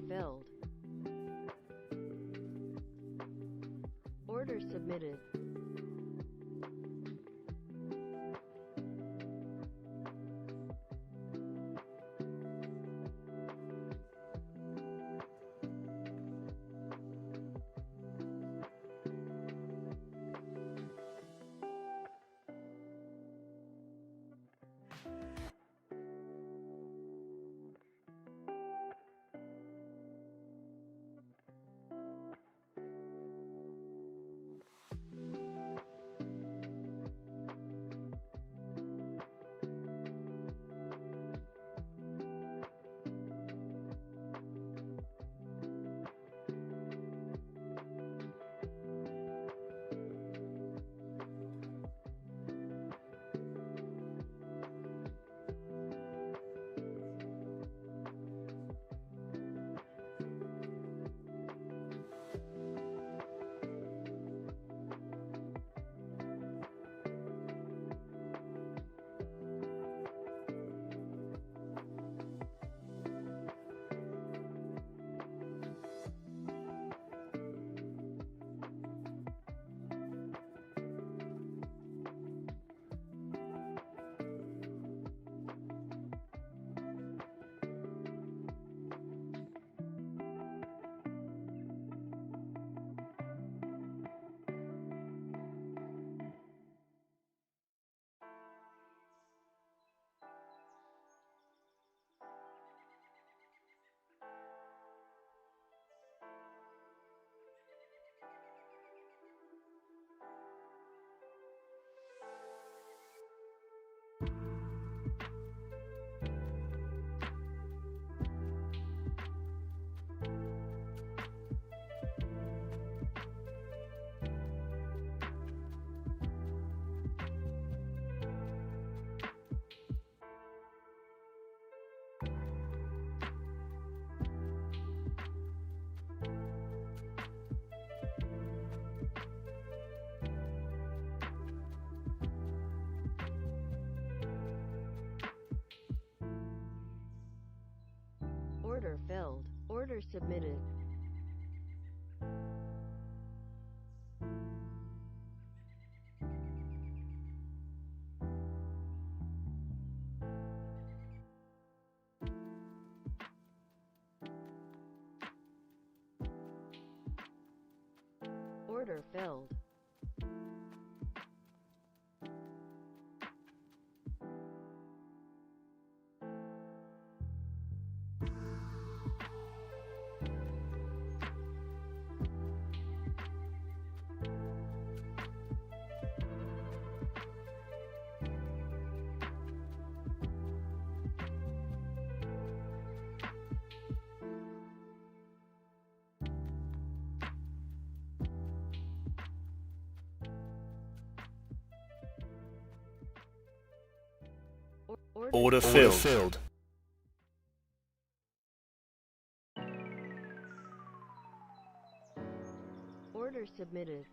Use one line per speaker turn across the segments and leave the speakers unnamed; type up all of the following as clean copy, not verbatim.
filled. Order submitted. Order filled. Order submitted. Order filled.
Order filled.
Order submitted.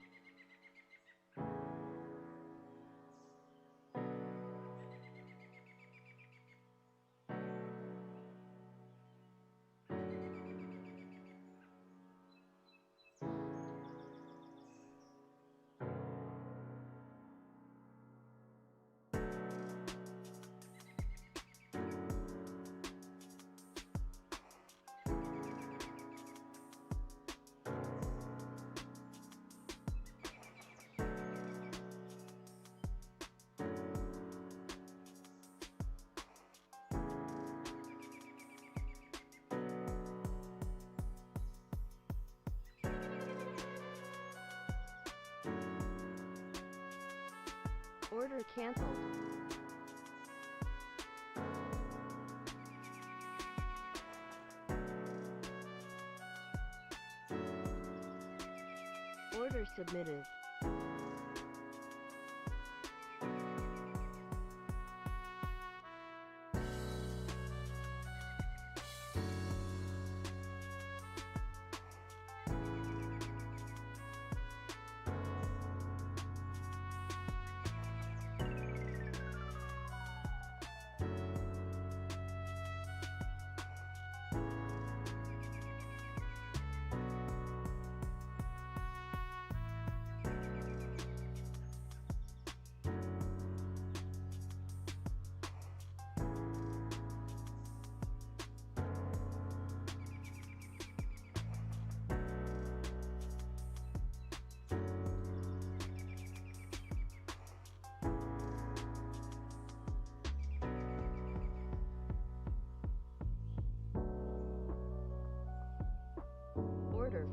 Order canceled. Order submitted.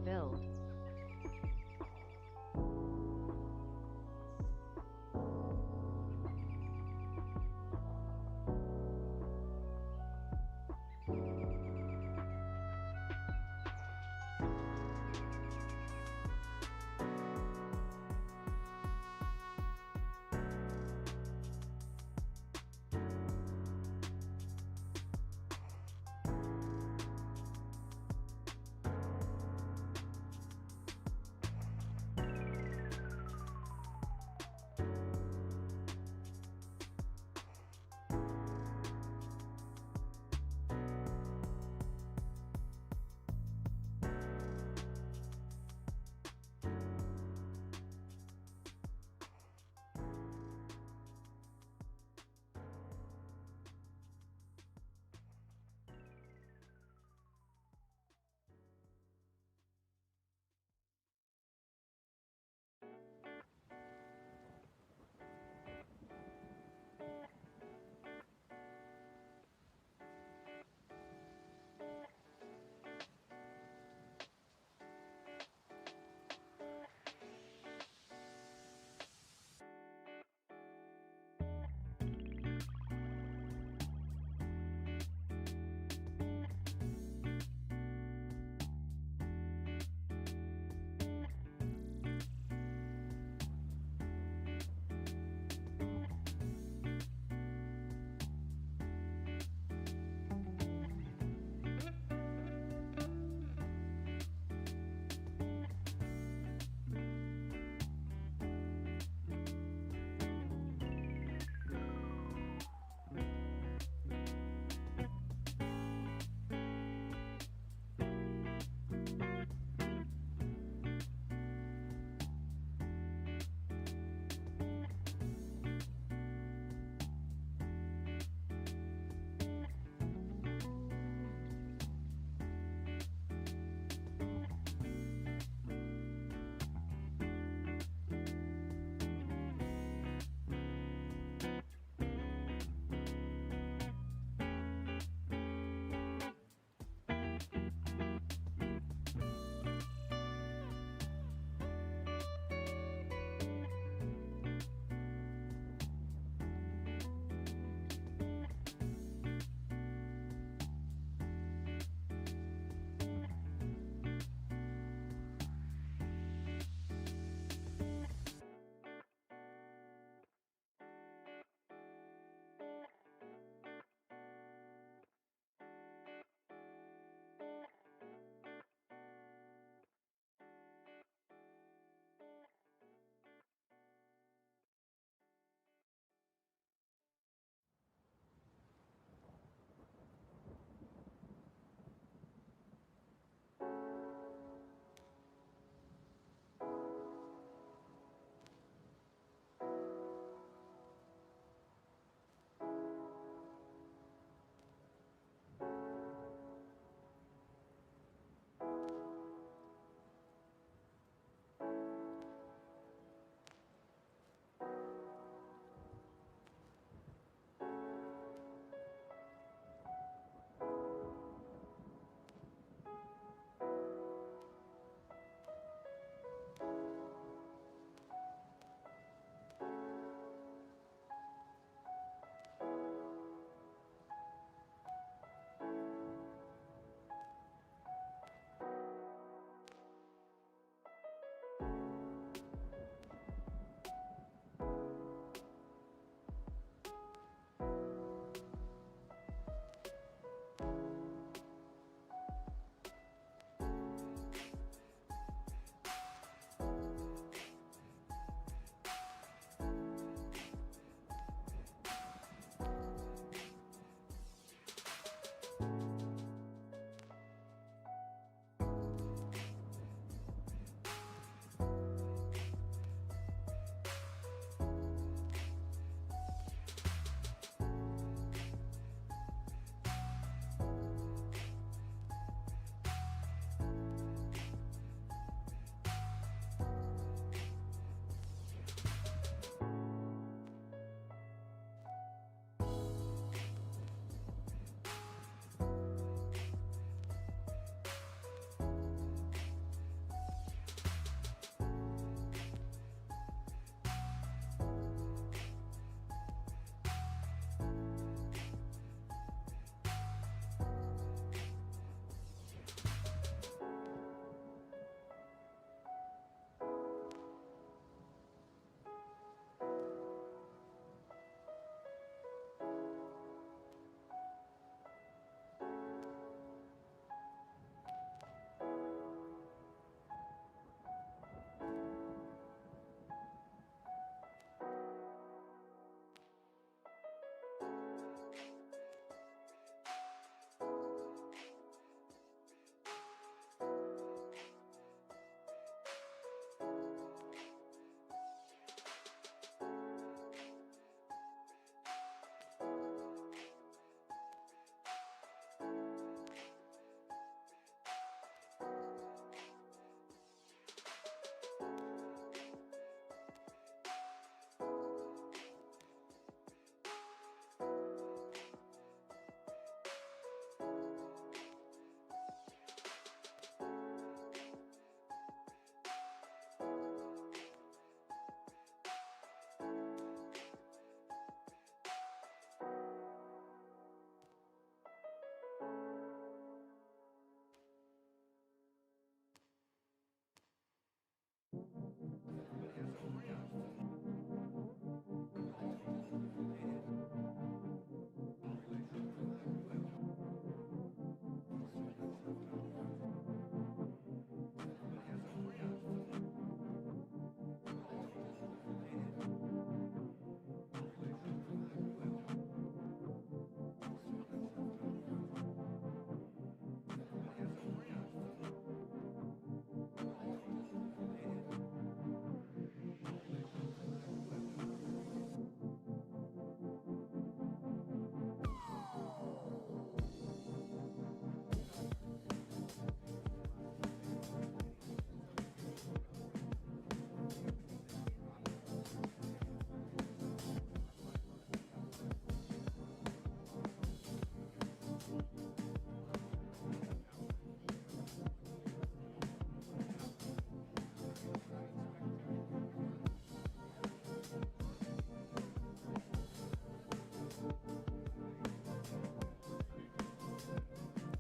Filled.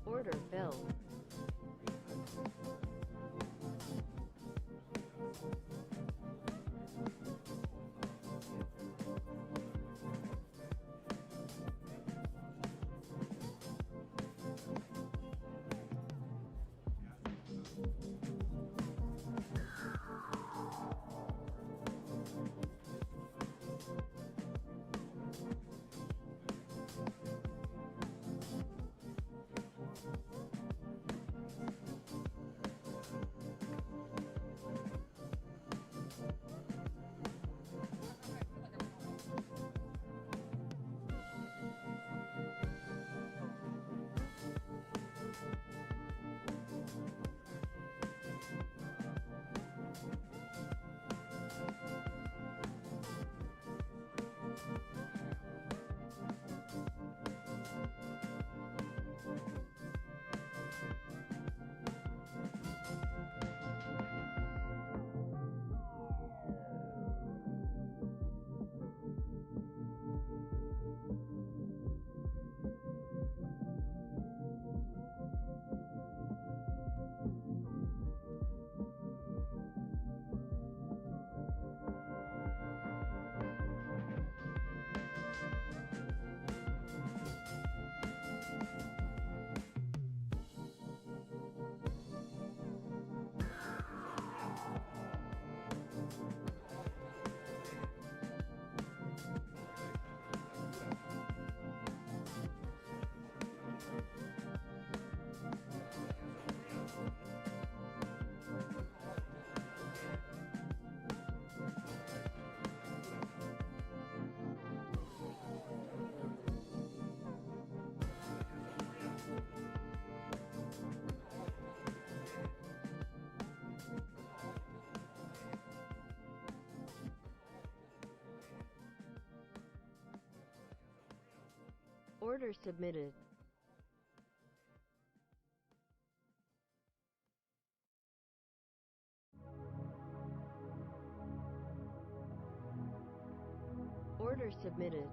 Order filled. Order submitted. Order submitted.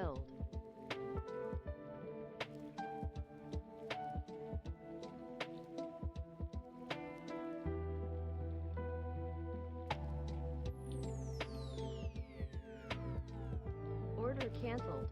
filled. Order cancelled.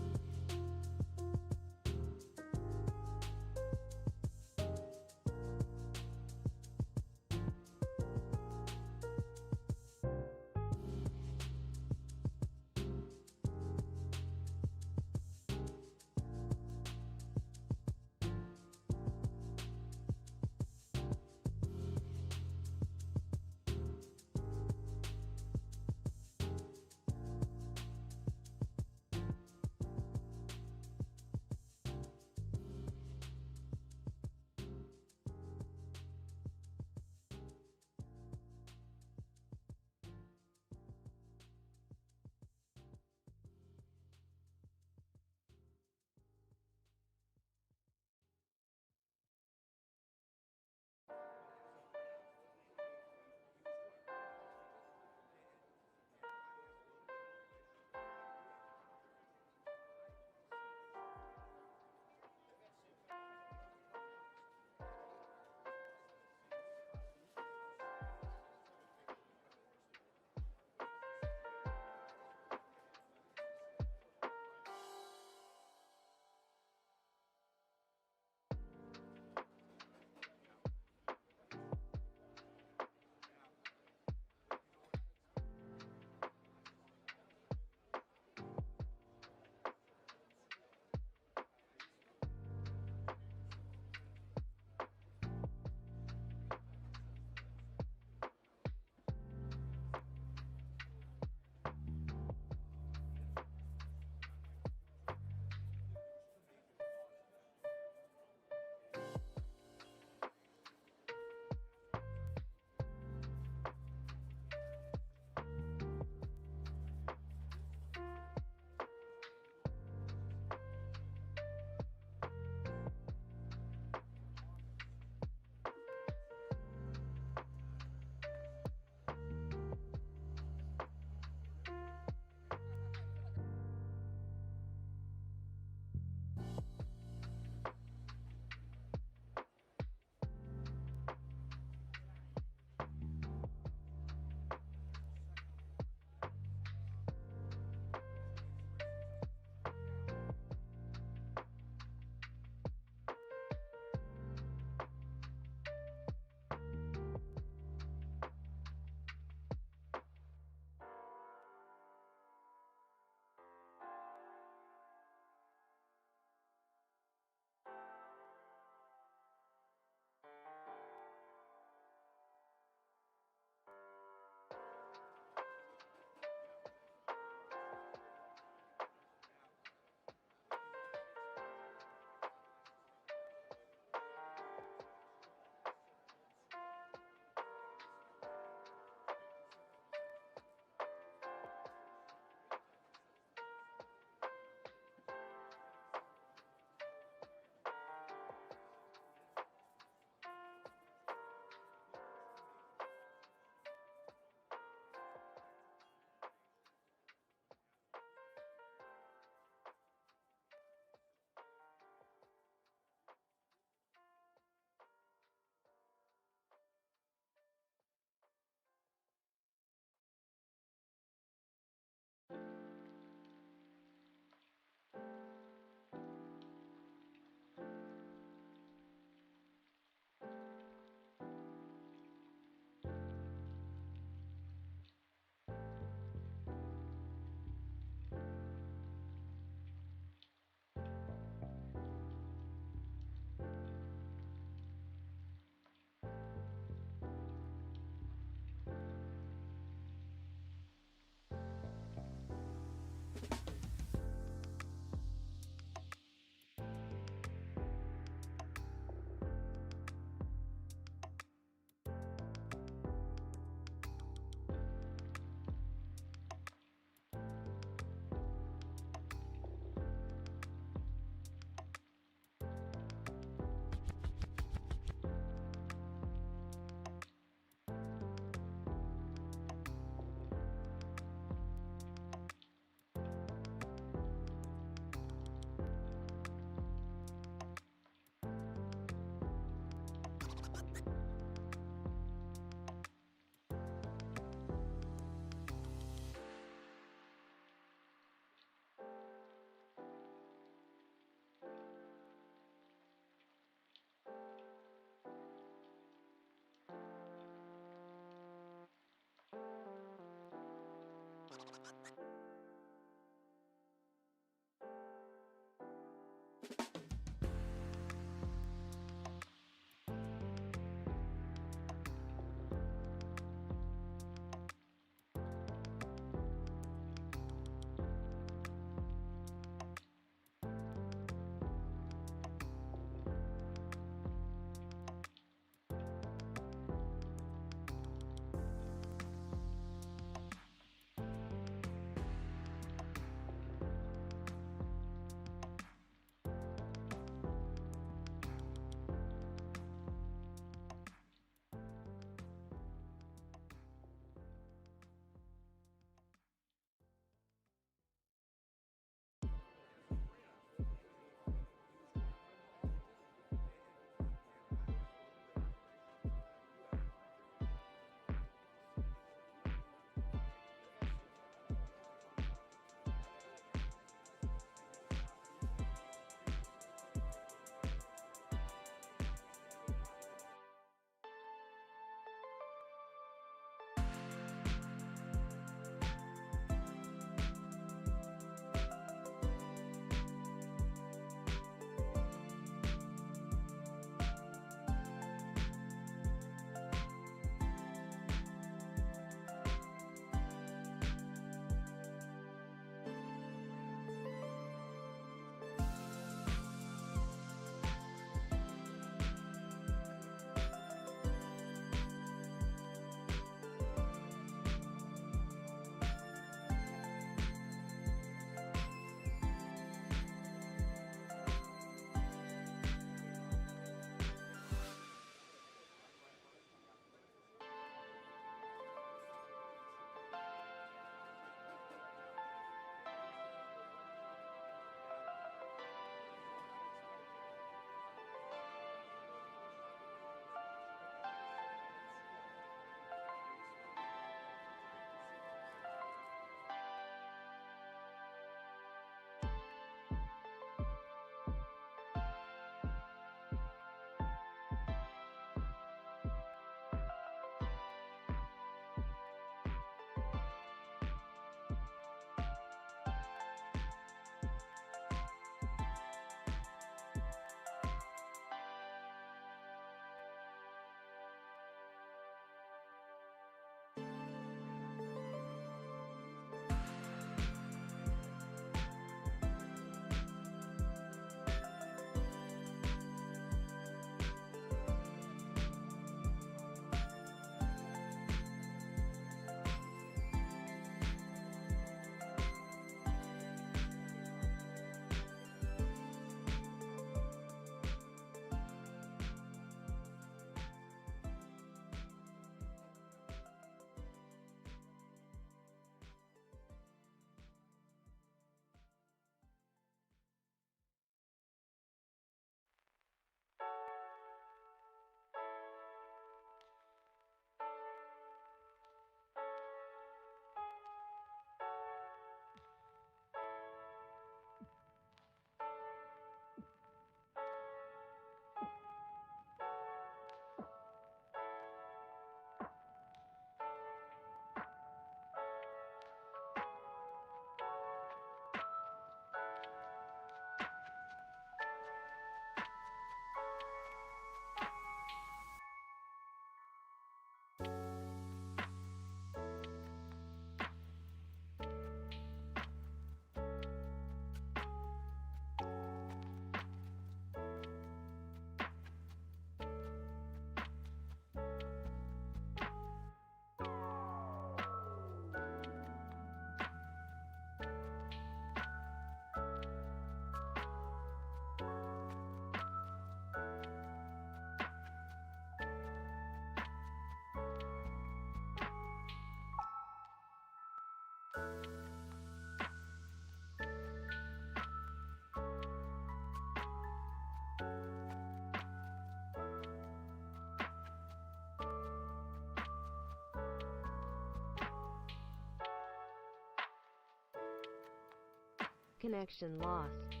Connection lost.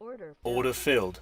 Order
Order filled.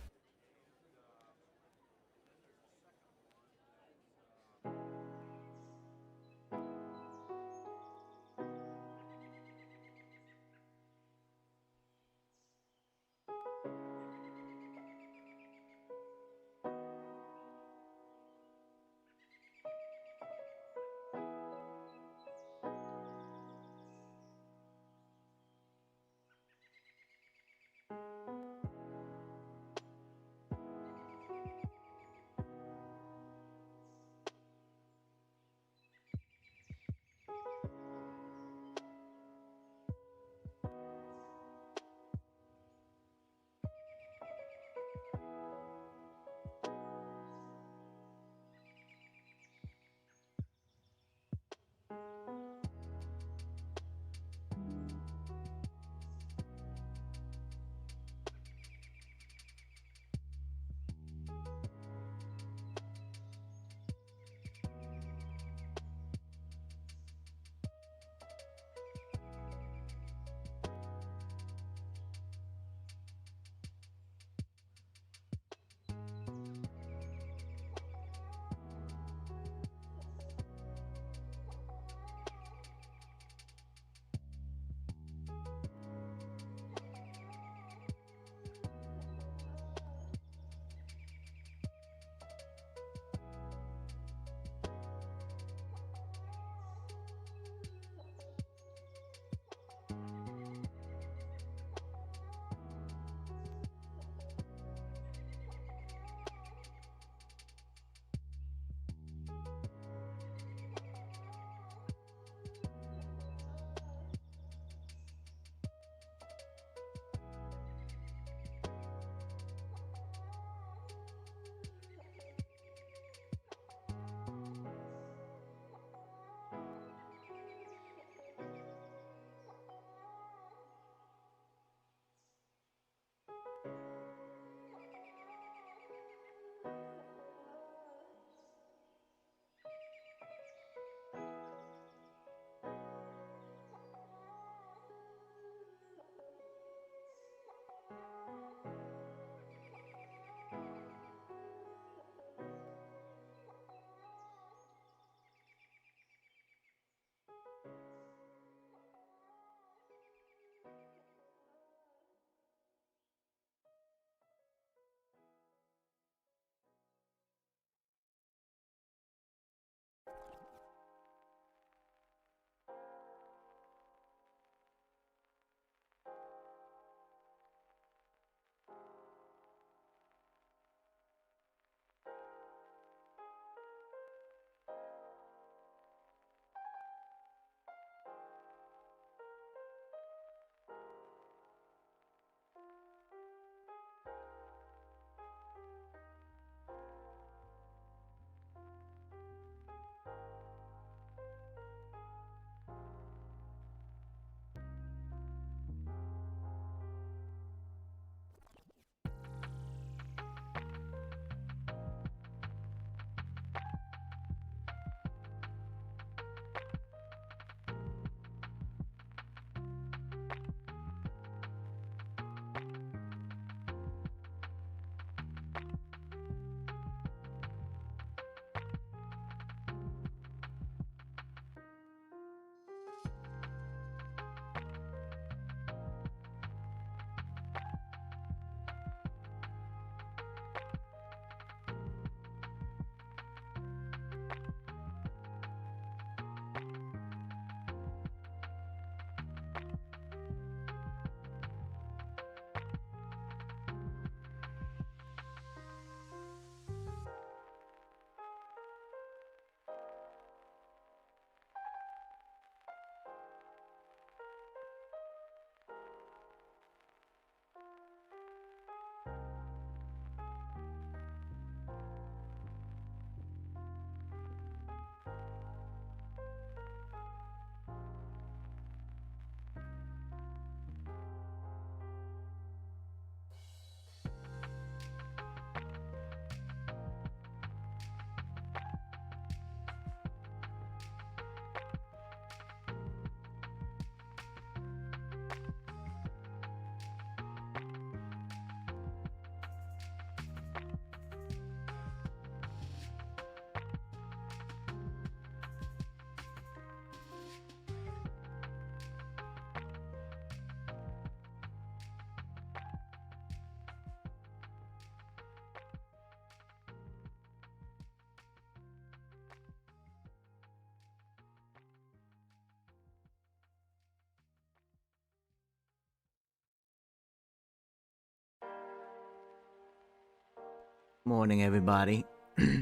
Morning, everybody.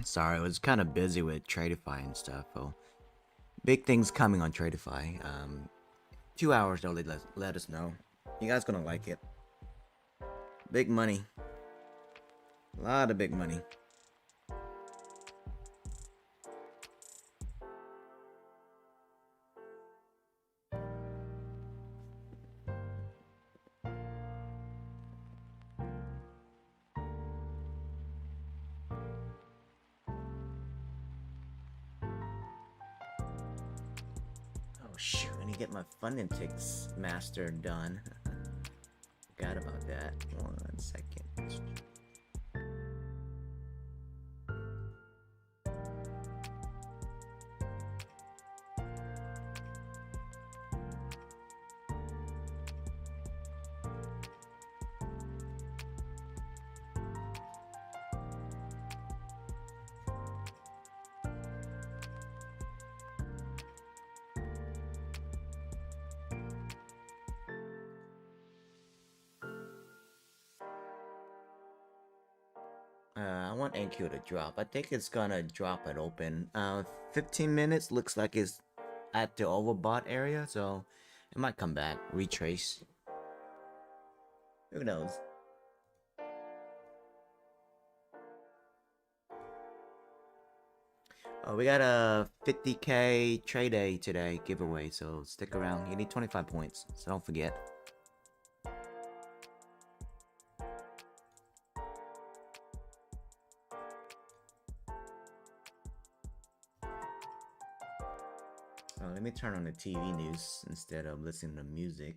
Sorry, I was kind of busy with Tradeify and stuff. Oh, big things coming on Tradeify. 2 hours though. Let us know. You guys gonna like it. Big money. A lot of big money. Oh shoot, I need to get my Fundingticks master done. Forgot about that. 1 second. I want NQ to drop. I think it's gonna drop at open. 15 minutes looks like it's at the overbought area, so it might come back, retrace. Who knows? Oh, we got a 50K Tradeday today giveaway, so stick around. You need 25 points, so don't forget. Let me turn on the TV news instead of listening to music.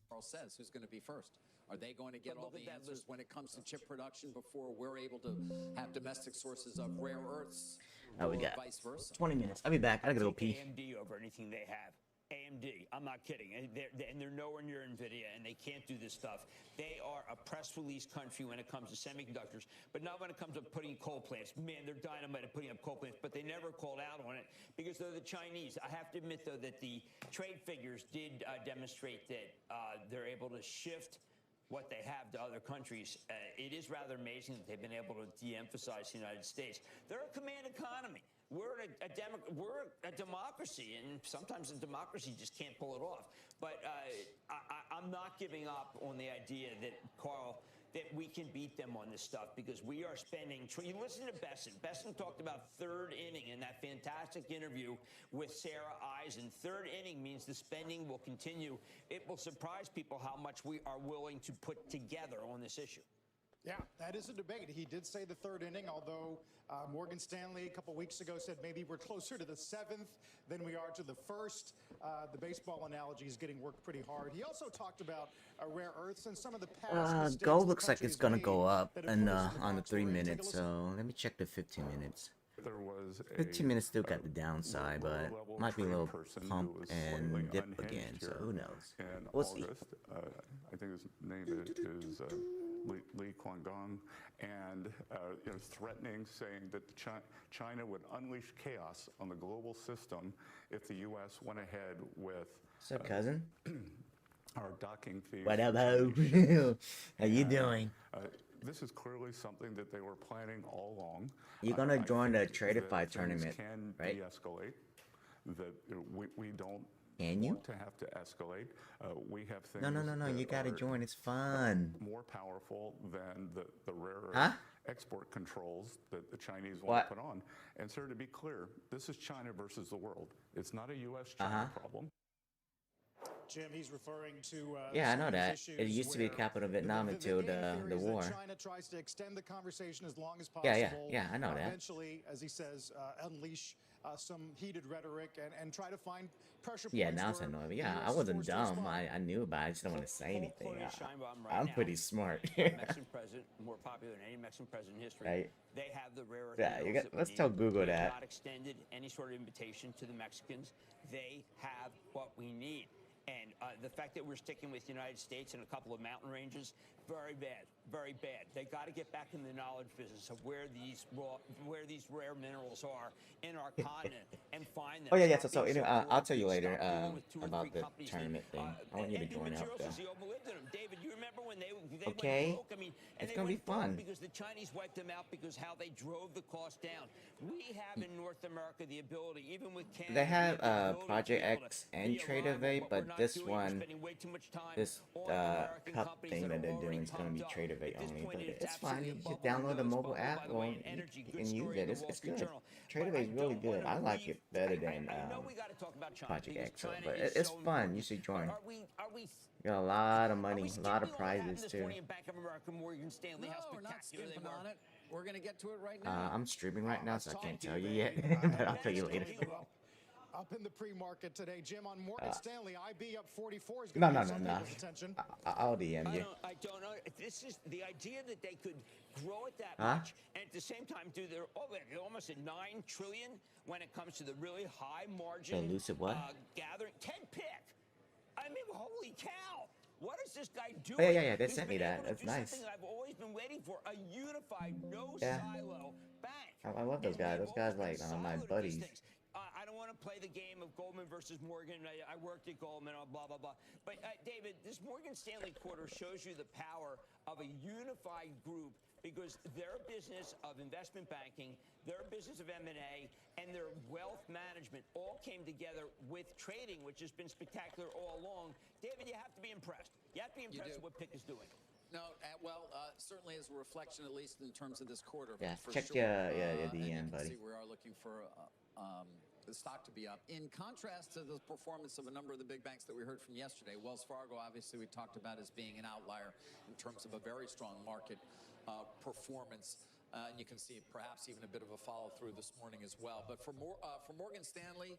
Carl says who's going to be first. Are they going to get all the answers when it comes to chip production before we're able to have domestic sources of rare earths?
Oh, we got
vice versa?
20 minutes. I'll be back. I gotta go pee.
AMD over anything they have. AMD, I'm not kidding. And they're nowhere near NVIDIA, and they can't do this stuff. They are a press release country when it comes to semiconductors, but not when it comes to putting coal plants. Man, they're dynamite at putting up coal plants, but they never called out on it because they're the Chinese. I have to admit, though, that the trade figures did demonstrate that they're able to shift what they have to other countries. It is rather amazing that they've been able to de-emphasize the United States. They're a command economy. We're a democracy, and sometimes a democracy just can't pull it off. But I'm not giving up on the idea that, Carl, that we can beat them on this stuff because we are spending. You listen to Besson. Besson talked about third inning in that fantastic interview with Sarah Eisen. Third inning means the spending will continue. It will surprise people how much we are willing to put together on this issue.
Yeah, that is a debate. He did say the third inning, although Morgan Stanley a couple weeks ago said maybe we're closer to the seventh than we are to the first. The baseball analogy is getting worked pretty hard. He also talked about rare earths and some of the past
gold looks like it's gonna go up and on the 3 minutes, so let me check the 15 minutes.
There was
15 minutes still got the downside, but might be a little pump and dip again, so who knows? We'll see.
I think his name is Li Guangdong, and threatening, saying that China would unleash chaos on the global system if the U.S. went ahead with.
What's up, cousin?
Our docking fees.
What up, ho? How you doing?
This is clearly something that they were planning all along.
You're gonna join the Tradeify tournament,
can
right?
De-escalate. That we don't.
Can you?
Want to have to escalate. We have things.
No. You gotta join. It's fun.
More powerful than the rare export controls that the Chinese want to put on. And sir, to be clear, this is China versus the world. It's not a U.S.-China problem.
Jim, he's referring to.
Yeah, I know that. It used to be the capital of Vietnam until the war.
China tries to extend the conversation as long as possible.
Yeah, I know that.
Eventually, as he says, unleash some heated rhetoric and try to find pressure points.
Yeah, now it's annoying. Yeah, I wasn't dumb. I knew about it. I just don't want to say anything. I'm pretty smart.
Mexican president, more popular than any Mexican president in history.
Right.
They have the rare earth.
Yeah, let's tell Google that.
Not extended any sort of invitation to the Mexicans. They have what we need. And the fact that we're sticking with the United States and a couple of mountain ranges, very bad, very bad. They got to get back in the knowledge business of where these rare minerals are in our continent and find them.
Oh yeah. So anyway, I'll tell you later about the tournament thing. I want you to join after.
David, you remember when they
Okay.
went broke. I mean, and
It's
they
gonna be
went broke
fun.
because the Chinese wiped them out because how they drove the cost down. We have in North America the ability, even with Canada,
They have
we the ability to
Project
be able to
X and
be aligned with
Tradeday,
what
but
we're not
this
doing. We're
one,
spending way too much time
this
on American
cup
companies
thing
that
that
are
they're
already
doing is gonna be
pumped up.
Tradeday
At this
only,
point,
but
it's
it's fine.
absolutely
You
a
should
bubble
download the
window. It's
mobile
bubble,
app
by the
or
way, in
you
energy. Good
can use
story
it.
in the
It's
Wall Street
good.
Journal. But
Tradeday is
I
really
don't
good.
wanna
I like it better than
I know we got to talk about China
Project
because
X, though,
China
but
is
it's
so
fun.
important.
You should
But
join.
are we
You got a lot of
are
money,
we
a lot of
skipping what happened
prizes
this
too.
morning in Bank of America, Morgan Stanley?
No,
How
we're not
spectacular they
skimping
were.
on it. We're going to get to it right now.
I'm streaming right now,
let's
so I
talk
can't
to
tell
you,
you yet,
Barry.
but I'll tell you later.
Up in the pre-market today, Jim, on Morgan Stanley, IB up 44 is
No,
going to
no,
get
no,
some
no.
people's attention.
I'll DM you.
I don't know. This is the idea that they could grow it that
Huh?
much and at the same time do they're almost at 9 trillion when it comes to the really high margin
Lucid what?
gathering. 10 pick. I mean, holy cow. What is this guy doing?
Oh, yeah, they
He's
sent me
been
that.
able to
That's
do
nice.
something I've always been waiting for, a unified, no
Yeah.
silo bank.
I love those
And
guys.
they've
Those guys
always
like
been
my
siloed at these
buddies.
things. I don't want to play the game of Goldman versus Morgan. I worked at Goldman, blah, blah, blah. But, David, this Morgan Stanley quarter shows you the power of a unified group because their business of investment banking, their business of M&A, and their wealth management all came together with trading, which has been spectacular all along. David, you have to be impressed. You have to be impressed with what Pick is doing.
No, certainly as a reflection, at least in terms of this quarter.
Yeah,
for
check
sure.
your
And
DM,
you can
buddy.
see we are looking for the stock to be up. In contrast to the performance of a number of the big banks that we heard from yesterday, Wells Fargo, obviously, we talked about as being an outlier in terms of a very strong market performance. And you can see perhaps even a bit of a follow-through this morning as well. But for Morgan Stanley,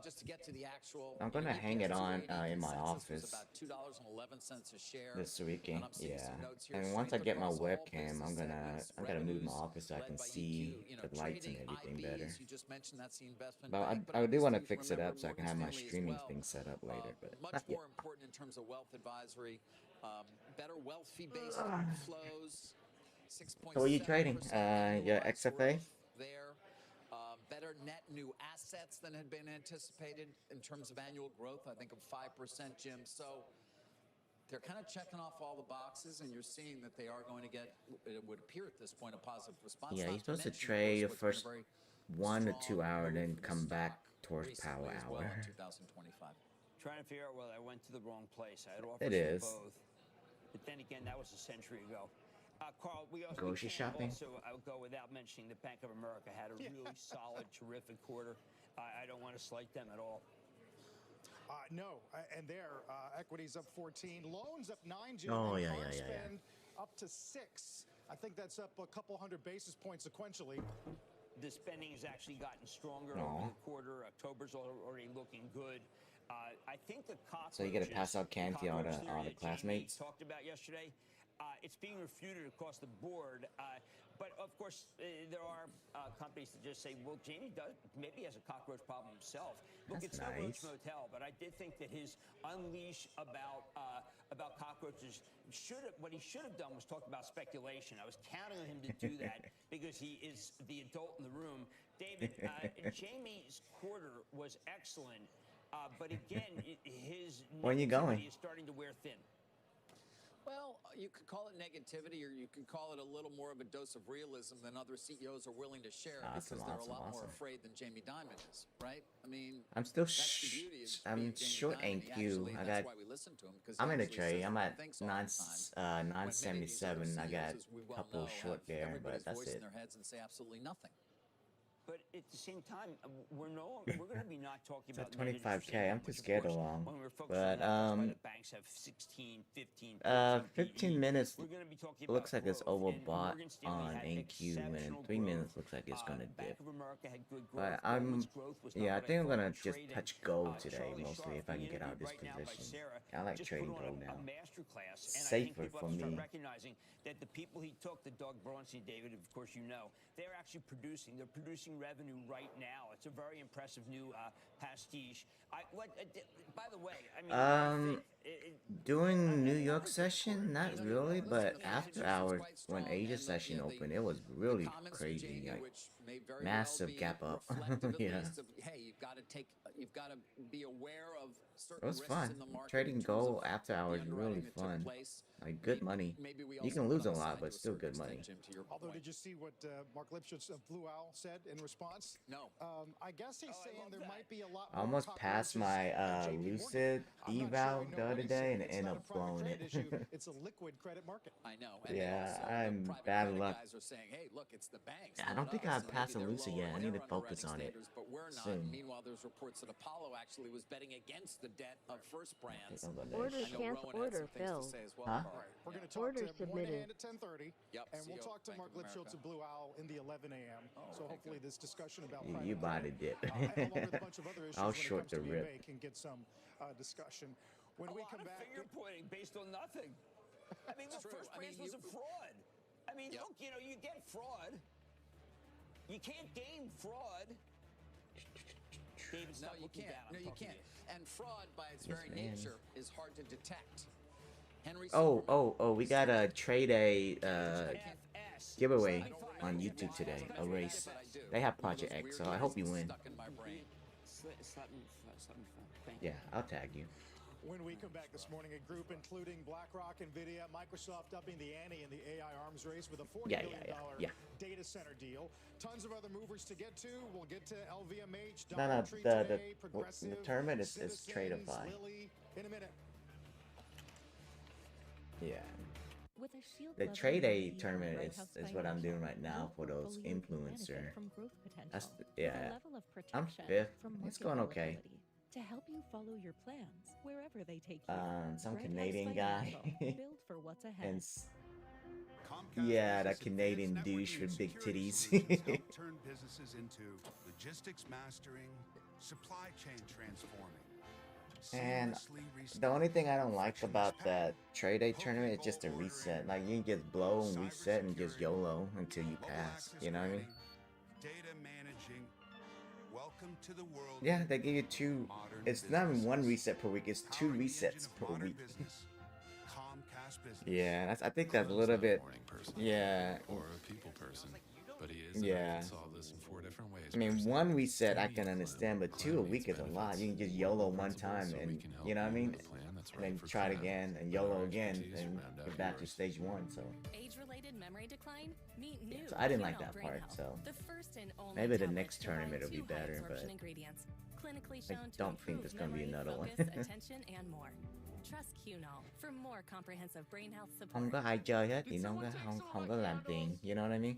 just to get to the actual,
I'm gonna hang it on in my office
was about $2.11 a share
this weekend.
And I'm seeing
Yeah,
some notes here,
and once I
strength
get my
across all
webcam, I'm
business
gonna
segments,
move my
revenues
office so I
led
can
by
see
EQ,
the lights and
trading
everything
IB,
better.
as you just mentioned, that's the investment
But
bank,
I do want to
obviously,
fix it up so I can have my
Morgan Stanley as
streaming
well.
thing set up later. But
Much
not yet.
more important in terms of wealth advisory, better wealth fee-based flows, 6.7%
So what are you trading? Your
annualized
XFA?
growth there. Better net new assets than had been anticipated in terms of annual growth, I think of 5%, Jim. So they're kind of checking off all the boxes, and you're seeing that they are going to get, it would appear at this point, a positive response.
Yeah,
Not
you're supposed to
mention, of
trade your
course, what's
first
been a very
1 to 2
strong
hour,
move
then
from the
come back
stock
towards
recently
power
as well
hour.
in 2025.
Trying to figure out whether I went to the wrong place. I had offers
It
for
is.
both. But then again, that was a century ago. Carl, we also
Grocery
can't
shopping?
also go without mentioning that Bank of America had a really solid, terrific quarter. I don't want to slight them at all.
No, and their equities up 14, loans up 9, Jim,
Oh,
and
yeah,
card
yeah, yeah, yeah.
spend up to 6. I think that's up a couple hundred basis points sequentially.
The spending has actually gotten stronger
Aw.
over the quarter. October's already looking good. I think the cockroaches,
So you gotta pass out candy to all the
cockroach theory that
classmates?
Jamie talked about yesterday. It's being refuted across the board. But of course, there are companies that just say, well, Jamie maybe has a cockroach problem himself. Look,
That's
it's no Roach
nice.
Motel, but I did think that his unleash about cockroaches what he should have done was talk about speculation. I was counting on him to do that because he is the adult in the room. David, Jamie's quarter was excellent, but again, his
When you going?
negativity is starting to wear thin.
Well, you could call it negativity, or you could call it a little more of a dose of realism than other CEOs are willing to share,
Awesome,
because they're
awesome,
a lot more
awesome.
afraid than Jamie Dimon is, right? I mean,
I'm still
that's the beauty of
I'm
being Jamie
short
Dimon. He
NQ.
actually-
I
that's
got.
why we listen to him, 'cause
I'm
he
in a
actually
trade.
says
I'm
what he
at
thinks all the time.
977. I got
CEOs, as we
a
well
couple
know,
short
have
there,
everybody's
but that's
voice in
it.
their heads and say absolutely nothing.
But at the same time, we're going to be not talking
It's
about
at
net interest
25K. I'm
income,
too
which, of
scared to
course,
long.
when we're focusing
But
on that, that's why the banks have 16, 15,
15
PE.
minutes
We're going to be talking
looks
about
like it's
growth, and
overbought
Morgan Stanley
on
had
NQ, and
exceptional
3 minutes
growth.
looks like it's gonna
Bank
dip.
of America had good growth.
But
Goldman's growth was not
yeah, I
what
think I'm
thought.
gonna just
Trading,
touch gold today
Charlie
mostly
Sharp,
if I can
being
get out of this
interviewed right now by
position.
Sarah,
I like
just
trading
put on
gold now.
a master class, and I
Safer
think people
for
have to start
me.
recognizing that the people he took, the Doug Braunstein, David, of course you know, they're actually producing. They're producing revenue right now. It's a very impressive new pastiche. By the way, I mean,
Doing New York session, not really, but after hours when Asia session opened, it was really crazy, like massive gap up. Yeah.
Hey, you've got to take You've got to be aware of
It
certain
was
risks
fun.
in the market.
Trading
in terms
gold
of
after
the
hours is really
underwriting that took
fun.
place.
Like good money.
Maybe we
You
also
can lose
put
a
on
lot,
side
but
to a
still
certain
good money.
extent, Jim, to your
Although,
point.
did you see what Mark Lipschitz of Blue Owl said in response?
No.
I guess he's saying there might be a lot
I
more
almost passed my
JP Morgan.
Lucid
I'm not sure
eval
I know
the
what
other
he's
day
saying.
and
It's
ended
not a
up
private
blowing
credit
it.
issue. It's a liquid credit market.
I know. And
Yeah,
also,
I'm
the private
bad
credit
luck.
guys are saying, hey, look, it's the banks.
I
not
don't think
us.
I've
And
passed
maybe
a
they're
Lucid
lowering
yet. I need to
their
focus on
underwriting
it
standards, but we're not.
soon.
Meanwhile, there's reports that Apollo actually was betting against the debt of First
I
Brands.
think I'm gonna
Order
I know
can't
Rowan had
order
some things to
filled.
say as well.
Huh?
Carl.
All right, we're going to
Yeah.
talk
Order
to
submitted.
Moynihan at 10:30,
Yep,
and we'll
CEO
talk to
Bank
Mark
of America.
Lipschitz of Blue Owl in the 11 a.m. So
okay,
hopefully this discussion about
You
private
bought
credit,
it, dip.
along with a bunch of other issues
I'll
when it
short
comes to
the
B
rip.
of A can get some discussion. When
A
we
lot
come
of
back,
finger pointing based on nothing. I mean,
It's
look,
true.
First
I mean,
Brands was a fraud. I mean,
Yep.
look, you know, you get fraud. You can't game fraud. David,
No,
stop
you
looking
can't.
down. I'm
No, you
talking to
can't. And fraud, by its
Yes,
very
man.
nature, is hard to detect. Henry
Oh,
Silverman
we got a Tradeday
FS.
giveaway
I don't remember
on
why
YouTube today.
it's
A
not
race.
but I do.
They have
One of those
Project X,
weird
so I
years
hope you
that's
win.
Stuck in my brain.
Thank
Yeah, I'll tag you.
when we come back this morning, a group including BlackRock, NVIDIA, Microsoft upping the ante in the AI arms race with a $40 billion data center deal. Tons of other movers to get to. We'll get to LVMH,
No,
Dollar
no,
Tree
the
today, Progressive,
tournament is
Citizens,
Tradeify.
Lilly, in a minute.
Yeah.
With a shield
The
level
Tradeday
EV
tournament
Lighthouse
is what I'm doing right
Financial,
now
your
for those
portfolio can
influencer.
benefit from growth
That's
potential,
yeah.
with a level of
I'm
protection
fifth.
from
It's
market
going okay.
volatility to help you follow your plans wherever they take you.
Some
Lighthouse
Canadian guy.
Financial, build for what's ahead.
And yeah, that Canadian douche with big titties.
Help turn businesses into logistics mastering, supply chain transforming.
And
seamlessly
the only thing I don't
restore
like about
frictionless
that Tradeday
path.
tournament is just the
Hopefully
reset.
goal
Like you just blow and reset and just
cybersecurity,
YOLO until you
mobile
pass.
access
You know what I mean?
granting, data managing. Welcome to the world.
Yeah,
of
they give you two.
modern
It's not even one
businesses.
reset per week. It's two
Powering the engine
resets
of
per
modern
week.
business, Comcast Business.
Yeah, I think that's a
Clem's
little
not a
bit.
morning person
Yeah.
or a people person, but he is. And I
Yeah.
can solve this in 4 different ways.
I mean,
person.
one reset I
Meet
can
Clem.
understand, but two a
Clem
week
meets
is a lot.
benefits.
You can just YOLO one
Principles
time
so we
and
can help
you know what I
you
mean,
with a plan that's
and
right
then
for
try it
Clem.
again and
But
YOLO
our
again
expertise
and
round out
get back to
yours.
stage one. So
Age-related memory decline? Meet new.
so I didn't like
Phenol
that
Brain
part.
Health,
So
the first and only
maybe the
tablet
next
to combine
tournament will be
2
better,
high-absorption
but
ingredients, clinically
I
shown to
don't think
improve
there's gonna be
memory,
another one.
focus, attention, and more. Trust QNOL for more comprehensive brain health support.
không có ai chơi hết thì nó không có làm tiền. You know what I mean?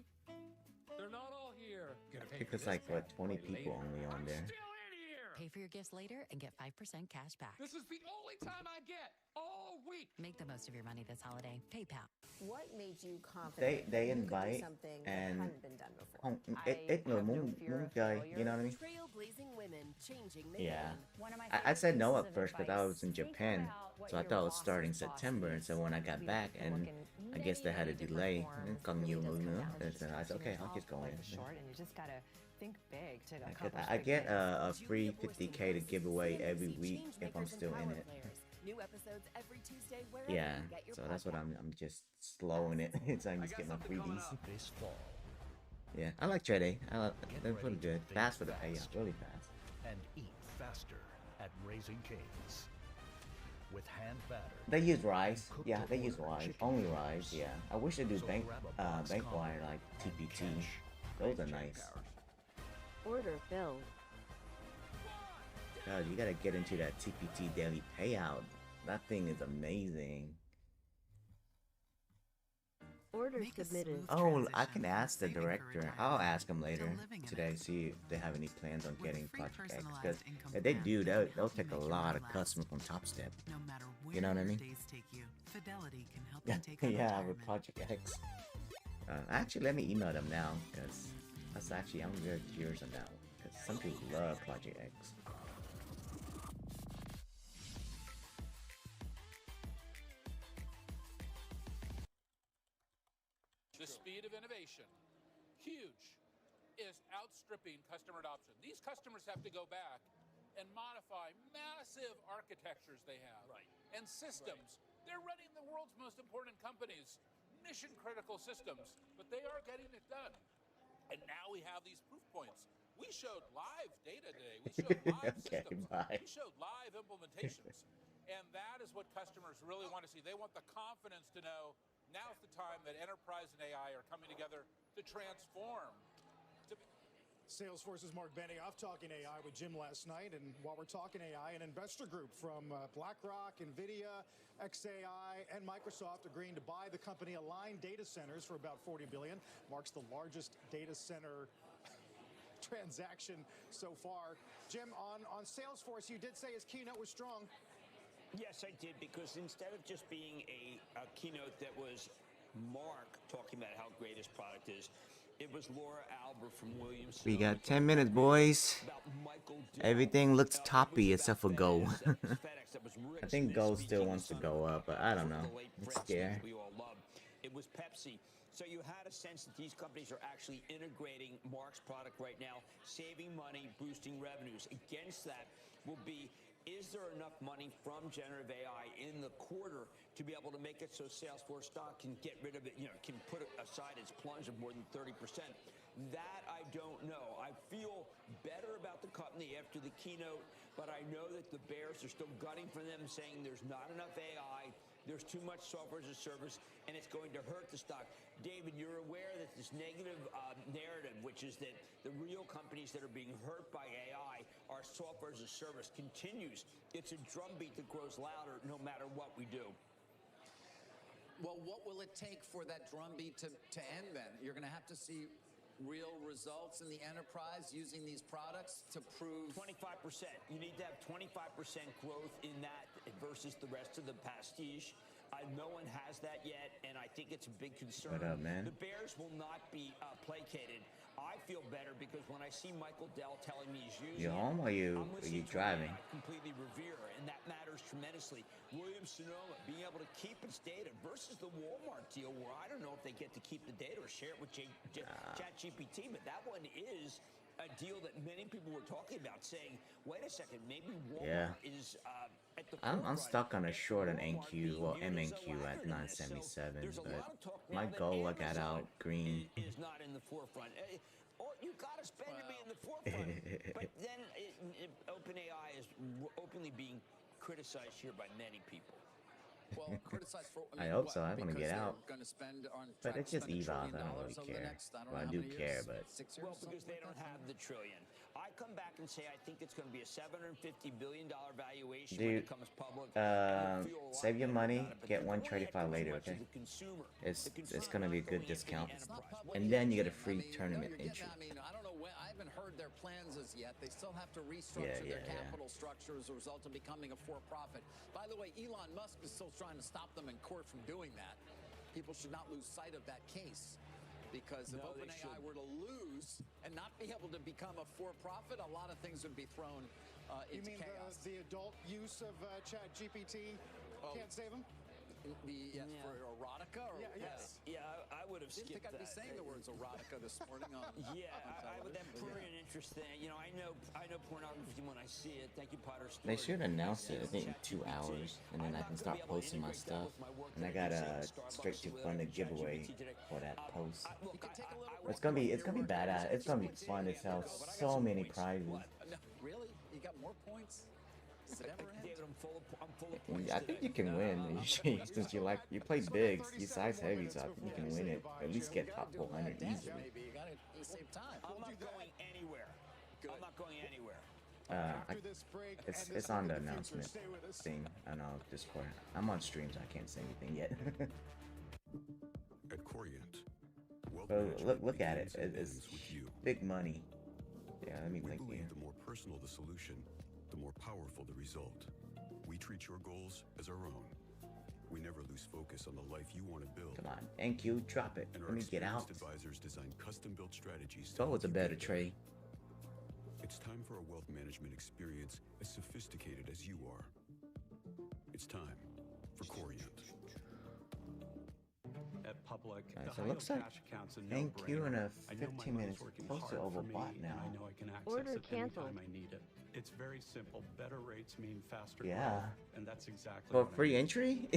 They're not all here. Gonna pay
Because
for
like
this
what
bad
20
boy
people
later.
only on
I'm
there.
still in here.
Pay for your gifts later and get 5% cash back.
This is the only time I get all week.
Make the most of your money this holiday. PayPal.
What made you confident
They
that you could do
invite
something
and
that hadn't been done before?
không
I
ít người
have no
muốn
fear
muốn
of
chơi.
failure.
You know what I mean?
Trailblazing women changing the
Yeah.
game.
One of my
I said no
favorite
at first because I
pieces of
was in
advice, think
Japan,
about what
so I
your
thought it was
boss's
starting
boss
September. And
needs.
so when I got
We
back,
can
and
look in
I guess they had a
many different
delay,
forms.
and
It
còn
really
nhiều
does
người
come
nữa.
down to
And so I
just
said, okay,
pushing
I'll just go
yourself,
in.
life is short, and you just gotta think big to
Because
accomplish
I
big
get
things.
a free 50K to give away every week if I'm still in it.
New episodes every Tuesday wherever
Yeah,
you get your
so that's what
podcast.
I'm just slowing it so I can just get my freebies.
This fall.
Yeah, I like Tradeday.
Get
They're
ready
pretty
to
good.
think
Fast for the
fast
payout, really fast.
And eat faster at Raising Cane's. With hand batter.
They use Rise.
cook
Yeah,
to
they use
order
Rise.
chicken
Only
fingers.
Rise. Yeah, I wish they do
So
bank
grab a box
bank
combo
wire like
and
TPT.
cash
Those
at
are nice.
checkout.
Order filled.
God, you gotta get into that TPT daily payout. That thing is amazing.
Order
Make a
submitted.
smooth
Oh, I
transition
can
from
ask the
saving for
director.
retirement
I'll ask him
to
later
living in
today,
it.
see if they have any plans on
With
getting
free
Project X.
personalized
Because
income
if they
plans
do,
that
they'll
can help
take a
you make your
lot
money
of
last.
customers from Top Step.
No matter where
You know what I
your
mean?
days take you, Fidelity can help you take on
Yeah,
retirement.
with Project X. Actually, let me email them now, because that's actually, I'm very curious on that one. Because some people love Project X.
The speed of innovation, huge, is outstripping customer adoption. These customers have to go back and modify massive architectures they have and systems. They're running the world's most important companies, mission critical systems, but they are getting it done. And now we have these proof points. We showed live data today. We showed live
Okay,
systems.
bye.
We showed live implementations. And that is what customers really want to see. They want the confidence to know now's the time that enterprise and AI are coming together to transform.
Salesforce's Mark Benioff talking AI with Jim last night. And while we're talking AI, an investor group from BlackRock, NVIDIA, XAI, and Microsoft agreeing to buy the company Align Data Centers for about $40 billion. Marks the largest data center transaction so far. Jim, on Salesforce, you did say his keynote was strong.
Yes, I did, because instead of just being a keynote that was Mark talking about how great his product is, it was Laura Albert from Williams.
We got 10 minutes, boys. Everything looks toppy except for gold. I think gold still wants to go up, but I don't know. I'm scared.
We all love. It was Pepsi. So you had a sense that these companies are actually integrating Mark's product right now, saving money, boosting revenues. Against that will be, is there enough money from generative AI in the quarter to be able to make it so Salesforce stock can get rid of it, can put aside its plunge of more than 30%? That I don't know. I feel better about the company after the keynote, but I know that the bears are still gunning for them, saying there's not enough AI, there's too much software as a service, and it's going to hurt the stock. David, you're aware that this negative narrative, which is that the real companies that are being hurt by AI are software as a service, continues. It's a drumbeat that grows louder no matter what we do.
Well, what will it take for that drumbeat to end then? You're going to have to see real results in the enterprise using these products to prove
25%. You need to have 25% growth in that versus the rest of the pastiche. No one has that yet, and I think it's a big concern.
What up, man?
The bears will not be placated. I feel better because when I see Michael Dell telling me he's using
You home or you driving?
I completely revere, and that matters tremendously. Williams-Sonoma being able to keep its data versus the Walmart deal, where I don't know if they get to keep the data or share it with ChatGPT, but that one is a deal that many people were talking about, saying, wait a second, maybe Walmart is at the
I'm stuck on a short on NQ, well MNQ at 977, but my goal I got out green.
Is not in the forefront. Or you gotta spend to be in the forefront. But then OpenAI is openly being criticized here by many people.
Well, criticized for.
I hope so. I want to get out. But it's just
$1
eVOS. I don't really care. Well, I do care, but.
Well, because they don't have the trillion. I come back and say I think it's going to be a $750 billion valuation when it comes public.
Save your money. Get one Tradeify later, okay? It's going to be a good discount. And then you get a free tournament entry.
I mean, I don't know when. I haven't heard their plans as yet. They still have to restructure their capital structure as a result of becoming a for-profit. By the way, Elon Musk is still trying to stop them in court from doing that. People should not lose sight of that case. Because if OpenAI were to lose and not be able to become a for-profit, a lot of things would be thrown into chaos.
The adult use of ChatGPT can't save them?
For erotica? Or
Yeah, I would have skipped
that. I didn't think I'd be saying the words erotica this morning on
I would that prurient interest thing. I know pornography when I see it. Thank you, Potter.
They should announce it, I think, in 2 hours, and then I can start posting my stuff. And I got a straight to funded giveaway for that post. It's gonna be badass. It's gonna be fun to sell so many prizes.
Really? You got more points?
David, I'm full of points.
I think you can win, since you play big, you size heavy, so I think you can win it. At least get top 400 easily.
Maybe you gotta save time.
I'm not going anywhere. I'm not going anywhere.
It's on the announcement thing on Discord. I'm on streams, I can't say anything yet.
At Corient,
look at it. It's big money. Yeah, let me
we
link
believe
here.
the more personal the solution, the more powerful the result. We treat your goals as our own. We never lose focus on the life you want to build.
Come on, NQ, drop it.
And
Let me get out.
Advisors design custom-built strategies.
So it's a better trade.
It's time for a wealth management experience as sophisticated as you are. It's time for Corient.
At Public,
so it looks like NQ in a 15 minutes close to overbought now.
I know I can access
Order
it
canceled.
anytime I need it. It's very simple. Better rates mean faster
Yeah.
growth, and that's exactly
For
what I
free
need.
entry?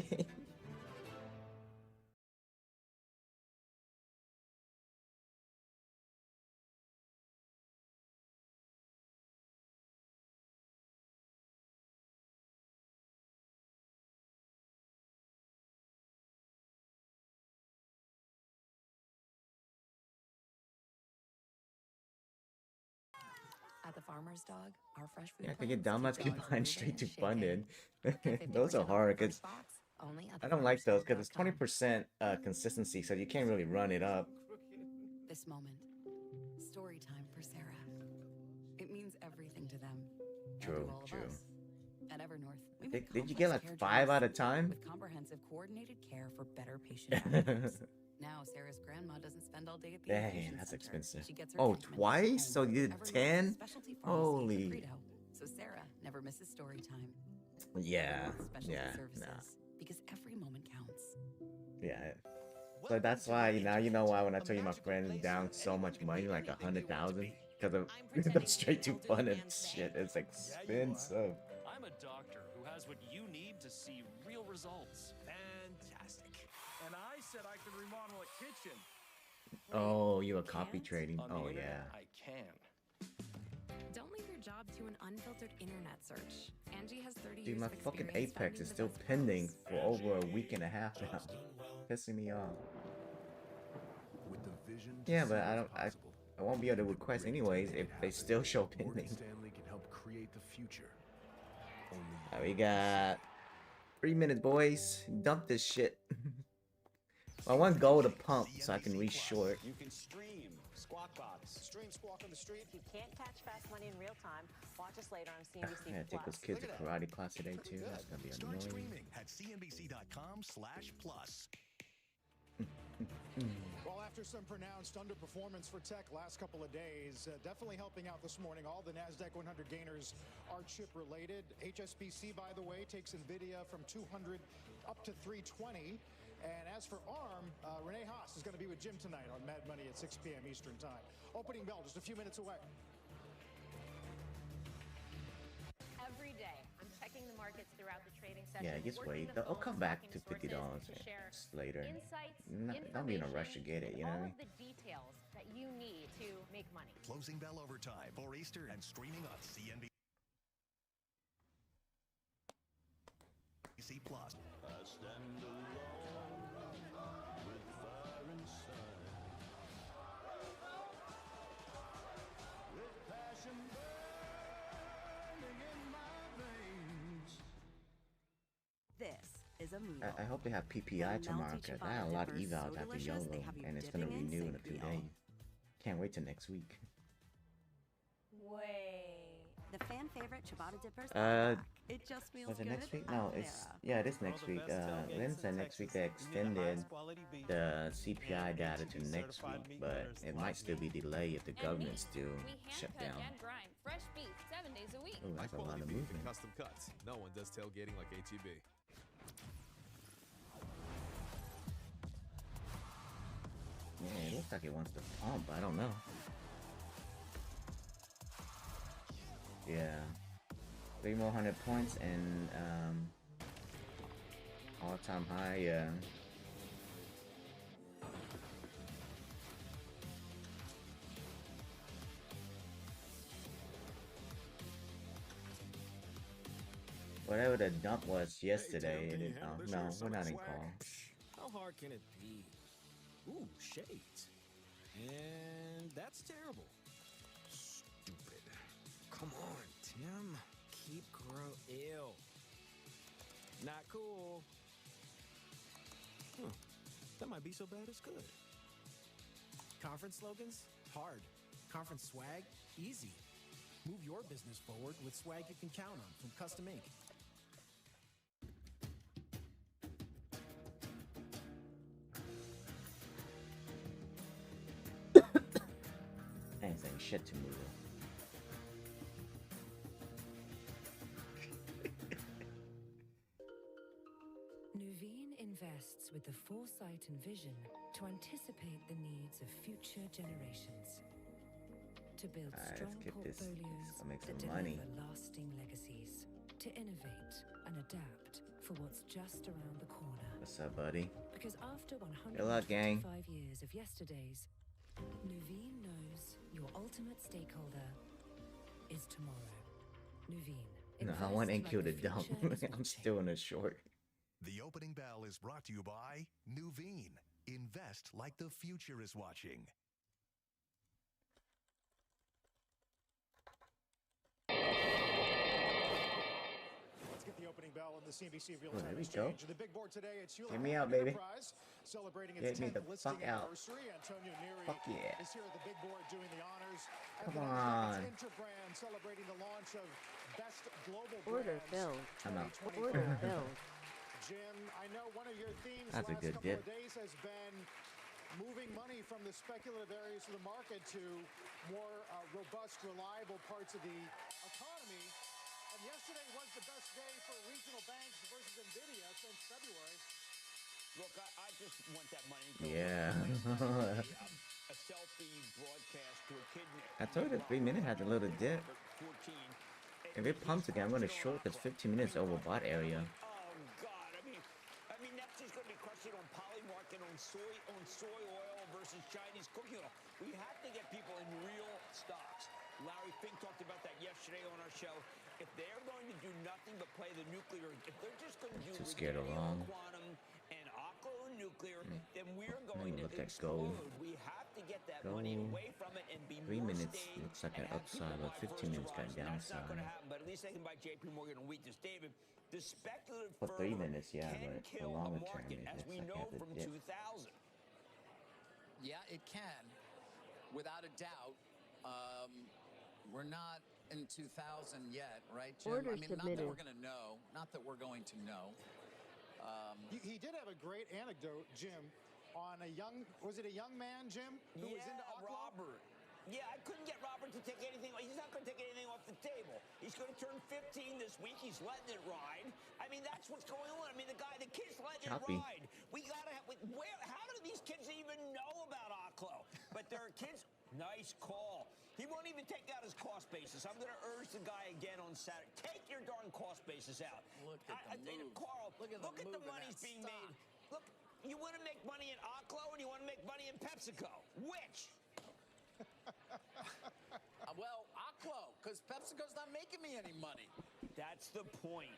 farmer's dog, our fresh food
Yeah, I could get
plants
downloads
keep
combined
dogs
straight to
moving and
funded.
shaking.
Those are
50%
hard
off the
because
first box, only at
I don't like those because it's
thefarmersdog.com.
20% consistency, so you can't really run it up.
This moment, story time for Sarah. It means everything to them. And to
True,
all of
true.
us. At Evernorth, we
Did,
make
did you get like
complex care
5
journeys
out of time?
with comprehensive coordinated care for better patient outcomes. Now Sarah's grandma doesn't spend all day at the
Dang,
infusion
that's
center.
expensive.
She gets her
Oh,
treatments
twice? So
home
you did
with Evernorth's
10?
specialty pharmacy
Holy.
Credo, so Sarah never misses story time.
Yeah,
Evernorth's specialty
yeah,
services,
nah.
because every moment counts.
Yeah. So that's why now you know why when I tell you my friend is down so much money, like 100,000, because of the straight to funded shit. It's expensive.
I'm a doctor who has what you need to see real results. Fantastic. And I said I could remodel a kitchen.
Oh, you a copy trading?
On the
Oh
internet,
yeah.
I can.
Don't leave your job to an unfiltered internet search. Angie has 30
Dude,
years
my
of
fucking
experience
Apex
finding
is
the
still
best
pending
prices.
for over a week and a half now. Pissing me off.
With the vision to
Yeah, but
see
I
what's
don't. I
possible,
won't be able to request anyways if they still show
Morgan
pending.
Stanley can help create the future. Only
We got 3 minutes, boys. Dump this shit. I want gold to pump so I can re-short.
You can stream Squawk Box.
Stream Squawk on the street. If you can't catch fast money in real time, watch us later on CNBC
I gotta take those kids to karate class today too. That's gonna be
Start
annoying.
streaming at cnbc.com/plus.
Well, after some pronounced underperformance for tech last couple of days, definitely helping out this morning. All the NASDAQ 100 gainers are chip related. HSBC, by the way, takes NVIDIA from 200 up to 320. And as for ARM, Renee Haas is going to be with Jim tonight on Mad Money at 6 p.m. Eastern Time. Opening bell just a few minutes away.
Every day, I'm checking the markets throughout the trading session.
Yeah, just wait. I'll come back to $50 later. Don't be in a rush to get it, you know what I
all
mean?
of the details that you need to make money.
Closing bell overtime for Eastern and streaming on CNBC Plus.
I stand alone with fire inside, with passion burning in my veins.
This is a meal.
I hope they have PPI tomorrow because I had a lot of evals after YOLO and it's gonna renew in a few days. Can't wait till next week.
Wait. The fan favorite ciabatta dippers. It just feels
Was it
good.
next week? No, it is next week. Lynn said next week they extended the CPI data to next week, but it might still be delayed if the government still shut down.
Fresh beef 7 days a week.
Oh, that's a lot of movement.
Custom cuts. No one does tailgating like HEB.
Yeah, it looks like it wants to pump. I don't know. Yeah. 3 more 100 points and all-time high, yeah. Whatever the dump was yesterday, it didn't, oh, no, we're not in call.
How hard can it be? Ooh, shades. And that's terrible. Stupid. Come on, Tim. Keep ew. Not cool. Huh. That might be so bad it's good.
Conference slogans? Hard. Conference swag? Easy. Move your business forward with swag you can count on from Custom Ink.
I ain't saying shit to me though.
Nuveen invests with the foresight and vision to anticipate the needs of future generations. To build strong portfolios
make
that
some
deliver
money.
lasting legacies. To innovate and adapt for what's just around the corner.
What's up, buddy?
Because after
Good luck, gang.
125 years of yesterdays, Nuveen knows your ultimate stakeholder is tomorrow. Nuveen.
No, I want NQ to dump. I'm still in a short.
The opening bell is brought to you by Nuveen. Invest like the future is watching.
get the opening bell in the CNBC
Oh,
real-time
there we go.
exchange. The big board today, it's
Get me out, baby.
Enterprise, celebrating
Get
its
me
10th
the
listing
fuck out.
anniversary. Antonio Neri
Fuck yeah.
is here at the big board doing the honors.
Come
and
on.
It's Interbrand celebrating the launch of Best Global
Order
Brands
filled.
I'm out.
2024.
Order filled.
Jim, I know one of your themes
That's a
last
good
couple
dip.
of days has been moving money from the speculative areas of the market to more robust, reliable parts of the economy. And yesterday was the best day for regional banks versus Nvidia since February.
Look, I just want that money to go
Yeah.
a selfie broadcast to a kid.
I told you 3 minutes had a little dip.
14.
If it pumps again, I'm gonna short this 15 minutes overbought area.
Oh God! I mean, that's just going to be crushing on poly market, on soy oil versus Chinese cooking oil. We have to get people in real stocks. Larry Fink talked about that yesterday on our show. If they're going to do nothing but play the nuclear, if they're just going to do
Too scared of
Regeneron
long.
quantum and Oclo nuclear, then we're
Let
going
me
to
look at
explode.
gold.
We have to get that
Gold.
money away from it and be
3
more
minutes
stayed
looks like
and
an
have
upside,
people
but
buy
15 minutes got
first to rise. That's not going to
downside.
happen, but at least they can buy JP Morgan and Wheatus. David, the speculative
For 3
fervor
minutes, yeah,
can
but
kill
for longer
a
term,
market,
it
as
looks
we
like
know
it has a
from
dip.
2000.
Yeah, it can, without a doubt. We're not in 2000 yet, right, Jim?
Order
I mean, not that
submitted.
we're going to know. Not that we're going to know.
He did have a great anecdote, Jim, on a young, was it a young man, Jim, who was into Oclo?
Robert. Yeah, I couldn't get Robert to take anything. He's not going to take anything off the table. He's going to turn 15 this week. He's letting it ride. I mean, that's what's going on. I mean, the kid's letting
Choppy.
it ride. We got to have, how do these kids even know about Oclo? But there are kids, nice call. He won't even take out his cost basis. I'm going to urge the guy again on Saturday. Take your darn cost basis out.
Look at the move.
Carl,
Look at
the money's being made. Look, you want to make money in Oclo and you want to make money in PepsiCo. Which?
Well, Oclo, because PepsiCo's not making me any money.
That's the point.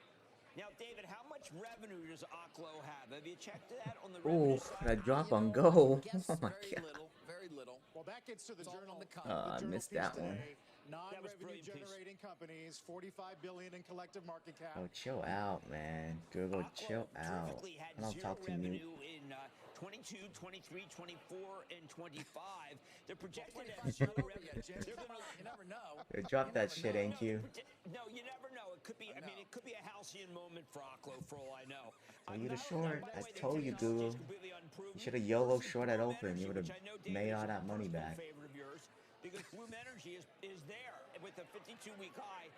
Now, David, how much revenue does Oclo have? Have you checked that on the
Oh,
revenue side?
that drop on gold.
Yes,
Oh my
very
god.
little, very little.
Well, that gets to the
It's all
journal.
on the come.
I
journal
missed
piece
that one.
today. Non-revenue
brilliant piece.
generating companies, 45 billion in collective market cap.
Oh, chill out, man. Google, chill out.
Typically had
I don't
zero
talk to you.
revenue in 22, 23, 24, and 25. They're projected to have zero revenue. They're gonna,
You never know.
Hey, drop that shit, ain't you?
No, you never know. It could be. I mean, it could be a halcyon moment for Oclo, for all I know.
Tell you to
Not only
short.
that, by
I
the way, the
told you,
technology
Google.
is completely unproven.
You should have YOLO
Versus
short at
Bloom
open. You
Energy,
would
which
have
I know, David,
made all
is a
that money
personal
back.
favorite of yours, because Bloom Energy is there with a 52-week high.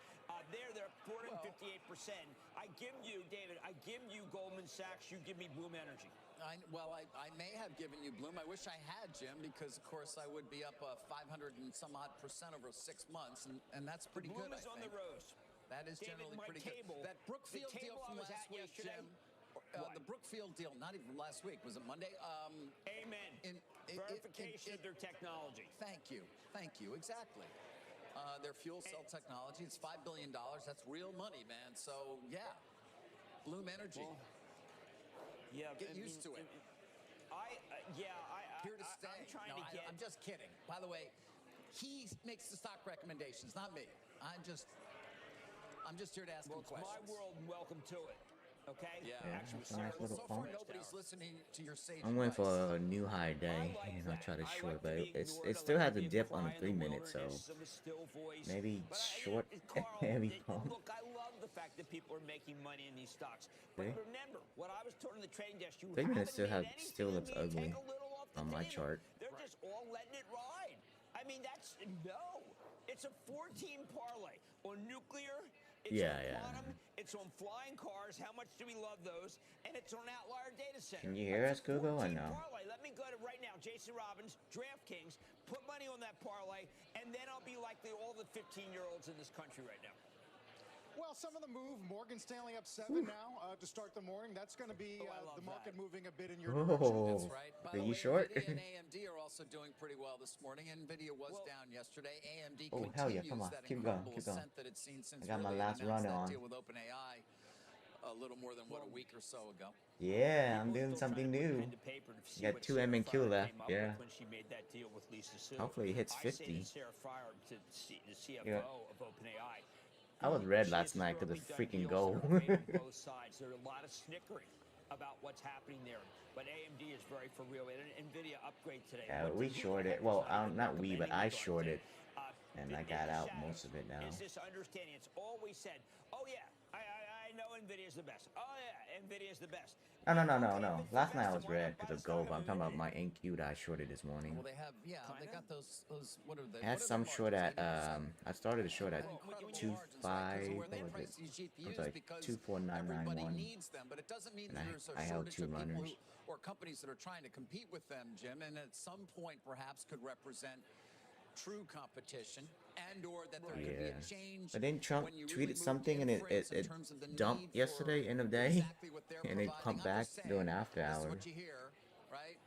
They're at 458%. I give you, David, I give you Goldman Sachs. You give me Bloom Energy.
I may have given you Bloom. I wish I had, Jim, because, of course, I would be up 500 and some odd % over 6 months, and that's pretty
Bloom
good,
is
I
on
think.
the rose.
That is
David,
generally
my
pretty
table,
good. That Brookfield
the
deal
table I
from
was
last
at
week,
yesterday,
Jim. The Brookfield deal, not even last week. Was it Monday?
Amen. Verification of their technology.
Thank you. Thank you. Exactly. Their fuel cell technology, it's $5 billion. That's real money, man. So, yeah. Bloom Energy.
Well, yeah.
Get used to it. Here to stay.
I'm trying to get.
I'm just kidding. By the way, he makes the stock recommendations, not me. I'm just here to ask him questions.
It's my world, and welcome to it. Okay?
Yeah.
Actually,
that's a nice little
so
pump.
far, nobody's listening to your sage
I'm going
advice.
for a new high day, and I'll try to short, but it still has a dip on the 3 minutes, so maybe short heavy pump.
Look, I love the fact that people are making money in these stocks. But
Okay.
remember, what I was told in the trading desk, you
3 minutes
haven't
still
made
looks
anything
ugly
take a little off the
on my
table.
chart.
They're just all letting it ride. I mean, it's a 14 parlay on nuclear. It's
Yeah,
on
yeah.
quantum, it's on flying cars. How much do we love those? And it's on outlier data center.
Can you hear us,
That's a
Google, or
14
no?
parlay. Let me go to right now, Jason Robbins, DraftKings, put money on that parlay, and then I'll be like all the 15-year-olds in this country right now.
Well, some of the move. Morgan Stanley up 7 now to start the morning. That's going to be the market moving a bit in your direction.
Oh,
That's right. By
are
the
you
way,
short?
Nvidia and AMD are also doing pretty well this morning. Nvidia was down yesterday. AMD
Oh,
continues
hell yeah, come on,
that
keep going,
incredible
keep going.
ascent that it's seen since
I got my
really
last
announced
run
that
on.
deal with OpenAI a little more than a week or so ago.
Yeah, I'm doing something new. You got 2 M&Q left, yeah.
When she made that deal with Lisa Su.
Hopefully it hits
I say
50.
to Sarah Fryer, the CFO
Yeah.
of OpenAI,
I was red last night because of freaking gold.
Both sides. There's a lot of snickering about what's happening there. But AMD is very for real. And Nvidia upgrade today.
Yeah, we shorted. Well, not we, but I shorted, and I got out most of it now.
Is this understanding? It's always said, oh yeah, I know Nvidia's the best. Oh yeah, Nvidia's the best.
No. Last night I was red because of gold. But I'm talking about my NQ that I shorted this morning.
Well, they have, yeah, they got those. What are they?
I had some short at. I started a short at 2.5. What was it? It was like 2.4991.
But it doesn't mean
And
there's a
I held
shortage
2
of people
runners.
or companies that are trying to compete with them, Jim, and at some point perhaps could represent true competition, and or that there could be a change.
But then Trump
when you
tweeted
really
something and it dumped yesterday, end of day, and it pumped back during after
This is
hours.
what you hear, right?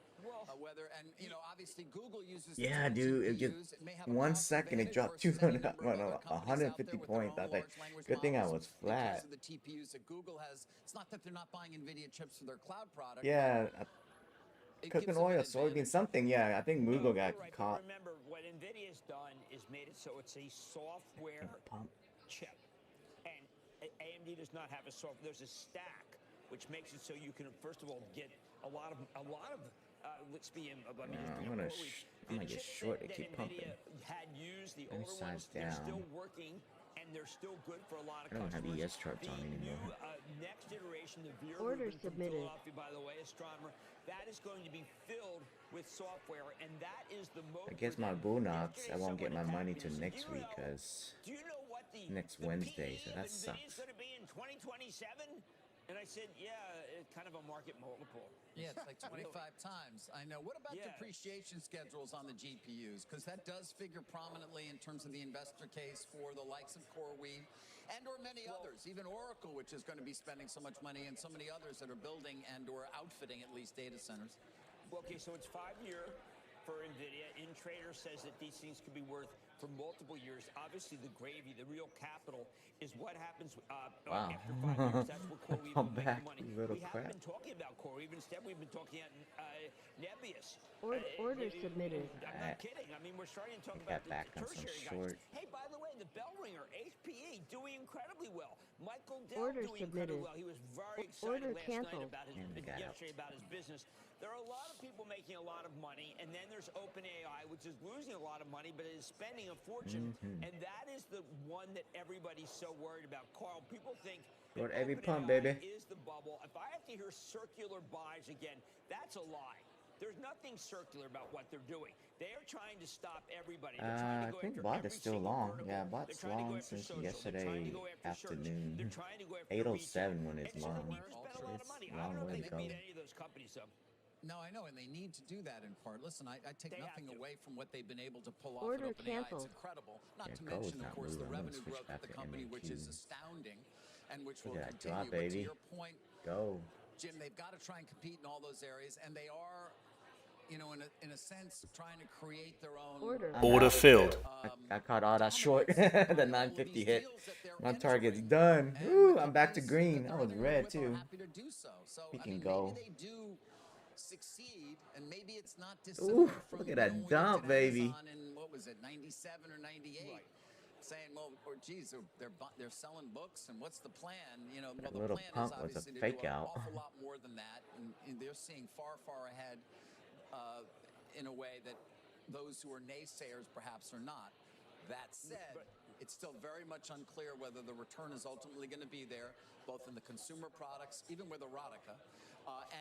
Whether, and you know, obviously Google uses
Yeah, dude, it just 1 second it dropped 150 points. I was like, good thing I was flat.
Because of the TPUs that Google has. It's not that they're not buying NVIDIA chips for their cloud product.
Yeah, cooking oil, soybean, something. Yeah, I think Google got caught.
Remember, what Nvidia's done is made it so it's a software chip, and AMD does not have a software. There's a stack, which makes it so you can first of all get a lot of. Let's be in. I mean,
I'm gonna get short. They keep pumping.
Had used the
And
older
size
ones. They're
down.
still working, and they're still good for a lot of
I don't have
customers.
ES charts on anymore.
Next iteration, the Vera
Order
Rubin from
submitted.
Philadelphia, by the way, astronomer, that is going to be filled with software, and that is the most.
I guess my bulenox, I won't get my money till next week because next Wednesday, so that sucks.
Going to be in 2027, and I said, yeah, it's kind of a market multiple.
Yeah, it's like 25 times. I know. What about depreciation schedules on the GPUs? Because that does figure prominently in terms of the investor case for the likes of CoreWeave and or many others, even Oracle, which is going to be spending so much money, and so many others that are building and or outfitting at least data centers.
Okay, so it's 5-year for NVIDIA. Intrader says that these things could be worth for multiple years. Obviously, the gravy, the real capital, is what happens after 5 years. That's where CoreWeave will make the money. We haven't been talking about CoreWeave. Instead, we've been talking about Nebius.
Order submitted.
I'm not kidding. I mean, we're starting to talk about the tertiary guys. Hey, by the way, the bell ringer, HPE, doing incredibly well. Michael Dell
Order
doing
submitted.
incredibly well. He was very excited last
canceled.
night yesterday about his business. There are a lot of people making a lot of money, and then there's OpenAI, which is losing a lot of money, but is spending a fortune, and that is the one that everybody's so worried about. Carl, people think
Lord, every pump,
OpenAI
baby.
is the bubble. If I have to hear circular buys again, that's a lie. There's nothing circular about what they're doing. They are trying to stop everybody.
I think bot is still long. Yeah, bot's long since yesterday afternoon. 8:07 when it's long. So it's a long way to go.
No, I know, and they need to do that in part. Listen, I take nothing away from what they've been able to pull off
Order
at OpenAI.
canceled.
It's incredible. Not
Yeah,
to
gold's
mention, of
not
course, the
moving. I'm gonna
revenue
switch
growth
back
of the
to
company, which is
MAQ.
astounding, and which will
Look at that
continue.
drop,
But to
baby.
your point,
Go.
Jim, they've got to try and compete in all those areas, and they are, you know, in a sense, trying to create their own
Order filled.
I caught all that short. The 950 hit. My target's done. Woo, I'm back to green. I was red too. We can go.
They do succeed, and maybe it's not
Ooh,
dissimilar from
look at that
when we
dump,
looked at
baby.
Amazon in, what was it, 97 or 98? Saying, well, or geez, they're selling books, and what's the plan? You know, well,
That
the
little
plan is
pump was a
obviously to
fake
do an
out.
awful lot more than that, and they're seeing far, far ahead in a way that those who are naysayers perhaps are not. That said, it's still very much unclear whether the return is ultimately going to be there, both in the consumer products, even with erotica,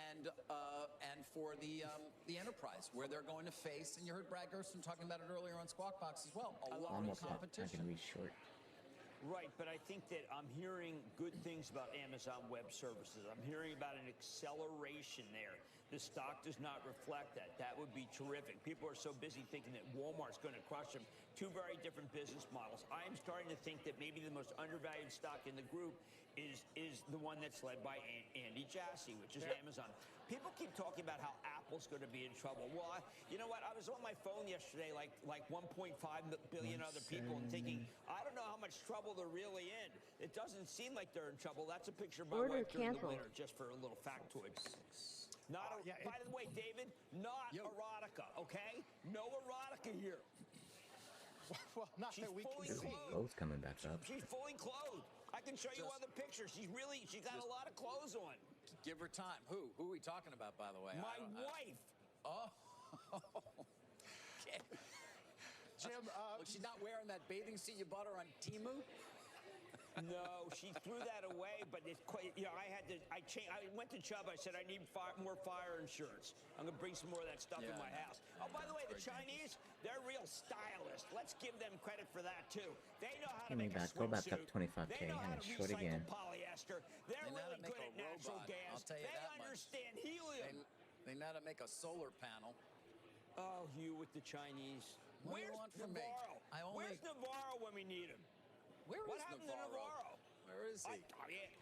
and for the enterprise, where they're going to face, and you heard Brad Gerson talking about it earlier on Squawk Box as well, a lot of
I
competition.
can reach short.
Right, but I think that I'm hearing good things about Amazon Web Services. I'm hearing about an acceleration there. The stock does not reflect that. That would be terrific. People are so busy thinking that Walmart's going to crush them. Two very different business models. I'm starting to think that maybe the most undervalued stock in the group is the one that's led by Andy Jassy, which is Amazon. People keep talking about how Apple's going to be in trouble. Well, you know what? I was on my phone yesterday, like 1.5 billion other people, and thinking, I don't know how much trouble they're really in. It doesn't seem like they're in trouble. That's a picture of my wife during the winter, just for a little factoid. Not by the way, David, not erotica, okay? No erotica here.
Well, not
She's
that we
fully
can see.
clothed.
Gold's coming back up.
She's fully clothed. I can show you other pictures. She's got a lot of clothes on.
Give her time. Who are we talking about, by the way?
My wife.
Oh. Okay.
Jim,
look, she's not wearing that bathing suit you bought her on Temu?
No, she threw that away, but it's quite, I went to Chubb, I said, I need more fire insurance. I'm gonna bring some more of that stuff in my house. Oh, by the way, the Chinese, they're real stylists. Let's give them credit for that, too. They know how to make a
Go back
swimsuit.
up 25K.
They know how to
Short
recycle
again.
polyester. They're really good at natural gas.
I'll tell you
They
that
understand helium.
They know how to make a solar panel.
Oh, you with the Chinese.
What do you
Where's
want from me?
Navarro? Where's Navarro when we need him? What happened to Navarro?
Where is he?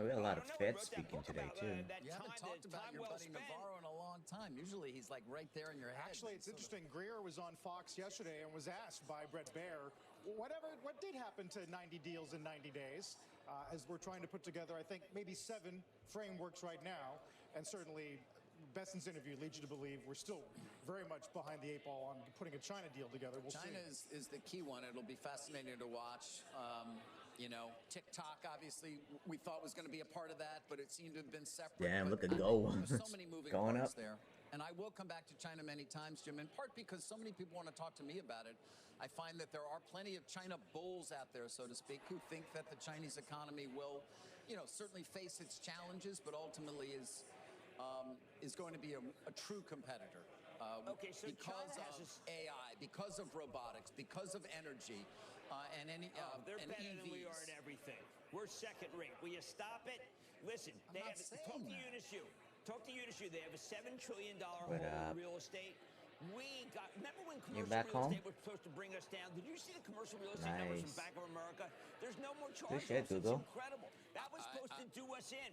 We had a lot of Fed speaking today, too.
You haven't talked about your buddy Navarro in a long time. Usually he's like right there in your head.
Actually, it's interesting. Greer was on Fox yesterday and was asked by Brett Baer, what did happen to 90 deals in 90 days? As we're trying to put together, I think, maybe 7 frameworks right now. And certainly, Besson's interview leads you to believe we're still very much behind the 8 ball on putting a China deal together. We'll
China
see.
is the key one. It'll be fascinating to watch. You know, TikTok, obviously, we thought was going to be a part of that, but it seemed to have been separate.
Damn,
but
look at gold.
There's so many moving
Going
parts
up.
there. And I will come back to China many times, Jim, in part because so many people want to talk to me about it. I find that there are plenty of China bulls out there, so to speak, who think that the Chinese economy will, you know, certainly face its challenges, but ultimately is going to be a true competitor.
Okay, so
because
China
of
has
AI, because of robotics, because of energy, and
they're
and
better
EVs.
than we are at everything. We're second rate. Will you stop it? Listen,
I'm not saying that.
Talk to Unishu. They have a $7 trillion
What
hold
up?
in real estate. Remember when
You
commercial
back
real
home?
estate was supposed to bring us down? Did you see the commercial real estate numbers from
Nice.
Bank of America? There's no more
Good
charge-offs.
shit,
It's
Google.
incredible. That was supposed to do us in.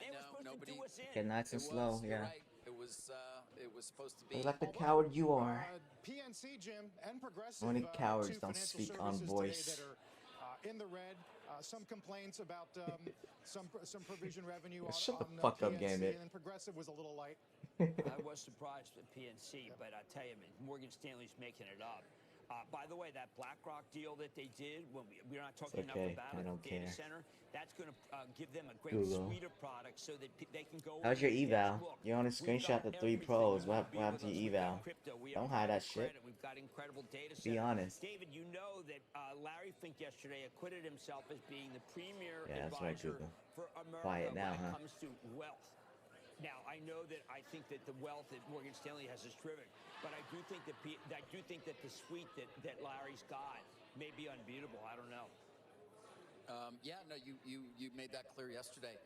They were supposed to do us in.
Get nice and slow,
You're
yeah.
right. It was supposed to be.
Look like the coward you are.
PNC, Jim, and Progressive.
Only cowards
two
don't
financial
speak on
services
voice.
today that are in the red. Some complaints about some provision revenue
Shut the
on
fuck up,
PNC,
Gambit.
and then Progressive was a little light.
I was surprised at PNC, but I tell you, Morgan Stanley's making it up. By the way, that BlackRock deal that they did, when we're not talking enough
okay.
about
I
it,
don't
the data
care.
center, that's going to give them a great
Google.
suite of products so that they can go.
How's your
in and
eval?
look,
You want to
we've
screenshot
got
the 3
everything.
pros.
You wanna
What
be
happened
with
to
us.
your
We've got
eval?
crypto. We
Don't
have
hide that
private
shit.
credit. We've got incredible data
Be
center.
honest.
David, you know that Larry Fink yesterday acquitted himself as being the premier
Yeah, that's right,
advisor
Google.
for America
Quiet now,
when it
huh?
comes to wealth. Now, I know that I think that the wealth that Morgan Stanley has is terrific, but I do think that the suite that Larry's got may be unbeatable. I don't know.
Yeah, no, you made that clear yesterday,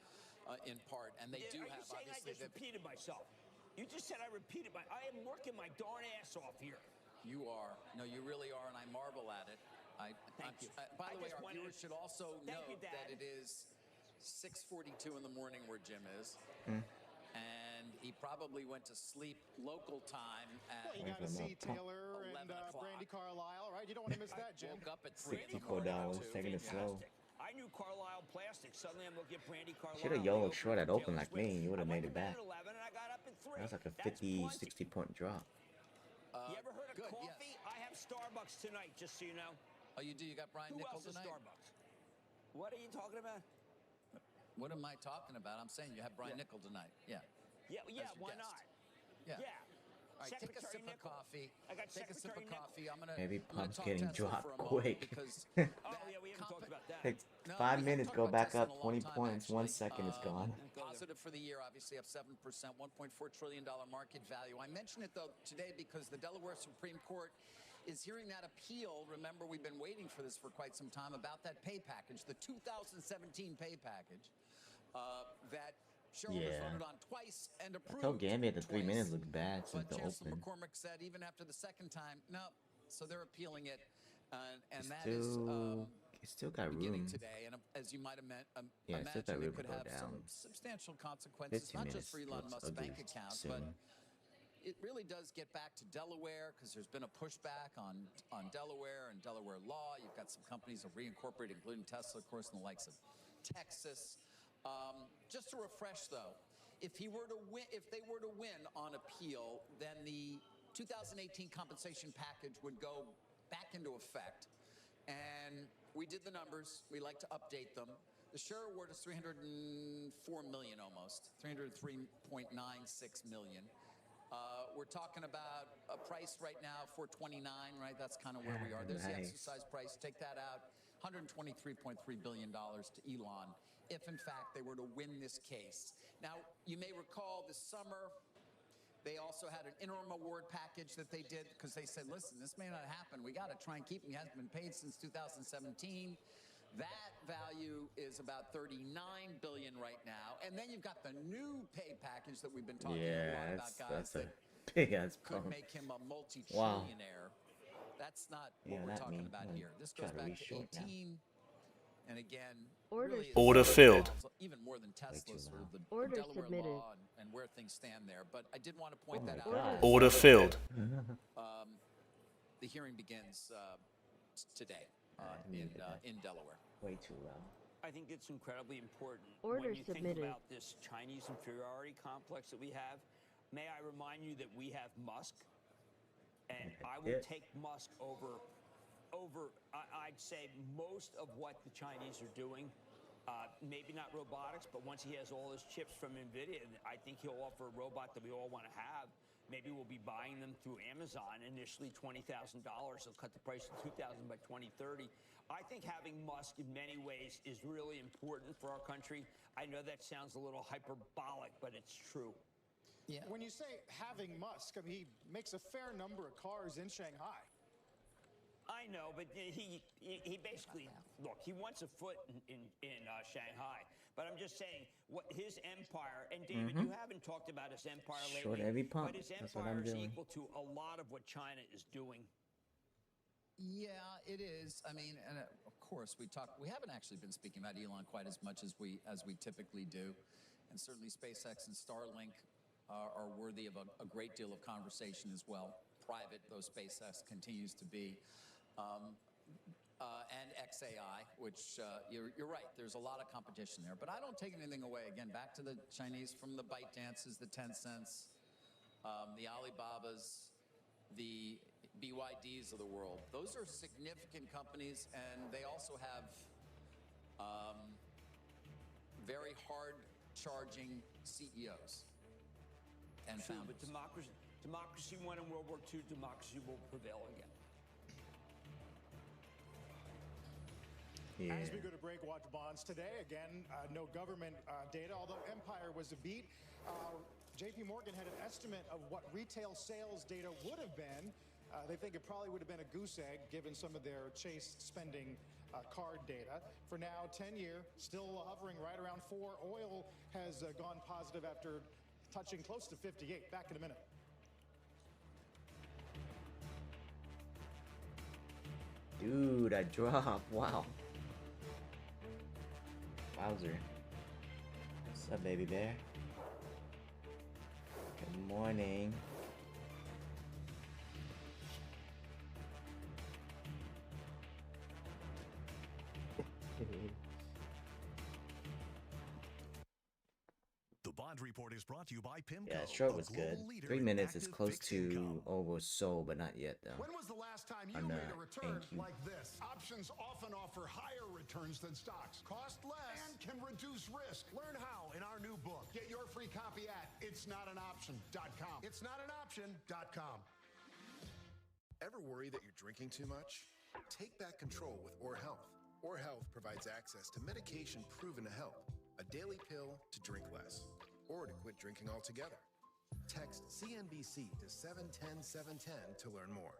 in part, and they do
Are
have
you saying I
obviously
just repeated myself? You just said I repeated I am working my darn ass off here.
You are. No, you really are, and I marvel at it.
Thank you.
By the way,
just
our
wanted
viewers should also
Thank
know
you, Dad.
that it is 6:42 in the morning where Jim is. And he probably went to sleep local time at
Well, you got to see Taylor
11
and
o'clock.
Brandy Carlisle, right? You don't want to miss that, Jim.
Woke up at
$64, taking it slow.
I knew Carlisle Plastics. Suddenly I'm looking at Brandy Carlisle.
Should have YOLO short at open like me. You would have made it back.
At 11 and I got up at 3.
That was like a 50, 60 point drop.
You ever heard of coffee? I have Starbucks tonight, just so you know.
Oh, you do? You got Brian
Who
Nickel
else is
tonight?
Starbucks? What are you talking about?
What am I talking about? I'm saying you have Brian Nickel tonight. Yeah.
Yeah,
As your
why
guest.
not?
Yeah.
Yeah.
All right, take a
Secretary
sip of
Nickel.
coffee.
I got
Take a sip of
Secretary Nickel.
coffee. I'm gonna.
Maybe
I'm gonna
pump's
talk
getting
Tesla
dropped
for a moment
quick.
Because
Oh, yeah, we haven't talked about that.
Takes
No,
5
we
minutes,
haven't
go
talked
back
about
up
Tesla in a
20
long time,
points. 1
actually.
second, it's gone.
Positive for the year, obviously up 7%, $1.4 trillion market value. I mention it though today because the Delaware Supreme Court is hearing that appeal. Remember, we've been waiting for this for quite some time about that pay package, the 2017 pay package that shareholders
Yeah.
voted on twice and approved.
I told Gambit the 3
twice.
minutes looked bad since
But
the
Chancellor
open.
McCormick said even after the second time, no. So they're appealing it, and that
It's still got
beginning
room.
today. And as you might
Yeah, it's still got
imagine,
room
it
to
could
go
have some
down.
substantial consequences,
15
not
minutes
just for Elon
looks
Musk's bank
ugly
account,
soon.
but it really does get back to Delaware because there's been a pushback on Delaware and Delaware law. You've got some companies that reincorporated, including Tesla, of course, and the likes of Texas. Just to refresh, though, if they were to win on appeal, then the 2018 compensation package would go back into effect. And we did the numbers. We like to update them. The share award is 304 million almost, 303.96 million. We're talking about a price right now, 429, right? That's kind of where we are. There's the exercise price. Take that out, $123.3 billion to Elon, if in fact they were to win this case. Now, you may recall this summer, they also had an interim award package that they did because they said, listen, this may not happen. We got to try and keep him. He hasn't been paid since 2017. That value is about $39 billion right now. And then you've got the new pay package that we've been talking a lot about, guys, that
big ass
could
bump.
make him a multi-trillionaire. That's not what we're talking about here. This goes back to 18. And again, really
order filled.
Even more than Tesla's or the
Order
Delaware
submitted.
law and where things stand there. But I did want to point that out.
Order filled.
The hearing begins today in Delaware.
Way too loud.
I think it's incredibly important
Order
when you
submitted.
think about this Chinese inferiority complex that we have. May I remind you that we have Musk, and I will take Musk over I'd say most of what the Chinese are doing. Maybe not robotics, but once he has all his chips from NVIDIA, I think he'll offer a robot that we all want to have. Maybe we'll be buying them through Amazon, initially $20,000. They'll cut the price to $2,000 by 2030. I think having Musk in many ways is really important for our country. I know that sounds a little hyperbolic, but it's true.
Yeah. When you say having Musk, I mean, he makes a fair number of cars in Shanghai.
I know, but he basically, look, he wants a foot in Shanghai. But I'm just saying, what his empire, and David, you haven't talked about his empire
Short
lately,
every pump.
but his
That's what
empire
I'm
is
doing.
equal to a lot of what China is doing.
Yeah, it is. I mean, and of course, we haven't actually been speaking about Elon quite as much as we typically do. And certainly SpaceX and Starlink are worthy of a great deal of conversation as well. Private, though SpaceX continues to be. And XAI, which you're right, there's a lot of competition there. But I don't take anything away. Again, back to the Chinese, from the ByteDances, the Tencents, the Alibabas, the BYDs of the world. Those are significant companies, and they also have very hard-charging CEOs and
True,
founders.
but democracy won in World War II. Democracy will prevail again.
Yeah.
As we go to break, watch bonds today. Again, no government data, although Empire was a beat. JP Morgan had an estimate of what retail sales data would have been. They think it probably would have been a goose egg given some of their Chase spending card data. For now, 10-year, still hovering right around 4. Oil has gone positive after touching close to 58. Back in a minute.
Dude, I dropped. Wow. Wowzer. What's up, baby bear? Good morning.
The Bond Report is brought to you by PIMCO.
Yeah, short was
a
good.
global leader
3
in
minutes is
active
close
fixed
to
income.
oversold, but not yet though.
When was the last time you
On
made
the
a return
AQ.
like this? Options often offer higher returns than stocks, cost less, and can reduce risk. Learn how in our new book. Get your free copy at itsnotanoption.com. Itsnotanoption.com.
Ever worry that you're drinking too much? Take back control with Or Health. Or Health provides access to medication proven to help. A daily pill to drink less, or to quit drinking altogether. Text CNBC to 710-710 to learn more.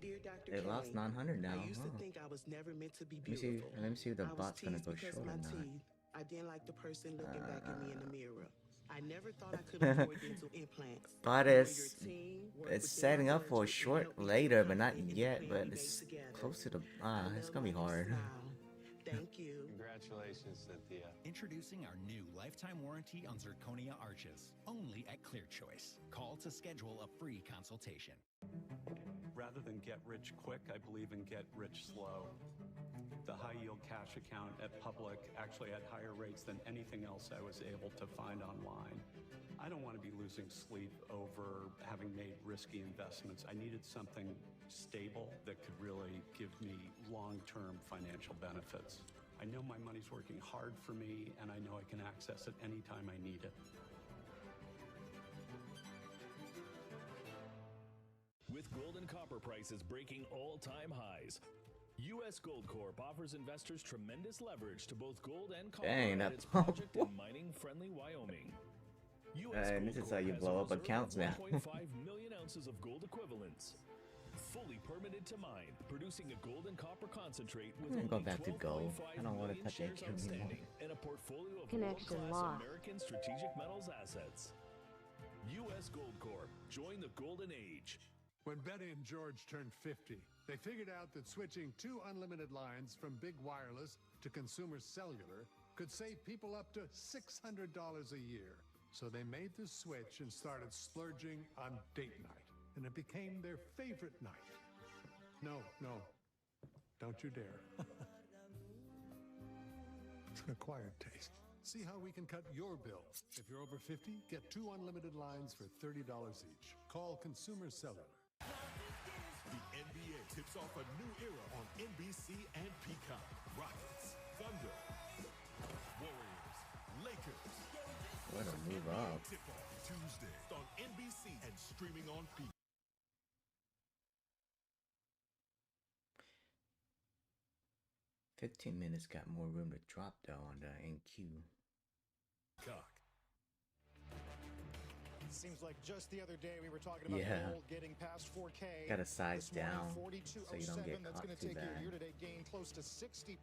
Dear Dr.
It lost 900 now.
I used to
huh?
think I was never meant to be
Let me see.
beautiful.
Let me see if the
I was
bot's gonna
teased
go
because
short
my
or not.
teeth. I didn't like the person looking back at me in the mirror. I never thought I could afford dental implants.
Bot
Your
is
team worked
it's
with
setting
dental
up for a
surgeons to
short
help me
later,
keep
but not
confident in the
yet.
plan
But
we
it's
made together.
close to the
I
it's
love
gonna be
how you
hard.
smile. Thank you.
Congratulations, Cynthia.
Introducing our new lifetime warranty on zirconia arches, only at ClearChoice. Call to schedule a free consultation.
Rather than get rich quick, I believe in get rich slow. The high yield cash account at Public actually had higher rates than anything else I was able to find online. I don't want to be losing sleep over having made risky investments. I needed something stable that could really give me long-term financial benefits. I know my money's working hard for me, and I know I can access it anytime I need it.
With gold and copper prices breaking all-time highs, U.S. Gold Corp offers investors tremendous leverage to both gold and copper at its project in mining-friendly Wyoming.
This is how you blow up accounts now.
1.5 million ounces of gold equivalents, fully permitted to mine, producing a gold and copper concentrate with
I'm going
only
back to gold. I don't want to
12.5
touch
million
AQ
shares
anymore.
outstanding and a portfolio of
Connection
world-class
lost.
American strategic metals assets. U.S. Gold Corp. Join the golden age.
When Betty and George turned 50, they figured out that switching 2 unlimited lines from big wireless to consumer cellular could save people up to $600 a year. So they made the switch and started splurging on date night, and it became their favorite night. No, don't you dare. It's an acquired taste. See how we can cut your bill. If you're over 50, get 2 unlimited lines for $30 each. Call Consumer Cellular.
The NBA tips off a new era on NBC and Peacock. Rockets, Thunder, Warriors, Lakers.
What a move up.
Tip-off Tuesday on NBC and streaming on Peacock.
$15 got more room to drop though on the NQ.
Seems like just the other day we were talking about gold getting past 4K.
Gotta size
This morning,
down
42.07.
so you don't get
That's
caught
going to
too
take your
bad.
year-to-date gain close to 60%.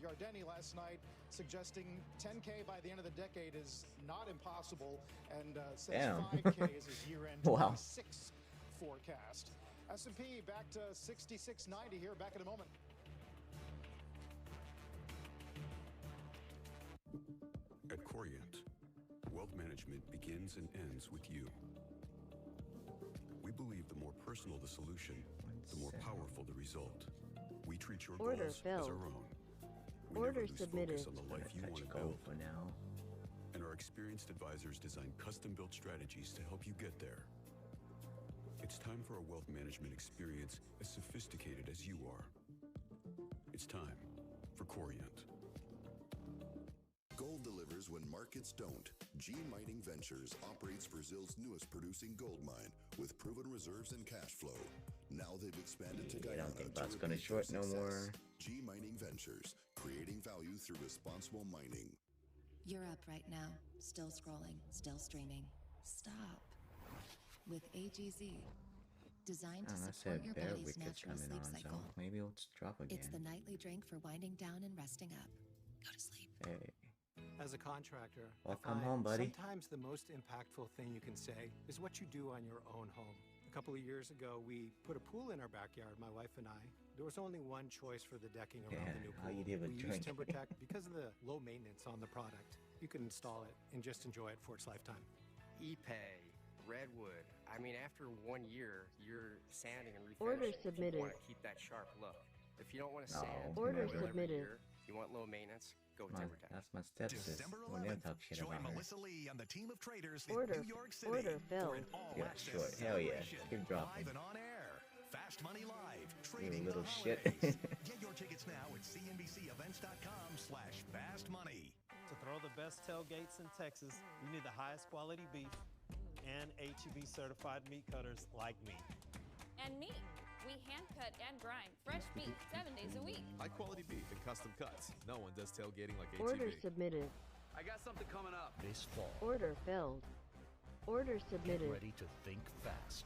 Yardeni last night suggesting 10K by the end of the decade is not impossible, and says
Damn.
5K is his year-end
Wow.
26 forecast. S&P back to 66.90 here. Back in a moment.
At Corient, wealth management begins and ends with you. We believe the more personal the solution, the more powerful the result. We treat your
Order
goals as
filled.
our own. We
Order
never lose
submitted.
focus on the life you want to
Gold
build.
for now.
And our experienced advisors design custom-built strategies to help you get there. It's time for a wealth management experience as sophisticated as you are. It's time for Corient.
Gold delivers when markets don't. G Mining Ventures operates Brazil's newest producing gold mine with proven reserves and cash flow. Now they've expanded to
I
Guyana
don't think
to
that's gonna
repeat
short
their
no
success.
more.
G Mining Ventures, creating value through responsible mining.
You're up right now, still scrolling, still streaming. Stop. With AGZ, designed to
I
support
said
your
Bear
body's
Wicket's
natural
coming
sleep
on,
cycle.
so maybe it'll just drop again.
It's the nightly drink for winding down and resting up. Go to sleep.
Hey.
As a contractor,
Welcome
I find
home, buddy.
sometimes the most impactful thing you can say is what you do on your own home. A couple of years ago, we put a pool in our backyard, my wife and I. There was only one choice for the decking around the new
how
pool.
you did with
We
drink.
used TimberTech because of the low maintenance on the product. You can install it and just enjoy it for its lifetime.
ePay, Redwood. I mean, after 1 year, you're sanding and
Order
refinishing.
submitted.
You want to keep that sharp look. If you don't want to
No,
sand
Order
every
submitted.
year, you want low maintenance, go with TimberTech.
That's my stepsis.
December
When they
11th,
talk shit
join
about her.
Melissa Lee on the team of traders
Order-
in New York City
order
for
filled.
an
Yeah,
all-access
sure. Hell yeah.
celebration.
Keep dropping.
Live and on air. Fast Money Live.
You
Trading
little
the
shit.
holidays. Get your tickets now at cnbcevents.com/fastmoney.
To throw the best tailgates in Texas, you need the highest quality beef and HEB certified meat cutters like me.
And me. We hand cut and grind fresh beef 7 days a week.
High quality beef and custom cuts. No one does tailgating like
Order
ATB.
submitted.
I got something coming up.
This fall,
Order filled. Order
get
submitted.
ready to think fast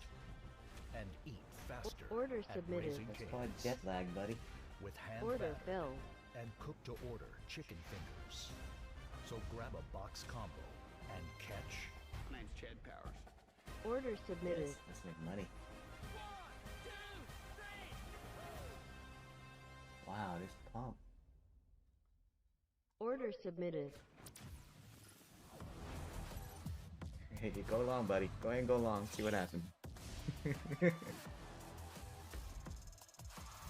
and eat faster
Order
at
submitted.
Raising
That's
Cane's.
called jet lag, buddy.
With hand
Order
batter
filled.
and cook-to-order chicken fingers. So grab a box combo and catch.
My name's Chad Powers.
Order submitted.
Let's make money. Wow, this pump.
Order submitted.
Hey, go long, buddy. Go ahead and go long. See what happens.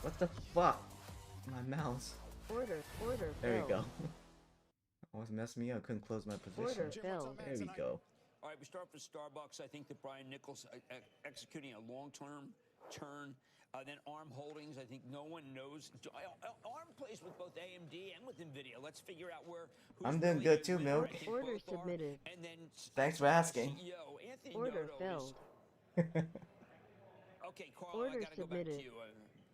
What the fuck? My mouse.
Order
There you
filled.
go. Almost messed me up. Couldn't close my position.
Order filled.
There we go.
right, we start with Starbucks. I think that Brian Nichols executing a long-term turn. Then ARM Holdings, I think no one knows. ARM plays with both AMD and with NVIDIA. Let's figure out where.
I'm doing good too, Milk.
Order submitted.
And then
Thanks for asking.
CEO Anthony
Order
Noto
filled.
Okay, Carl,
Order
I gotta go back
submitted.
to you.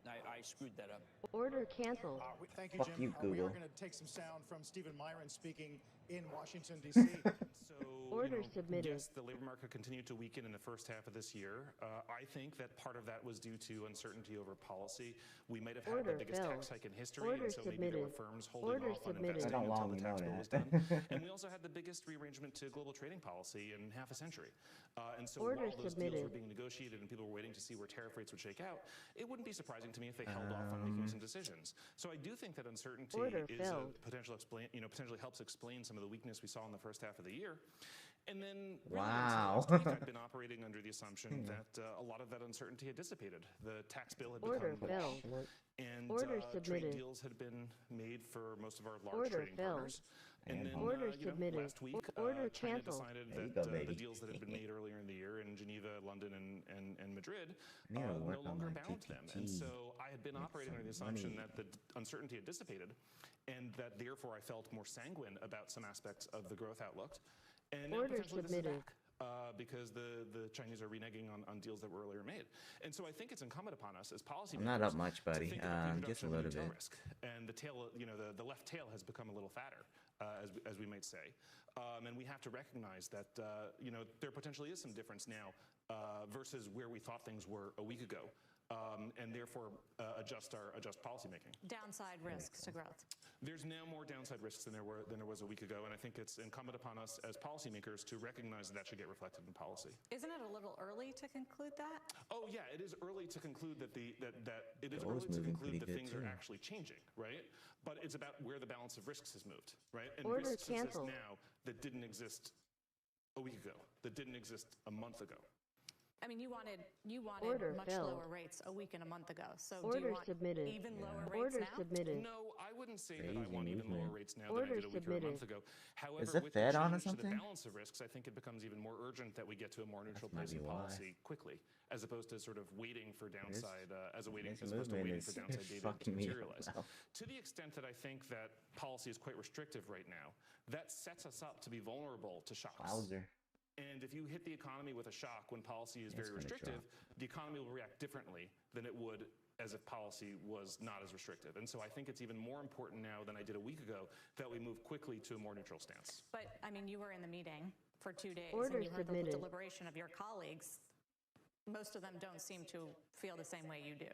I screwed that up.
Order canceled.
Thank you,
Fuck
Jim.
you,
We
Google.
are going to take some sound from Stephen Myron speaking in Washington, D.C.
Order submitted.
Yes, the labor market continued to weaken in the first half of this year. I think that part of that was due to uncertainty over policy. We might have had the biggest tax hike in history,
Order
and so maybe there were
submitted.
firms holding
Order
off on
submitted.
investing
I don't
until
long
the tax
know
bill was
that.
done. And we also had the biggest rearrangement to global trading policy in half a century. And so
Order
while those
submitted.
deals were being negotiated and people were waiting to see where tariff rates would shake out, it wouldn't be surprising to me if they held off on making some decisions. So I do think that uncertainty
Order
is
filled.
potentially helps explain some of the weakness we saw in the first half of the year. And then
Wow.
last week I've been operating under the assumption that a lot of that uncertainty had dissipated. The tax bill had
Order
become
filled.
law, and
Order
trade
submitted.
deals had been made for most of our large
Order
trading
filled.
partners. And then
Order submitted.
last week,
Order
China
canceled.
decided
There you
that
go,
the
baby.
deals that had been made earlier in the year in Geneva, London, and Madrid
I need to
no
work on
longer
my
bound them. And
TTT.
so I had been
Make
operating under the
some
assumption
money.
that the uncertainty had dissipated, and that therefore I felt more sanguine about some aspects of the growth outlook. And now
Order
potentially this is
submitted.
back. Because the Chinese are reneging on deals that were earlier made. And so I think it's incumbent upon us as policymakers.
I'm not up much, buddy.
To think about the
Just a
introduction of
little
retail
bit.
risk. And the tail, the left tail has become a little fatter, as we might say. And we have to recognize that, there potentially is some difference now versus where we thought things were a week ago. And therefore adjust policymaking.
Downside risks to growth.
There's now more downside risks than there was a week ago, and I think it's incumbent upon us as policymakers to recognize that should get reflected in policy.
Isn't it a little early to conclude that?
Oh yeah, it is early to conclude that
Gold's moving pretty good,
things are
too.
actually changing, right? But it's about where the balance of risks has moved, right? And
Order
risks exist
canceled.
now that didn't exist a week ago, that didn't exist a month ago.
I mean, you wanted
Order
much
filled.
lower rates a week and a month ago. So do
Order
you want
submitted.
even lower rates
Order
now?
submitted.
No, I wouldn't say that I
Crazy
want even lower
movement.
rates now
Order
than I did a week or a
submitted.
month ago. However,
the
with
Fed
the
on or
change to the
something?
balance of risks, I think it becomes even more urgent that we get to a more neutral
might
place
be
in
why.
policy quickly, as opposed to sort of waiting for downside, as opposed to
movement
waiting
is
for downside data to
fucking me up
materialize.
now.
To the extent that I think that policy is quite restrictive right now, that sets us up to be vulnerable to shocks.
Wowzer.
And if you hit the economy with a shock when policy is
It's
very
gonna
restrictive,
drop.
the economy will react differently than it would as if policy was not as restrictive. And so I think it's even more important now than I did a week ago that we move quickly to a more neutral stance.
But I mean, you were in the meeting for 2 days
Order
and you heard
submitted.
the deliberation of your colleagues. Most of them don't seem to feel the same way you do.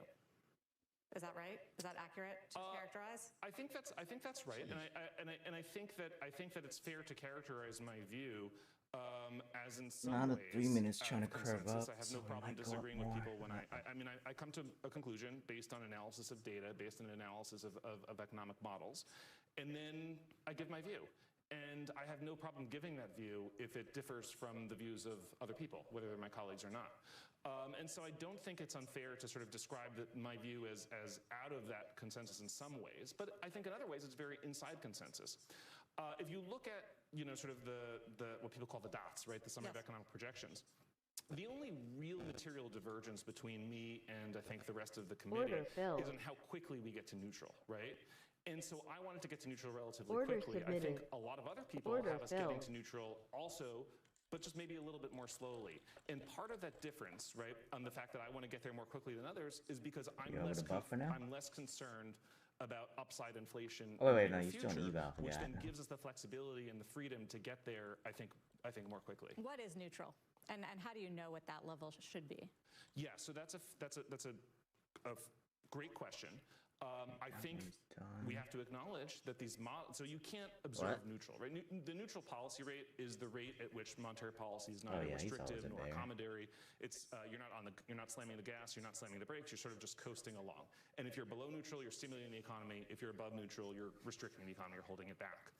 Is that right? Is that accurate to characterize?
I think that's right, and I think that it's fair to characterize my view as in some
Not a
ways
3 minutes
out
trying
of
to curve
consensus.
up,
I have
so
no
I
problem
might go up
disagreeing with
more.
people when I come to a conclusion based on analysis of data, based on analysis of economic models, and then I give my view. And I have no problem giving that view if it differs from the views of other people, whether they're my colleagues or not. And so I don't think it's unfair to sort of describe my view as out of that consensus in some ways, but I think in other ways it's very inside consensus. If you look at sort of the what people call the dots, right, the summary of economic projections, the only real material divergence between me and I think the rest of the committee
Order filled.
is on how quickly we get to neutral, right? And so I wanted to get to neutral relatively
Order
quickly.
submitted.
I think a lot of other people
Order
have us getting
filled.
to neutral also, but just maybe a little bit more slowly. And part of that difference, right, on the fact that I want to get there more quickly than others is because I'm
You over the buffer now?
I'm less concerned about upside inflation
Oh, wait,
in
no,
the
you're still on
future,
eval.
which
Yeah, I
then
know.
gives us the flexibility and the freedom to get there, I think more quickly.
What is neutral? And how do you know what that level should be?
Yeah, so that's a great question. I think we have to acknowledge that these models, so you can't observe
What?
neutral, right? The neutral policy rate is the rate at which monetary policy is
Oh,
neither
yeah, he's always
restrictive
a
nor
bear.
accommodatory. It's you're not slamming the gas, you're not slamming the brakes, you're sort of just coasting along. And if you're below neutral, you're stimulating the economy. If you're above neutral, you're restricting the economy, you're holding it back.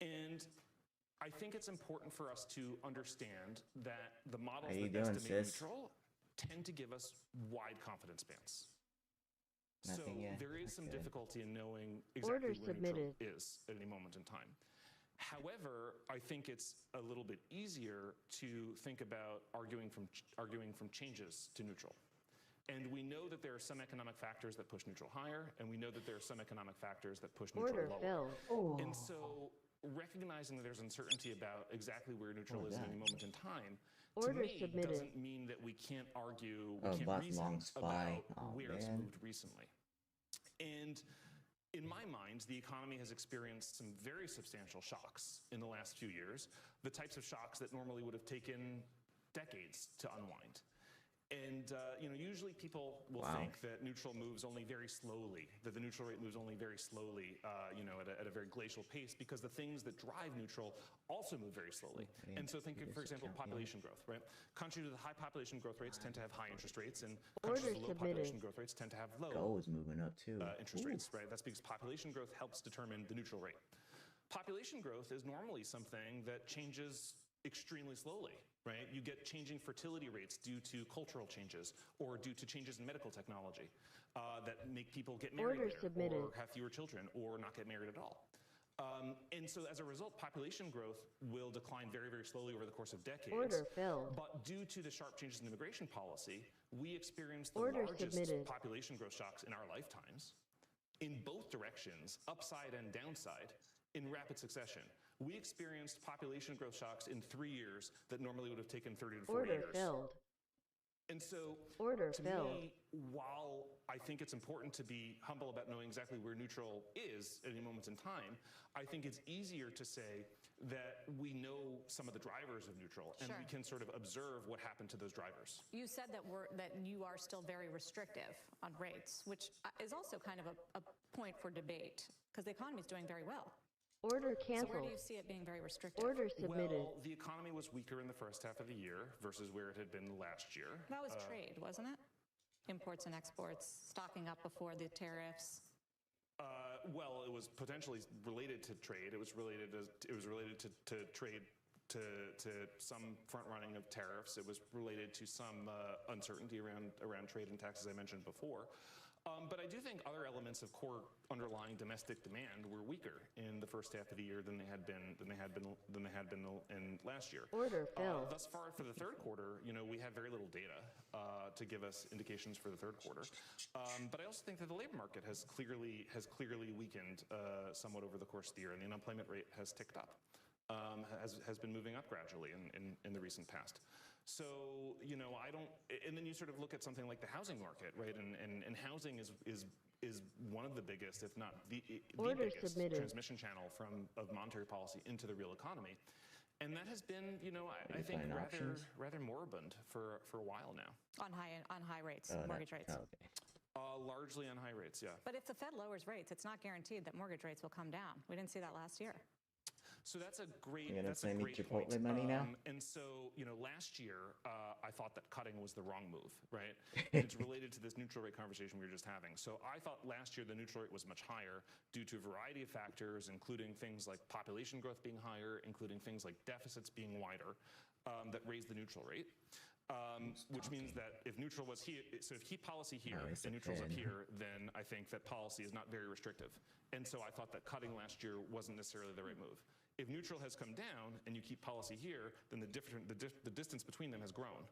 And I think it's important for us to understand that the models
How you
that
doing,
estimate
sis?
neutral tend to give us wide confidence bands.
Nothing
So
yet.
there is some
Okay.
difficulty in knowing
Order
exactly where neutral
submitted.
is at any moment in time. However, I think it's a little bit easier to think about arguing from changes to neutral. And we know that there are some economic factors that push neutral higher, and we know that there are some economic factors that push neutral lower. And so recognizing that there's uncertainty about exactly where neutral is at any moment in time, to me, doesn't mean that we can't argue, we can't reason about where it's moved recently. And in my mind, the economy has experienced some very substantial shocks in the last few years, the types of shocks that normally would have taken decades to unwind. And usually people will think that neutral moves only very slowly, that the neutral rate moves only very slowly, at a very glacial pace, because the things that drive neutral also move very slowly. And so think of, for example, population growth, right? Countries with high population growth rates tend to have high interest rates, and countries with low population growth rates tend to have low interest rates, right? That's because population growth helps determine the neutral rate. Population growth is normally something that changes extremely slowly, right? You get changing fertility rates due to cultural changes or due to changes in medical technology that make people get married later, or have fewer children, or not get married at all. And so as a result, population growth will decline very, very slowly over the course of decades. But due to the sharp changes in immigration policy, we experienced the largest population growth shocks in our lifetimes, in both directions, upside and downside, in rapid succession. We experienced population growth shocks in 3 years that normally would have taken 30 to 40 years. And so, to me, while I think it's important to be humble about knowing exactly where neutral is at any moment in time, I think it's easier to say that we know some of the drivers of neutral, and we can sort of observe what happened to those drivers.
You said that you are still very restrictive on rates, which is also kind of a point for debate, because the economy is doing very well.
Order canceled.
So where do you see it being very restrictive?
Order submitted.
Well, the economy was weaker in the first half of the year versus where it had been last year.
That was trade, wasn't it? Imports and exports, stocking up before the tariffs.
Well, it was potentially related to trade. It was related to trade, to some front running of tariffs. It was related to some uncertainty around trade and taxes, I mentioned before. But I do think other elements of core underlying domestic demand were weaker in the first half of the year than they had been in last year. Thus far for the third quarter, we have very little data to give us indications for the third quarter. But I also think that the labor market has clearly weakened somewhat over the course of the year, and the unemployment rate has ticked up, has been moving up gradually in the recent past. So, I don't, and then you sort of look at something like the housing market, right? And housing is one of the biggest, if not the biggest transmission channel of monetary policy into the real economy. And that has been, I think rather moribund for a while now.
On high rates, mortgage rates.
Largely on high rates, yeah.
But if the Fed lowers rates, it's not guaranteed that mortgage rates will come down. We didn't see that last year.
So that's a great
Chipotle
point.
money now?
And so, last year, I thought that cutting was the wrong move, right? It's related to this neutral rate conversation we were just having. So I thought last year the neutral rate was much higher due to a variety of factors, including things like population growth being higher, including things like deficits being wider, that raised the neutral rate. Which means that if neutral was here, so if keep policy here and neutral's up here, then I think that policy is not very restrictive. And so I thought that cutting last year wasn't necessarily the right move. If neutral has come down and you keep policy here, then the distance between them has grown.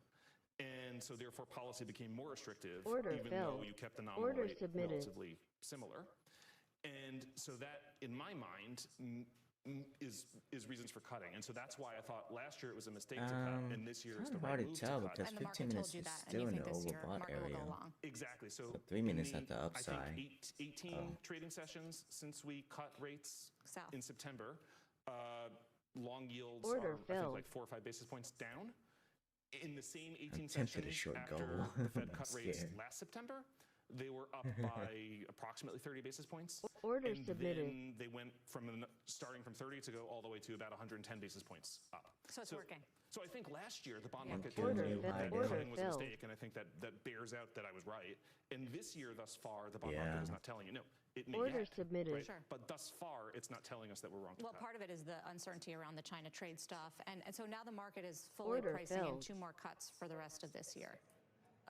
And so therefore policy became more restrictive, even though you kept the nominal rate relatively similar. And so that, in my mind, is reasons for cutting. And so that's why I thought last year it was a mistake to cut, and this year it's the right move to cut.
Because 15 minutes is still in the overbought area.
Exactly. So
3 minutes at the upside.
I think 18 trading sessions since we cut rates in September. Long yields are, I think, like 4 or 5 basis points down. In the same 18 sessions after the Fed cut rates last September, they were up by approximately 30 basis points. Then they went starting from 30 to go all the way to about 110 basis points up.
So it's working.
So I think last year the bond market told you that cutting was a mistake, and I think that bears out that I was right. And this year, thus far, the bond market is not telling you. No, it may
Order submitted.
Right? But thus far, it's not telling us that we're wrong to cut.
Part of it is the uncertainty around the China trade stuff. And so now the market is fully pricing in 2 more cuts for the rest of this year.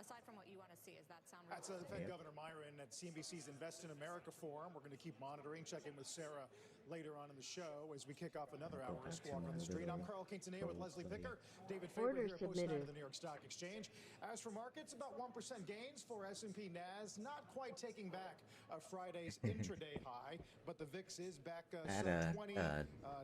Aside from what you want to see, does that sound right?
That's Fed Governor Myron at CNBC's Invest in America Forum. We're going to keep monitoring, check in with Sarah later on in the show as we kick off another hour of Squawk on the Street. I'm Carl Quintanilla with Leslie Picker, David Faber
Order
here at Post 9
submitted.
of the New York Stock Exchange. As for markets, about 1% gains for S&P NAS, not quite taking back Friday's intraday high, but the VIX is back
I had a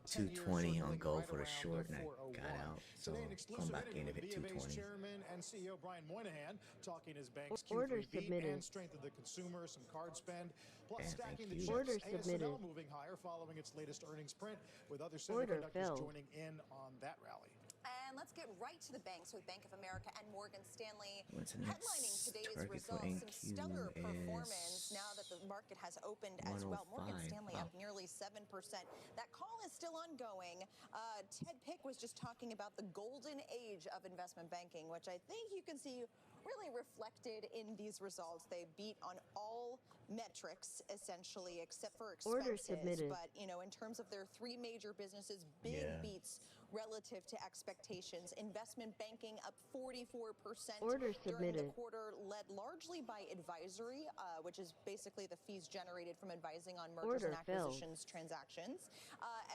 220 on gold for a short and I got out, so going back in at 220.
Chairman and CEO Brian Moynihan talking his bank's
Order
Q3 beat
submitted.
and strength of the consumer, some card spend, plus
Yeah,
stacking
thank
the
you.
chips.
Order submitted.
ASML moving higher following its latest earnings print, with other
Order
semiconductors
filled.
joining in on that rally.
And let's get right to the banks with Bank of America and Morgan Stanley
What's the
headlining
next
today's
target for
results. Some
NQ
stellar
is
performance now that the market has opened as well. Morgan
105.
Stanley up nearly 7%. That call is still ongoing. Ted Pick was just talking about the golden age of investment banking, which I think you can see really reflected in these results. They beat on all metrics essentially except for
Order
expenses.
submitted.
But you know, in terms of their three major businesses, big beats relative to expectations. Investment banking up 44%
Order
during the
submitted.
quarter, led largely by advisory, which is basically the fees generated from advising on mergers
Order
and
filled.
acquisitions transactions,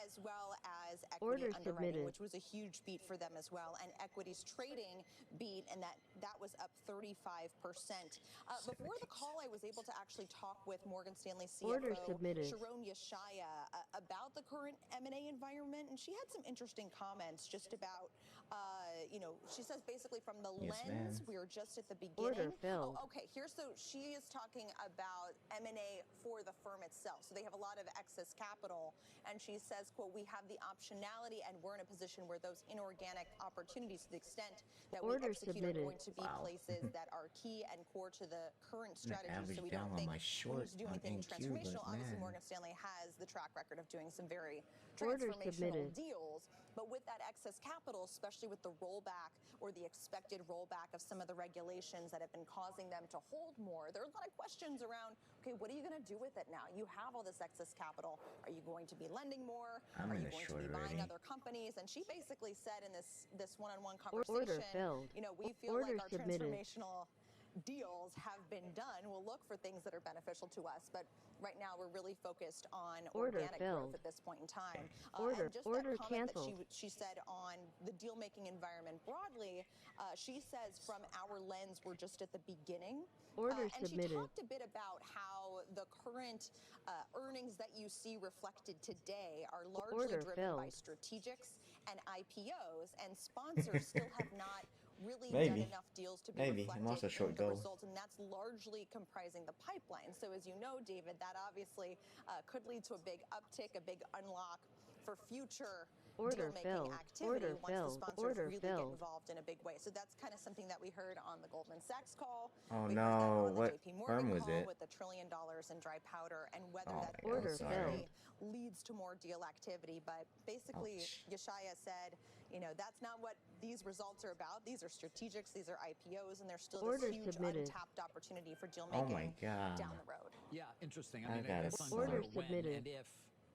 as well as equity
Order
underwriting,
submitted.
which was a huge beat for them as well, and equities trading beat, and that was up 35%. Before the call, I was able to actually talk with Morgan Stanley
Order
CFO
submitted.
Sharon Yeshaya about the current M&A environment, and she had some interesting comments just about, you know, she says basically from the
Yes,
lens,
ma'am.
we're just at the
Order
beginning.
filled.
Okay, so she is talking about M&A for the firm itself. So they have a lot of excess capital, and she says, quote, we have the optionality and we're in a position where those inorganic opportunities, to the extent that we
Order
execute,
submitted.
are going to be
Wow.
places that are key and core to the current
I'm gonna
strategy. So
average
we
down
don't
on
think
my
we
short
need to do
on
anything
NQ,
transformational.
but
Obviously,
man.
Morgan Stanley has the track record of doing some very
Order
transformational
submitted.
deals. But with that excess capital, especially with the rollback or the expected rollback of some of the regulations that have been causing them to hold more, there are a lot of questions around, okay, what are you going to do with it now? You have all this excess capital. Are you going to be lending more?
I'm
Are
in
you
the
going to
short
be buying
already.
other companies? And she basically said in this one-on-one
Order
conversation,
filled.
you know, we feel
Order
like our
submitted.
transformational deals have been done. We'll look for things that are beneficial to us, but right now we're really focused on
Order
organic
filled.
growth at this point in time.
Order-
and just
order
that comment
canceled.
that she said on the deal-making environment broadly, she says from our lens, we're just at the beginning.
Order
and
submitted.
she talked a bit about how the current earnings that you see reflected today are largely
Order
driven by
filled.
strategics and IPOs, and sponsors still have not really
Maybe.
done enough deals to be
Maybe. I'm
reflected
also
in
short
the
gold.
results, and that's largely comprising the pipeline. So as you know, David, that obviously could lead to a big uptick, a big unlock for future
Order
deal-making
filled.
activity
Order
once the
filled.
sponsors
Order
really get
filled.
involved in a big way. So that's kind of something that we heard on the Goldman Sachs call.
Oh
we heard that
no,
on the
what
JP
firm
Morgan
was
call
it?
with the $1 trillion in dry powder, and whether
Oh
that
my God,
Order
ultimately
filled.
leads to more deal activity. But basically, Yeshaya said, you know, that's not what these results are about. These are strategics, these are IPOs, and there's still
Order
this huge
submitted.
untapped opportunity for deal
Oh
making
my God.
down the road.
Yeah, interesting.
I
I mean,
gotta
it's
Order
unclear when
submitted.
and if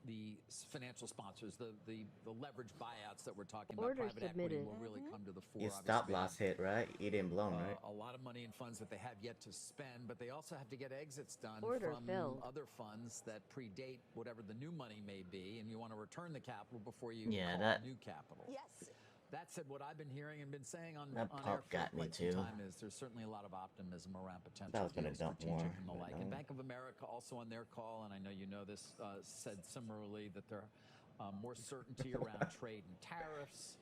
the financial sponsors, the leverage buyouts that we're talking about,
Order
private equity
submitted.
will really come to the fore.
Your stop
Obviously,
loss hit, right? You didn't blow 'em, right?
a lot of money in funds that they have yet to spend, but they also have to get exits done
Order
from
filled.
other funds that predate whatever the new money may be, and you want to return the capital before you
Yeah,
call
that-
new capital.
Yes.
That said, what I've been hearing and been saying on
That
air
pump
for
got me
quite some
too.
time is there's certainly a lot of optimism around potential
Thought I was gonna
deals,
dump
strategic
more,
and the
but
like.
no.
And Bank of America also on their call, and I know you know this, said similarly that there more certainty around trade and tariffs,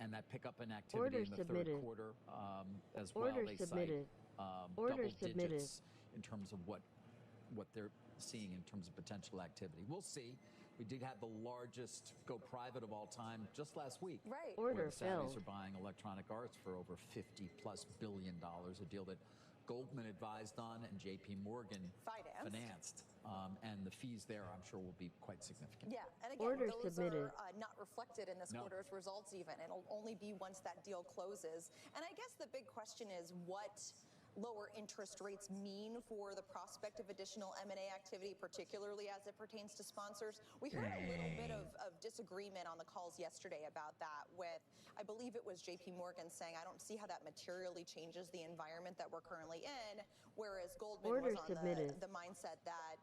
and that pickup in activity
Order
in the
submitted.
third quarter as well.
Order
They
submitted.
cite
Order
double
submitted.
digits in terms of what they're seeing in terms of potential activity. We'll see. We did have the largest go private of all time just last week.
Right.
Where
Order
the Saudis
filled.
are buying Electronic Arts for over $50+ billion, a deal that Goldman advised on and JP Morgan financed. And the fees there, I'm sure, will be quite significant.
Yeah, and again,
Order
those
submitted.
are not reflected in this
No.
quarter's results even. It'll only be once that deal closes. And I guess the big question is what lower interest rates mean for the prospect of additional M&A activity, particularly as it pertains to sponsors. We heard a little bit of disagreement on the calls yesterday about that with, I believe it was JP Morgan saying, I don't see how that materially changes the environment that we're currently in, whereas Goldman
Order
was on
submitted.
the mindset that,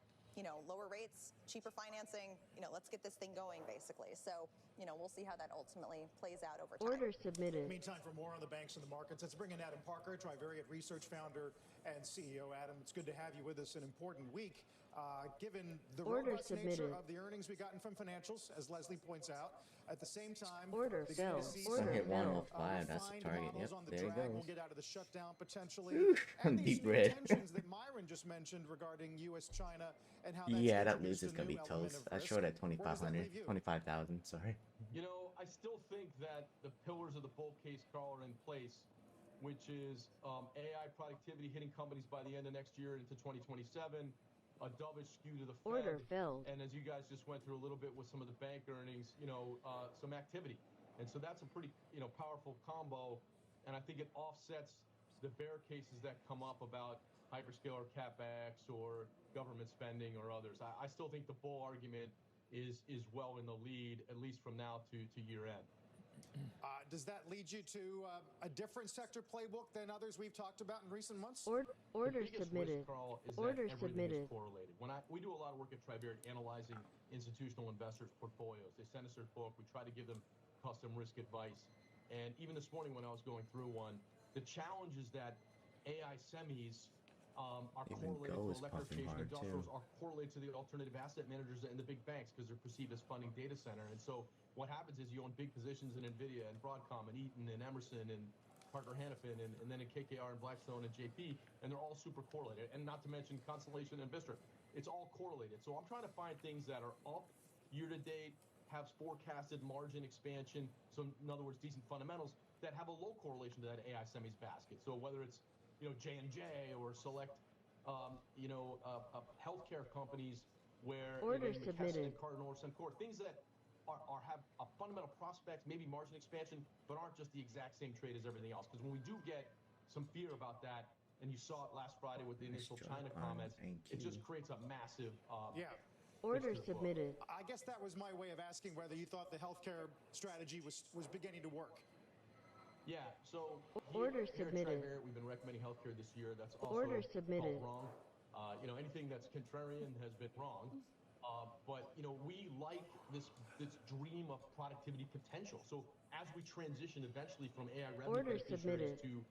lower rates, cheaper financing, let's get this thing going, basically. So, we'll see how that ultimately plays out over time.
Order submitted.
Meantime, for more on the banks and the markets, let's bring in Adam Parker, Trivariate Research founder and CEO. Adam, it's good to have you with us. An important week, given the robust nature of the earnings we've gotten from financials, as Leslie points out. At the same time,
order fell.
Order hit 105. That's the target. Yep, there you go.
We'll get out of the shutdown potentially.
And deep red.
Tensions that Myron just mentioned regarding U.S. China and how
Yeah, that lose is gonna be toast. I showed at 2,500, 25,000. Sorry.
I still think that the pillars of the bull case, Carl, are in place, which is AI productivity hitting companies by the end of next year into 2027. A dovish skew to the Fed.
Order filled.
And as you guys just went through a little bit with some of the bank earnings, some activity. And so that's a pretty, powerful combo. And I think it offsets the bear cases that come up about hyperscaler CapEx or government spending or others. I still think the bull argument is well in the lead, at least from now to year end.
Does that lead you to a different sector playbook than others we've talked about in recent months?
Order submitted.
Risk, Carl, is
order
that
submitted.
Is correlated. We do a lot of work at Trivariate analyzing institutional investors' portfolios. They send us their book. We try to give them custom risk advice. And even this morning when I was going through one, the challenge is that AI semis are correlated to electrification. Industrials are correlated to the alternative asset managers and the big banks because they're perceived as funding data center. And so what happens is you own big positions in NVIDIA and Broadcom and Eaton and Emerson and Parker Hannifin and then in KKR and Blackstone and JP, and they're all super correlated. And not to mention Constellation and Vistra. It's all correlated. So I'm trying to find things that are up year to date, have forecasted margin expansion, so in other words, decent fundamentals, that have a low correlation to that AI semis basket. So whether it's J&J or select healthcare companies where
order
McKesson
submitted.
and Cardinal or Cencora, things that have a fundamental prospects, maybe margin expansion, but aren't just the exact same trade as everything else. Because when we do get some fear about that, and you saw it last Friday with the initial China comments, it just creates a massive
order submitted.
I guess that was my way of asking whether you thought the healthcare strategy was beginning to work.
Yeah, so
order
here
submitted.
At we've been recommending healthcare this year. That's also
order submitted.
Wrong. Anything that's contrarian has been wrong. But we like this dream of productivity potential. So as we transition eventually from AI revenue beneficiaries to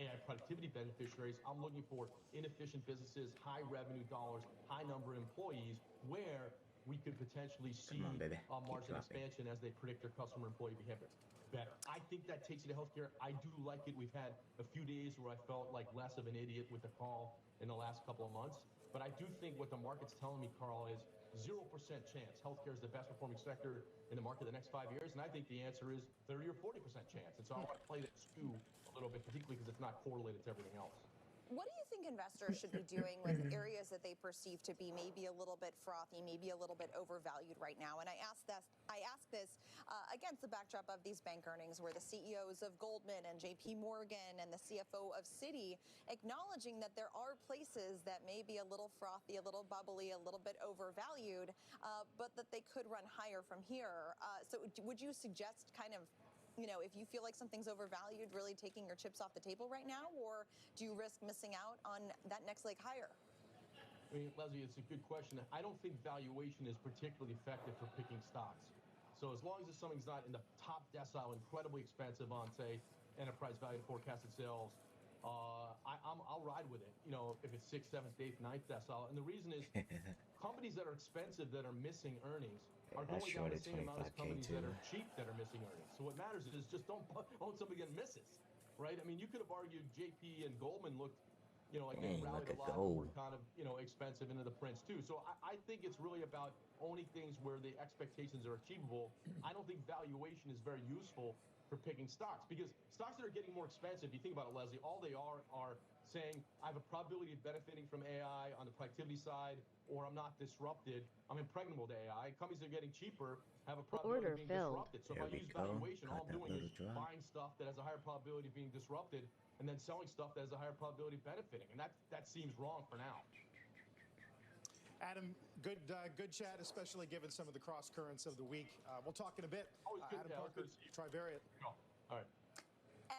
AI productivity beneficiaries, I'm looking for inefficient businesses, high revenue dollars, high number of employees, where we could potentially see margin expansion as they predict their customer employee behavior better. I think that takes you to healthcare. I do like it. We've had a few days where I felt like less of an idiot with the call in the last couple of months. But I do think what the market's telling me, Carl, is 0% chance healthcare is the best performing sector in the market the next 5 years. And I think the answer is 30 or 40% chance. And so I want to play that skew a little bit, particularly because it's not correlated to everything else.
What do you think investors should be doing with areas that they perceive to be maybe a little bit frothy, maybe a little bit overvalued right now? And I ask this against the backdrop of these bank earnings where the CEOs of Goldman and JP Morgan and the CFO of Citi acknowledging that there are places that may be a little frothy, a little bubbly, a little bit overvalued, but that they could run higher from here. So would you suggest kind of, if you feel like something's overvalued, really taking your chips off the table right now, or do you risk missing out on that next leg higher?
I mean, Leslie, it's a good question. I don't think valuation is particularly effective for picking stocks. So as long as something's not in the top decile, incredibly expensive on, say, enterprise value to forecasted sales, I'll ride with it. If it's 6th, 7th, 8th, 9th decile. And the reason is companies that are expensive that are missing earnings are going down the same amount as companies that are cheap that are missing earnings. So what matters is just don't own something that misses, right? I mean, you could have argued JP and Goldman looked, like they rallied a lot, were kind of, expensive into the prints too. So I think it's really about owning things where the expectations are achievable. I don't think valuation is very useful for picking stocks, because stocks that are getting more expensive, if you think about it, Leslie, all they are saying, I have a probability of benefiting from AI on the productivity side, or I'm not disrupted. I'm impregnable to AI. Companies that are getting cheaper have a probability of being disrupted. So if I use valuation, all I'm doing is buying stuff that has a higher probability of being disrupted and then selling stuff that has a higher probability of benefiting. And that seems wrong for now.
Adam, good chat, especially given some of the cross currents of the week. We'll talk in a bit. Adam Parker, Trivariate.
All right.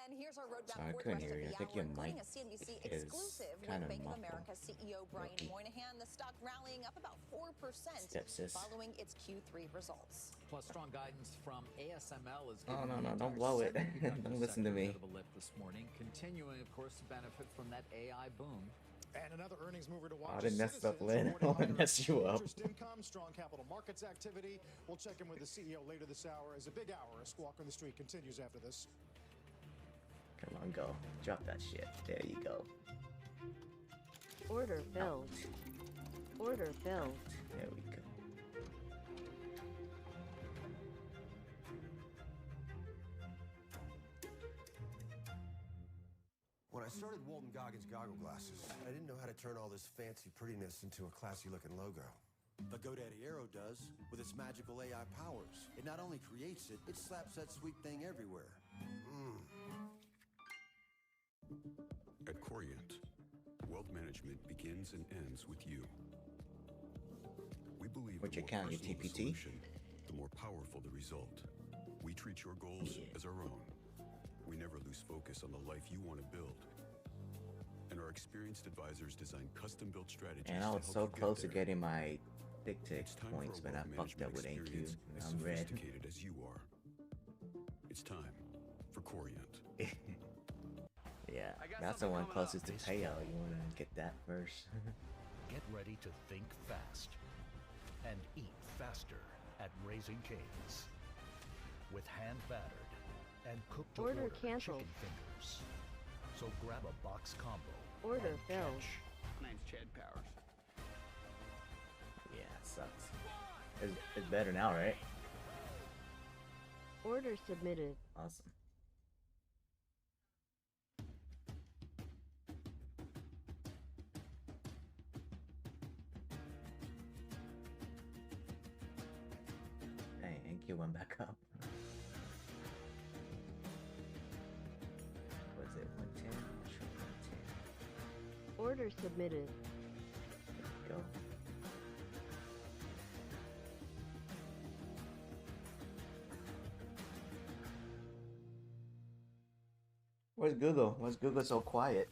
And here's our roadmap
Sorry, I
for the
couldn't
rest
hear
of
you.
the
I think
hour,
your
including
mic
a CNBC
is
exclusive with
kinda
Bank of
muffled.
America CEO Brian
Low-key.
Moynihan. The stock rallying up about 4%
Step sis.
following its Q3 results.
Plus, strong guidance from ASML is
Oh,
giving
no,
the
no,
entire
don't blow it.
semiconductor
Don't listen to
sector a
me.
bit of a lift this morning, continuing, of course, to benefit from that AI boom.
And another earnings mover to watch.
I didn't
is
mess up,
Citizens
Lynn.
reporting
I wanna
higher
mess you up.
interest income, strong capital markets activity. We'll check in with the CEO later this hour as a big hour of Squawk on the Street continues after this.
Come on, go. Drop that shit. There you go.
Order filled. Order filled.
There we go.
When I started Walton Goggins Goggle Glasses, I didn't know how to turn all this fancy prettiness into a classy-looking logo. But GoDaddy Aero does, with its magical AI powers. It not only creates it, it slaps that sweet thing everywhere.
At Corient, wealth management begins and ends with you. We believe
What's
the
your
more
count, your
personal the
TPT?
solution, the more powerful the result. We treat your goals as our own. We never lose focus on the life you want to build. And our experienced advisors design custom-built strategies
And I was
to
so
help you
close to
get there.
getting my Tick
It's time
points,
for a
but I
wealth
fucked up with
management
AQ.
experience as
I'm red.
sophisticated as you are. It's time for Corient.
Yeah,
I got
that's the
something
one
coming
closest to
up.
payout. You wanna get that first.
Get ready to think fast and eat faster at Raising Cane's. With hand battered and cooked to
Order
order
canceled.
chicken fingers. So grab a box combo.
Order
and
filled.
catch.
My name's Chad Powers.
Yeah, it sucks. It's better now, right?
Order submitted.
Awesome. Hey, NQ went back up. Was it 110? Sure, 110.
Order submitted.
Go. Where's Google? Why's Google so quiet?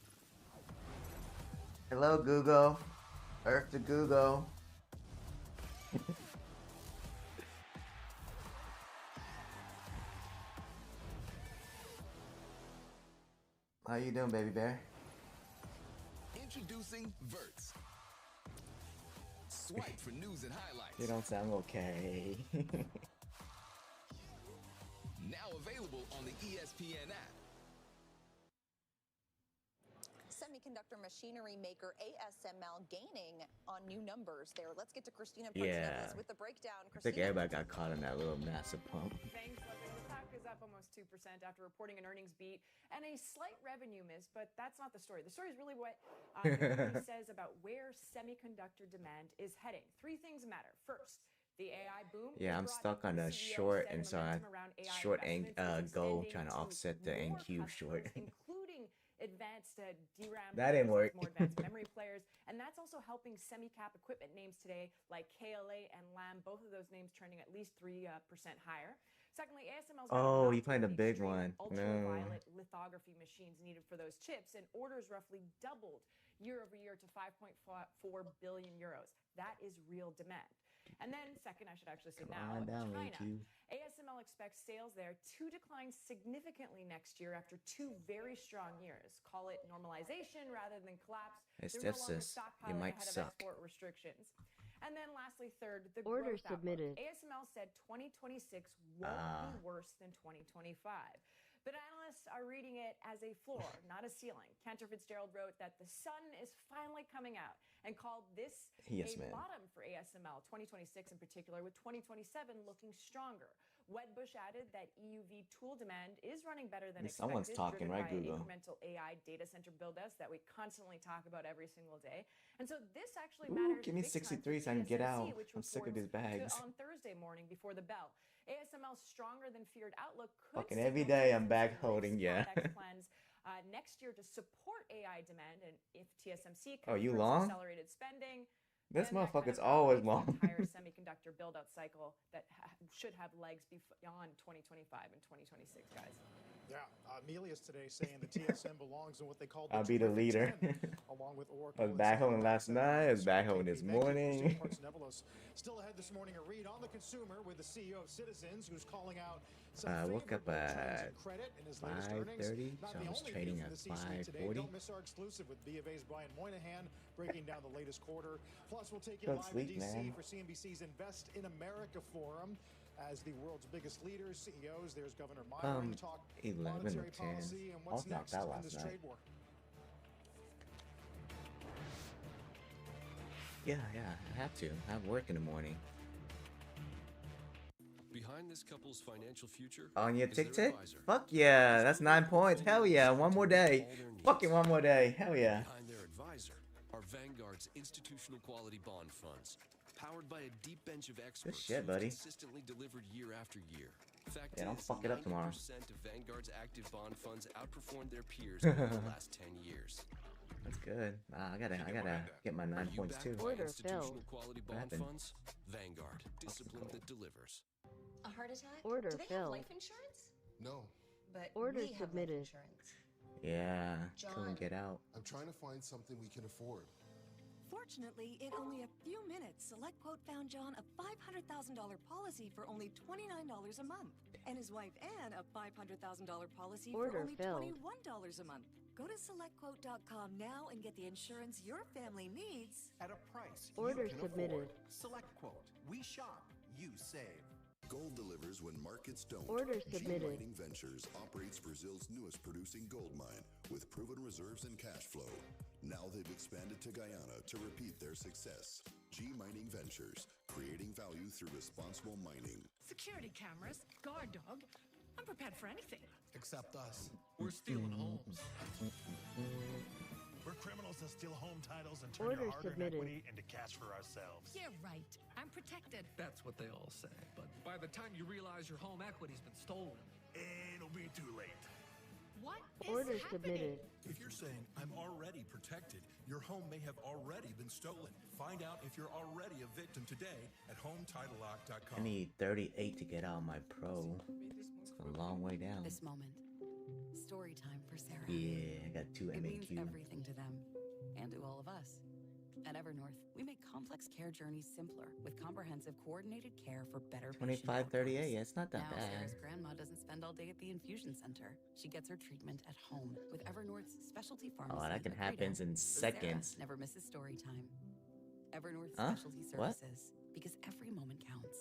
Hello, Google. Earth to Google. How you doing, baby bear?
Introducing Verts. Swipe for news and highlights.
You don't sound okay.
Now available on the ESPN app.
Semiconductor machinery maker ASML gaining on new numbers there. Let's get to Christina
Yeah.
with the breakdown.
I think
Christina.
everybody got caught in that little massive pump.
Thanks, Leslie. The stock is up almost 2% after reporting an earnings beat and a slight revenue miss, but that's not the story. The story is really what the company says about where semiconductor demand is heading. Three things matter. First, the AI boom.
Yeah, I'm stuck on the short, and so I short goal trying to offset the NQ short.
Including advanced DRAM
That didn't
players,
work.
more advanced memory players, and that's also helping semi-cap equipment names today like KLA and Lam, both of those names trending at least 3% higher. Secondly, ASML's got
Oh,
about
you playing the
30
big
straight
one. No.
ultraviolet lithography machines needed for those chips, and orders roughly doubled year over year to 5.4 billion euros. That is real demand. And then second, I should actually say now,
on down,
China.
AQ.
ASML expects sales there to decline significantly next year after 2 very strong years. Call it normalization rather than collapse.
It's
They're no longer
just you
stockpiling
might
ahead
suck.
of export restrictions. And then lastly, third, the
Order
growth outlook.
submitted.
ASML said 2026 won't be worse than 2025. But analysts are reading it as a floor, not a ceiling. Cantor Fitzgerald wrote that the sun is finally coming out and called this
Yes,
a
man.
bottom for ASML, 2026 in particular, with 2027 looking stronger. Wedbush added that EUV tool demand is running better than expected,
Someone's talking,
driven
right,
by
Google?
incremental AI data center build-outs that we constantly talk about every single day. And so this actually
Ooh,
matters
give me
big time for
63 so I can get
TSMC,
out.
which
I'm sick of
reports
these bags.
on Thursday morning before the bell. ASML's stronger than feared outlook could
Fucking every
signal
day I'm
TSMC
back holding, yeah.
CapEx plans next year to support AI demand, and if TSMC
Oh, you
confirms
long?
accelerated spending,
This
And that kind
motherfucker's
of
always
validates
long.
the entire semiconductor build-out cycle that should have legs beyond 2025 and 2026, guys.
Yeah, Amelia's today saying the TSM belongs in what they call the
I'll be the
terrific
leader.
10, along with Oracle.
I was back home last night. I was back home this morning.
Still ahead this morning, a read on the consumer with the CEO of Citizens, who's calling out
I woke up at
credit in his latest earnings.
5:30,
Not
so
the
I was
only
trading
view
at
from the C-suite today.
5:40.
Don't miss our exclusive with BofA's Brian Moynihan breaking down the latest quarter. Plus, we'll take you
Don't
live
sleep,
in DC
man.
for CNBC's Invest in America Forum. As the world's biggest leaders, CEOs, there's Governor Myron talk
11
monetary
or 10.
policy and
I
what's
was knocked
next
out
in
last
this
night.
trade war.
Yeah, I have to. I have work in the morning.
Behind this couple's financial future
On your
is their
Tick-Tick?
advisor.
Fuck yeah, that's 9 points. Hell yeah, one more day. Fucking one more day. Hell yeah.
Behind their advisor are Vanguard's institutional quality bond funds, powered by a deep bench of experts
shit,
who've
buddy.
consistently delivered year after year. Fact
Yeah, don't
is,
fuck it up tomorrow.
90% of Vanguard's active bond funds outperformed their peers over the last 10 years.
That's good. I gotta get my 9 points too.
By institutional quality
What
bond
happened?
funds, Vanguard, discipline that delivers.
A heart attack?
Order
Do they
filled.
have life insurance?
No.
But
Order
we have life
submitted.
insurance.
Yeah,
John.
couldn't get out.
I'm trying to find something we can afford.
Fortunately, in only a few minutes, SelectQuote found John a $500,000 policy for only $29 a month. And his wife Ann a $500,000 policy for
Order
only
filled.
$21 a month. Go to SelectQuote.com now and get the insurance your family needs
At a price
Order
you can
submitted.
afford. SelectQuote. We shop, you save.
Gold delivers when markets don't.
Order
G
submitted.
Mining Ventures operates Brazil's newest producing gold mine with proven reserves and cash flow. Now they've expanded to Guyana to repeat their success. G Mining Ventures, creating value through responsible mining.
Security cameras, guard dog. I'm prepared for anything.
Except us. We're stealing homes. We're criminals that steal home titles and turn
Order
your hard-earned
submitted.
equity into cash for ourselves.
Yeah, right. I'm protected.
That's what they all say. But by the time you realize your home equity's been stolen,
It'll be too late.
What
Order
is happening?
submitted.
If you're saying, I'm already protected, your home may have already been stolen. Find out if you're already a victim today at HomeTitleLock.com.
I need 38 to get out of my pro. It's a long way down.
This moment. Story time for Sarah.
Yeah, I got 2
It means
MAQ.
everything to them and to all of us. At Evernorth, we make complex care journeys simpler with comprehensive coordinated care for better patient
2538,
outcomes.
yeah, it's not that
now,
bad.
Sarah's grandma doesn't spend all day at the infusion center. She gets her treatment at home with Evernorth's specialty pharmacy.
Oh, that can
at
happen
Freedom.
in
So Sarah
seconds.
never misses story time. Evernorth
Huh?
Specialty
What?
Services, because every moment counts.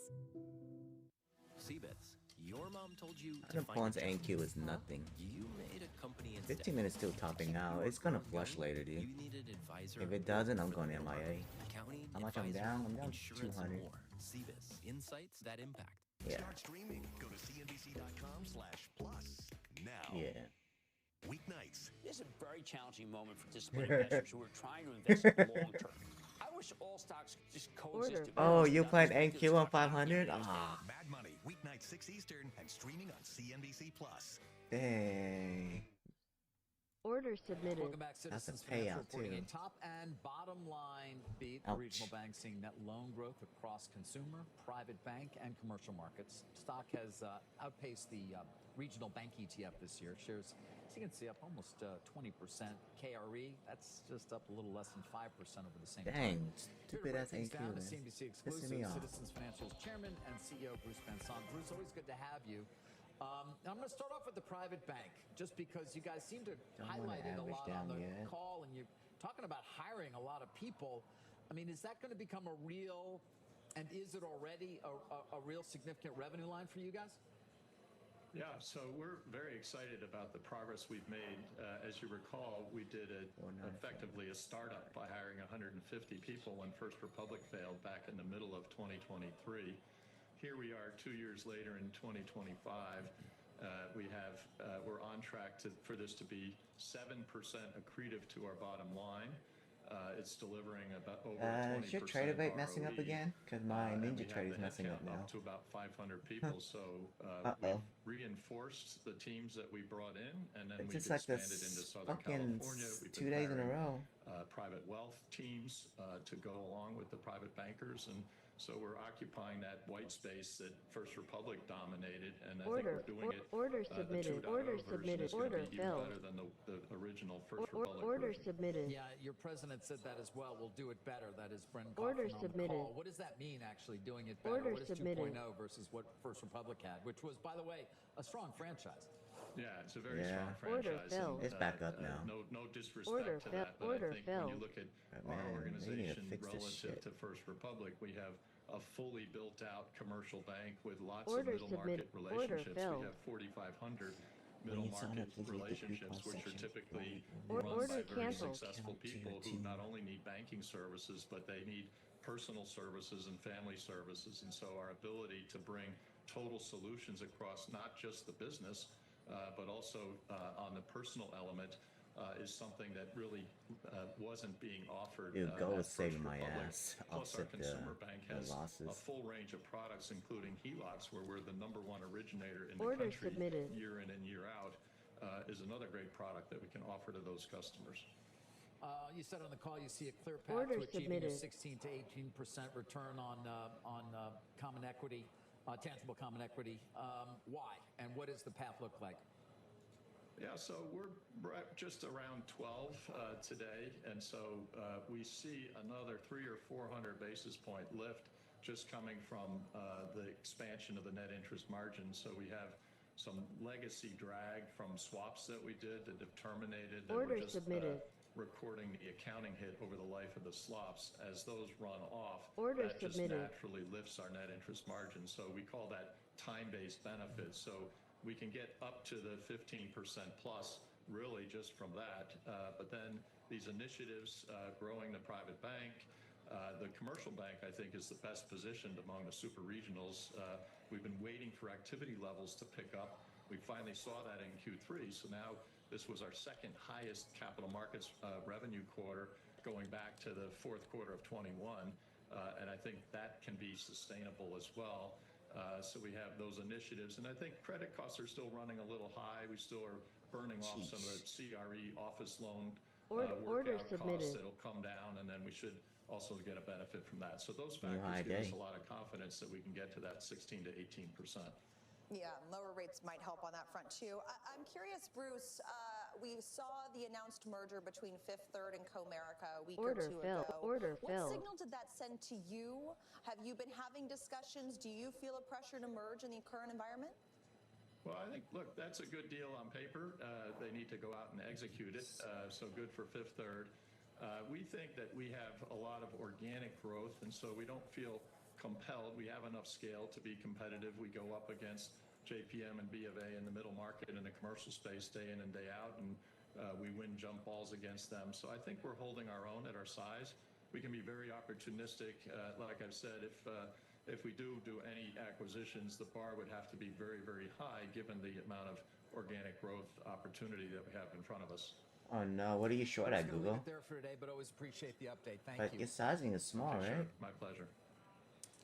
Seabits, your mom told you to
Item
find
points
a job.
and Q is nothing.
You made a company instead.
15 minutes still topping out. It's gonna flush later, dude.
You needed advisor.
If it doesn't, I'm going MIA.
Accounting,
How much I'm
advisor,
down? I'm down
insurance,
200.
and more. Seabits, insights that impact.
Yeah.
Start streaming. Go to cnbc.com/plus now.
Yeah.
Weeknights.
This is a very challenging moment for disciplined investors who are trying to invest long term. I wish all stocks just coexist.
Oh, you playing NQ on 500? Ah,
Mad Money, weeknight 6 Eastern and streaming on CNBC Plus.
dang.
Order submitted.
Welcome back,
That's a
Citizens Financial
payout,
reporting
too.
a top and bottom line beat.
Ouch.
The regional bank seeing net loan growth across consumer, private bank, and commercial markets. Stock has outpaced the regional bank ETF this year. Shares, as you can see, up almost 20%. KRE, that's just up a little less than 5% over the same
Dang,
time.
stupid ass
Here to break things
NQ,
down,
man.
the CNBC
Pissing
exclusive
me off.
Citizens Financial's chairman and CEO Bruce Benson. Bruce, always good to have you. I'm going to start off with the private bank, just because you guys seem to
Don't
highlight
wanna
it a
average
lot
down
on the
yet.
call, and you're talking about hiring a lot of people. I mean, is that going to become a real, and is it already a real significant revenue line for you guys?
Yeah, so we're very excited about the progress we've made. As you recall, we did effectively a startup by hiring 150 people when First Republic failed back in the middle of 2023. Here we are 2 years later in 2025. We're on track for this to be 7% accretive to our bottom line. it's delivering about over 20%
is your Tradeday messing up
ROE,
again? Because my
and
Ninja
we have
Trade
the
is messing up
headcount
now.
up to about 500 people. So we've reinforced the teams that we brought in, and then
It's
we've
just like
expanded
this
into Southern
fucking
California. We've
2
been
days in a
hiring,
row.
private wealth teams to go along with the private bankers, and so we're occupying that white space that First Republic dominated, and I think we're doing it.
Order
The
submitted.
2.0
Order
version
submitted.
is going to
Order
be even
filled.
better than the original First Republic
Order
version.
submitted.
Yeah, your president said that as well. We'll do it better. That is Brendan
Order
Kaufman on the
submitted.
call. What does that mean, actually, doing it better?
Order
What is
submitted.
2.0 versus what First Republic had, which was, by the way, a strong franchise?
Yeah, it's a very
Yeah.
strong
Order
franchise.
filled.
And,
It's back up now.
No disrespect
Order
to
fill-
that, but
order
I think when you
filled.
look at
But
our
man, they need to
organization
fix this
relative
shit.
to First Republic, we have a fully built-out commercial bank with lots
Order
of middle market
submitted. Order
relationships.
filled.
We have 4,500
When
middle
you sign
market
up, please read the
relationships,
coupon
which are
section.
typically
Order
run by very
canceled.
successful people who not only need banking services, but they need personal services and family services. And so our ability to bring total solutions across not just the business, but also on the personal element is something that really wasn't being offered.
Dude, Go
at
is saving
First
my
Republic.
ass.
Plus, our
Offset
consumer bank
the
has a
losses.
full range of products, including HELOCs, where we're the #1 originator in the
Order
country
submitted.
year in and year out, is another great product that we can offer to those customers.
You said on the call you see a clear path
Order
to achieving a
submitted.
16 to 18% return on common equity, tangible common equity. Why? And what does the path look like?
Yeah, so we're at just around 12 today, and so we see another 300 or 400 basis point lift just coming from the expansion of the net interest margin. So we have some legacy drag from swaps that we did that have terminated. That
Order
we're just
submitted.
recording the accounting hit over the life of the swaps. As those run off,
Order
that just
submitted.
naturally lifts our net interest margin. So we call that time-based benefit. So we can get up to the 15% plus really just from that. But then these initiatives, growing the private bank, the commercial bank, I think, is the best positioned among the super regionals. We've been waiting for activity levels to pick up. We finally saw that in Q3. So now this was our second highest capital markets revenue quarter going back to the fourth quarter of 21. And I think that can be sustainable as well. So we have those initiatives. And I think credit costs are still running a little high. We still are burning off some of the CRE office loan
Order
workout
submitted.
costs that'll come down, and then we should also get a benefit from that. So those
New high
factors give us
day.
a lot of confidence that we can get to that 16 to 18%.
Yeah, lower rates might help on that front too. I'm curious, Bruce, we saw the announced merger between Fifth Third and Comerica a week
Order
or two
filled.
ago.
Order
what
filled.
signal did that send to you? Have you been having discussions? Do you feel a pressure to merge in the current environment?
Well, I think, look, that's a good deal on paper. They need to go out and execute it. So good for Fifth Third. We think that we have a lot of organic growth, and so we don't feel compelled. We have enough scale to be competitive. We go up against JPM and B of A in the middle market in the commercial space day in and day out, and we win jump balls against them. So I think we're holding our own at our size. We can be very opportunistic. Like I've said, if we do any acquisitions, the bar would have to be very, very high given the amount of organic growth opportunity that we have in front of us.
Oh no, what are you short at,
We're gonna leave
Google?
it there for today, but always appreciate the update. Thank
But
you.
your sizing is small,
Okay, sure.
right?
My pleasure.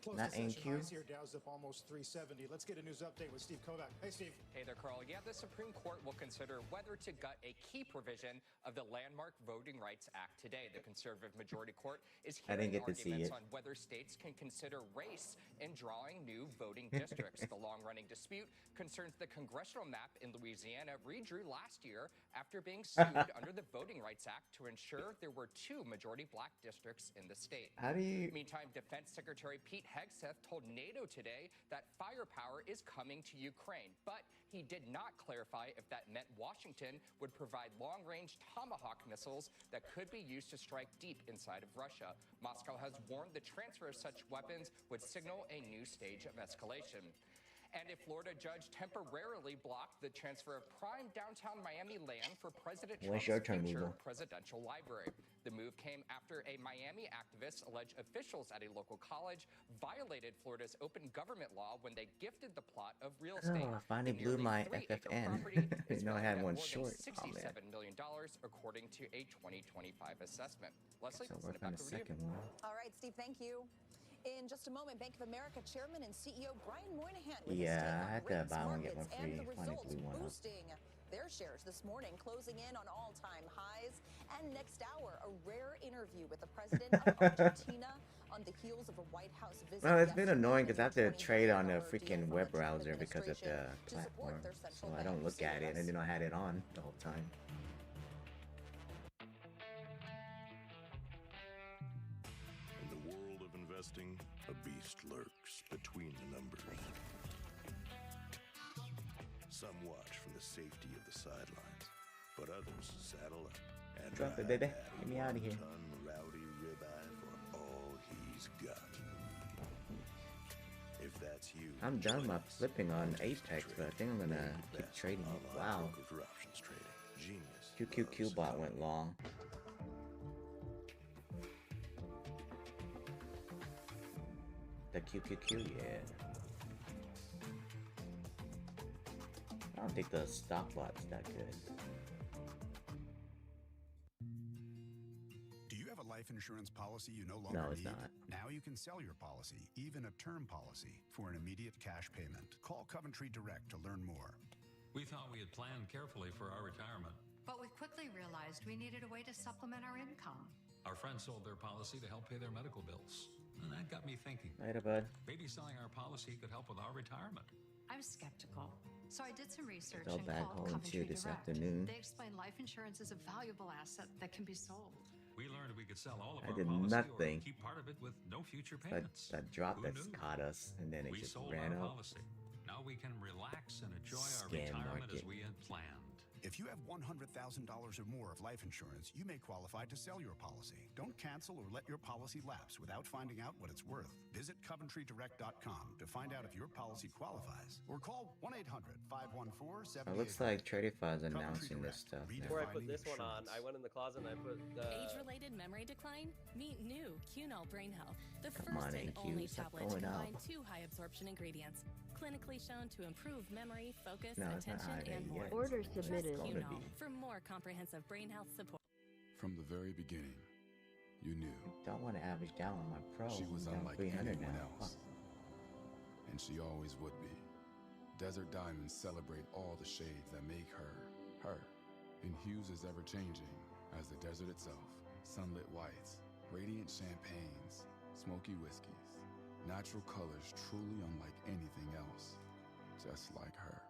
Close
Not
to session
NQ?
highs here. Dow's up almost 370. Let's get a news update with Steve Kovac. Hey, Steve.
Hey there, Carl. Yeah, the Supreme Court will consider whether to gut a key provision of the landmark Voting Rights Act today. The conservative majority court is
I didn't
hearing
get to see
arguments
it.
on whether states can consider race in drawing new voting districts. The long-running dispute concerns the congressional map in Louisiana redrew last year after being sued under the Voting Rights Act to ensure there were 2 majority black districts in the state.
How do you-
Meantime, Defense Secretary Pete Hegseth told NATO today that firepower is coming to Ukraine, but he did not clarify if that meant Washington would provide long-range Tomahawk missiles that could be used to strike deep inside of Russia. Moscow has warned the transfer of such weapons would signal a new stage of escalation. And a Florida judge temporarily blocked the transfer of prime downtown Miami land for President
When's
Trump's
your turn,
future
Google?
presidential library. The move came after a Miami activist alleged officials at a local college violated Florida's open government law when they gifted the plot of real estate.
Oh, I finally
The
blew
nearly
my
3-acre
FFN.
property is
No, I
valued
had
at
one
more
short.
than
Oh, man.
$67 million, according to a 2025 assessment. Leslie,
So
send
work
it
on
back
the
over to you.
second one.
All right, Steve, thank you. In just a moment, Bank of America Chairman and CEO Brian Moynihan with
Yeah,
his take
I
on
had to
rates,
buy one, get
markets,
one
and
free.
the
Finally
results
blew one up.
boosting their shares this morning, closing in on all-time highs. And next hour, a rare interview with the president of Argentina on the heels of a White House visit.
Well, it's been
yesterday.
annoying because I have to
$20
trade on the
billion
freaking
deal
web
from the Trump
browser because of the
administration to support
platform.
their
So
central
I don't
bank.
look at it, and then I had it on the whole time.
In the world of investing, a beast lurks between the numbers. Some watch from the safety of the sidelines, but others saddle up and
Drop it,
ride
baby.
that
Get me out of here.
one-ton rowdy ribeye for all he's got. If that's you,
I'm done my
join us
flipping on
Fundednext
Apex, but I think I'm gonna keep
best
trading it.
online
Wow.
broker for options trading. Genius.
QQQ
loves
bot went long. The QQQ, yeah. I don't think the stock bot's that good.
Do you have a life insurance policy you no longer
No, it's
need?
not.
Now you can sell your policy, even a term policy, for an immediate cash payment. Call Coventry Direct to learn more.
We thought we had planned carefully for our retirement.
But we quickly realized we needed a way to supplement our income.
Our friends sold their policy to help pay their medical bills. And that got me thinking.
Later, bud.
Maybe selling our policy could help with our retirement.
I was skeptical. So I did some research
Go
and
back
called
home
Coventry
too this
Direct.
afternoon.
They explained life insurance is a valuable asset that can be sold.
We learned we could sell all of
I
our
did
policy
nothing.
or keep part of it with no future
That,
payments.
that drop
Who
that's
knew?
caught us, and then it
We
just
sold
ran
our
up.
policy. Now we can relax and enjoy our
Scam
retirement
market.
as we had planned.
If you have $100,000 or more of life insurance, you may qualify to sell your policy. Don't cancel or let your policy lapse without finding out what it's worth. Visit CoventryDirect.com to find out if your policy qualifies, or call 1-800-514-7800.
It looks like Tradeify is announcing this stuff now.
Before I put this one on, I went in the closet and I put
Age-related memory decline? Meet new QNOL Brain Health, the
Come
first
on,
and
AQ,
only
stop
tablet to
going out.
combine 2 high-absorption ingredients, clinically shown to improve memory, focus,
No, it's not
attention,
high
and
yet.
more.
Order
Trust
submitted.
QNOL for more comprehensive brain health support.
From the very beginning, you knew
Don't want to average down on my pro.
she was
I'm down
unlike
300
anyone
now.
else. And she always would be. Desert diamonds celebrate all the shades that make her, her. And hues is ever changing as the desert itself. Sunlit whites, radiant champagnes, smoky whiskeys. Natural colors truly unlike anything else. Just like her.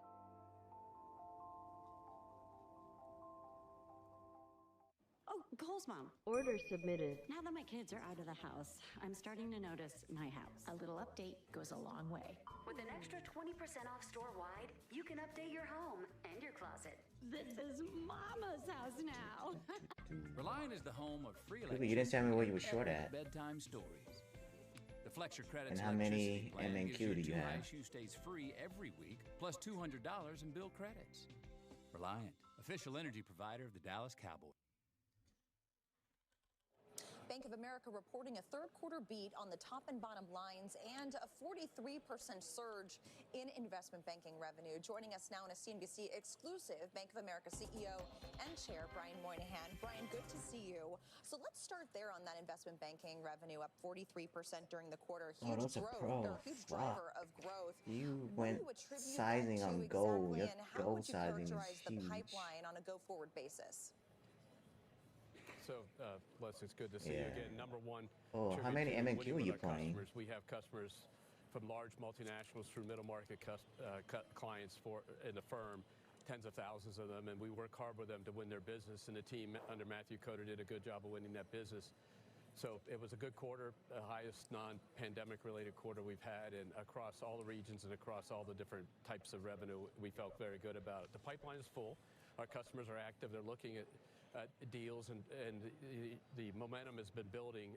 Oh, Cole's mom.
Order submitted.
Now that my kids are out of the house, I'm starting to notice my house. A little update goes a long way.
With an extra 20% off store-wide, you can update your home and your closet.
This is Mama's house now.
Reliant is the home of free
Really, you didn't tell me what you were short at.
bedtime stories. The Flex Your Credits
And how many
electricity plan gives
MNQ
you
do you
2
have?
ISU stays free every week, plus $200 in bill credits. Reliant, official energy provider of the Dallas Cowboys.
Bank of America reporting a third quarter beat on the top and bottom lines and a 43% surge in investment banking revenue. Joining us now in a CNBC exclusive, Bank of America CEO and Chair Brian Moynihan. Brian, good to see you. So let's start there on that investment banking revenue, up 43% during the quarter. Huge
those are
growth,
pro.
or huge
Fuck.
driver of growth.
You
What
went
do you attribute
sizing
that
on
to
gold.
exactly,
Your
and how
gold
would you
sizing is
characterize the
huge.
pipeline on a go-forward basis?
So, Les, it's good to see you
Yeah.
again. Number one,
Oh, how many
tribute to
MNQ are
winning
you
with our
playing?
customers. We have customers from large multinationals through middle market clients in the firm, tens of thousands of them, and we work hard with them to win their business. And the team under Matthew Coder did a good job of winning that business. So it was a good quarter, the highest non-pandemic related quarter we've had, and across all the regions and across all the different types of revenue, we felt very good about it. The pipeline is full. Our customers are active. They're looking at deals, and the momentum has been building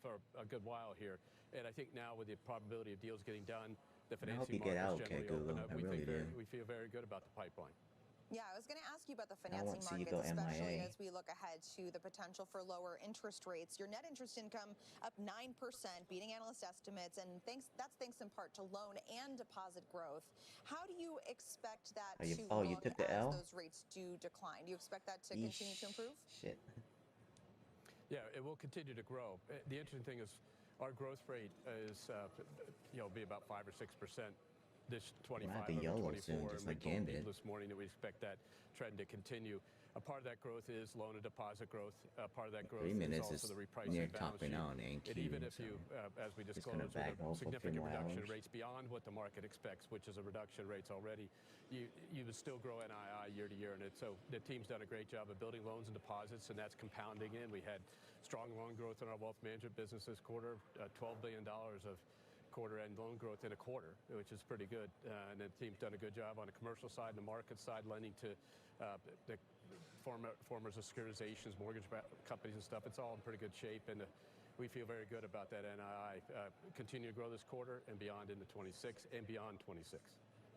for a good while here. And I think now with the probability of deals getting done, the
I hope
financing
you get out
markets
okay,
generally open
Google.
up.
I
We
really do.
we feel very good about the pipeline.
Yeah, I was going to ask you about the
I don't
financing
want to see you
markets,
go
especially
MIA.
as we look ahead to the potential for lower interest rates. Your net interest income up 9%, beating analyst estimates, and that's thanks in part to loan and deposit growth. How do you expect that to
You
look
took the
as
L?
those rates do decline? Do you expect that to continue to improve?
Shit.
Yeah, it will continue to grow. The interesting thing is our growth rate is, be about 5 or 6%. This 25
have the
over
YOLO
24,
soon, just
and we
like
told
Gambit.
people this morning that we expect that trend to continue. A part of that growth is loan and deposit growth. Part of that growth
3 minutes
is also
is
the repricing
near
of balance
topping
sheet.
out and
And even if
so
you, as we
just gonna
disclosed,
back
with
off
a
for a few
significant
more
reduction in
hours.
rates beyond what the market expects, which is a reduction in rates already, you would still grow NII year to year. And so the team's done a great job of building loans and deposits, and that's compounding in. We had strong loan growth in our wealth management business this quarter, $12 billion of quarter-end loan growth in a quarter, which is pretty good. And the team's done a good job on the commercial side and the market side, lending to the formers of securitizations, mortgage companies and stuff. It's all in pretty good shape, and we feel very good about that NII. Continue to grow this quarter and beyond into 26 and beyond 26.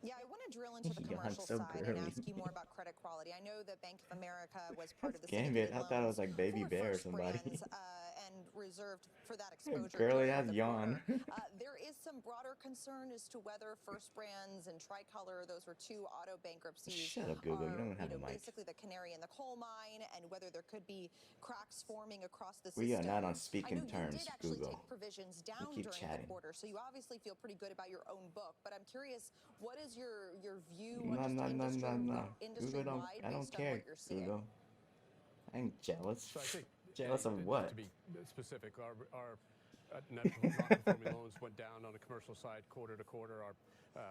Yeah, I want to drill into the
Yawned
commercial
so
side and
girly.
ask you more about credit quality. I know that Bank of America was part of the
Gambit.
syndicated
I thought it was
loans
like Baby
for
Bear or
First
somebody.
Brands, and reserved for that exposure
Girly
during
has
the
yawn.
quarter. There is some broader concern as to whether First Brands and Tricolor, those were two auto bankruptcies,
Shut up, Google. You don't have a mic.
basically the canary in the coal mine, and whether there could be cracks forming across the
We
system.
are not on
I
speaking
know
terms,
you did actually
Google.
take provisions down
keep
during
chatting.
the quarter, so you obviously feel pretty good about your own book. But I'm curious, what is your view
No,
on just
no, no, no, no.
industry
Google
wide
I don't
based on
care,
what you're seeing?
Google. I'm jealous.
So I think,
Jealous of
just
what?
to be specific, our non-performing loans went down on the commercial side quarter to quarter. Our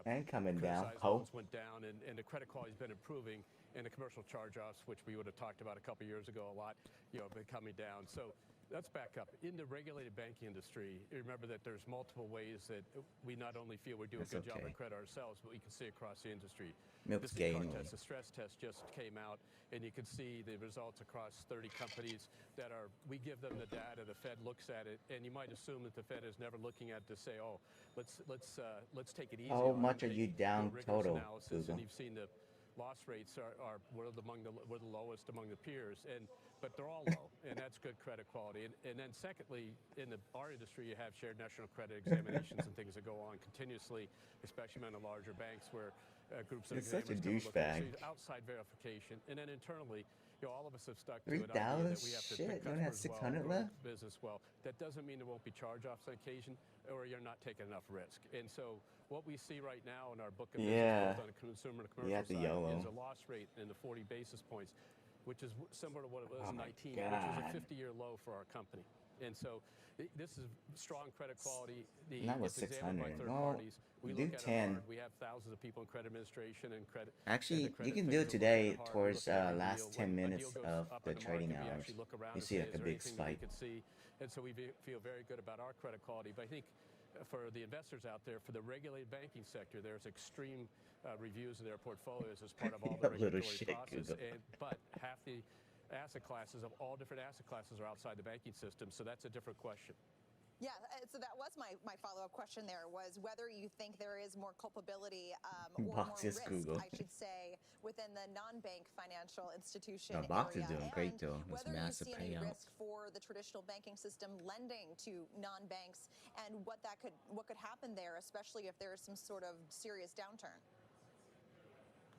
And coming down.
criticized
Ho.
loans went down, and the credit quality's been improving, and the commercial charge-offs, which we would have talked about a couple years ago a lot, have been coming down. So let's back up. In the regulated banking industry, remember that there's multiple ways that we not only feel we do a
That's
good job
okay.
of credit ourselves, but we can see across the industry.
Milk's
The
gay
CCAR
anyway.
test, the stress test just came out, and you can see the results across 30 companies that are, we give them the data, the Fed looks at it, and you might assume that the Fed is never looking at it to say, oh, let's take it easy.
How
on
much
them,
are you
do a
down
rigorous
total,
analysis,
Google?
and you've seen the loss rates are we're the lowest among the peers, but they're all low, and that's good credit quality. And then secondly, in our industry, you have shared national credit examinations and things that go on continuously, especially among the larger banks where groups of
You're such a
examiners come and look at it.
douchebag.
So outside verification, and then internally, all of us have stuck to
3,000?
an idea that we have to
Shit,
pick
you only have
customers
600
well, grow
left?
the business well. That doesn't mean there won't be charge-offs on occasion, or you're not taking enough risk. And so what we see right now in our book of business,
Yeah.
both on the consumer and the
You
commercial
have to
side,
YOLO.
is a loss rate in the 40 basis points, which is similar to what it was
Oh
in
my
19, which was a
God.
50-year low for our company. And so this is strong credit quality.
And that was
It's examined by
600.
third
Well,
parties. We
do
look at it
10.
hard. We have thousands of people in credit administration and credit.
Actually,
and the
you
credit
can
things
do
are
it
looking
today
at hard. We
towards
look at every
last
deal.
10
When a
minutes
deal goes
of
up
the
in
trading
market, we
hours.
actually look around
You
and
see
say,
like
is
a
there
big
anything that we
spike.
can see? And so we feel very good about our credit quality. But I think for the investors out there, for the regulated banking sector, there's extreme reviews of their portfolios as part of all the
You little
regulatory
shit,
process.
Google.
But half the asset classes of all different asset classes are outside the banking system, so that's a different question.
Yeah, so that was my follow-up question there, was whether you think there is more culpability or more
Box is
risk,
Google.
I should say, within the non-bank financial institution
No, Box is
area,
doing great
and
though. It's
whether you
massive
see any
payouts.
risk for the traditional banking system lending to non-banks, and what could happen there, especially if there is some sort of serious downturn.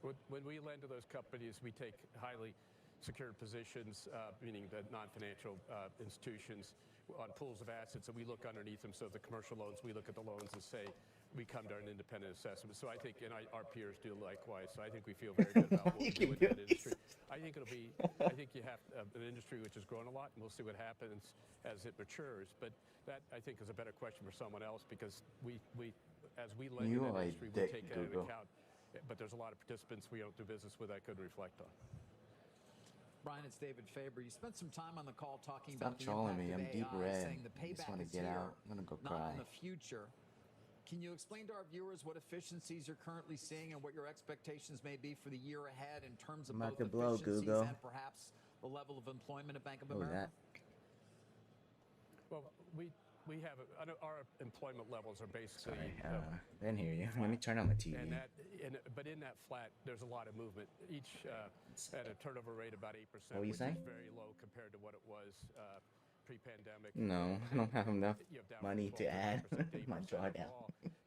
When we lend to those companies, we take highly secured positions, meaning the non-financial institutions, on pools of assets, and we look underneath them. So the commercial loans, we look at the loans and say, we come to an independent assessment. So I think, and our peers do likewise. So I think we feel very good about what we do in that industry. I think you have an industry which has grown a lot, and we'll see what happens as it matures. But that, I think, is a better question for someone else, because as we lend in that industry, we take that into account. But there's a lot of participants we don't do business with I could reflect on.
Brian, it's David Faber. You spent some time on the call talking
Stop
about the
trolling me.
impact
I'm
of
deep
AI,
red.
saying the
I just
payback
want to
is
get
here,
out. I'm gonna go
not
cry.
in the future. Can you explain to our viewers what efficiencies you're currently seeing and what your expectations may be for the year ahead in terms of
I'm
both
about to blow,
efficiencies
Google.
and perhaps the level of employment at Bank of
What was
America?
that?
Well, we have our employment levels are basically.
Didn't hear you. Let me turn on my TV.
But in that flat, there's a lot of movement. Each at a turnover rate about 8%,
What were you
which
saying?
is very low compared to what it was pre-pandemic.
No, I don't have enough money to add my drawdown.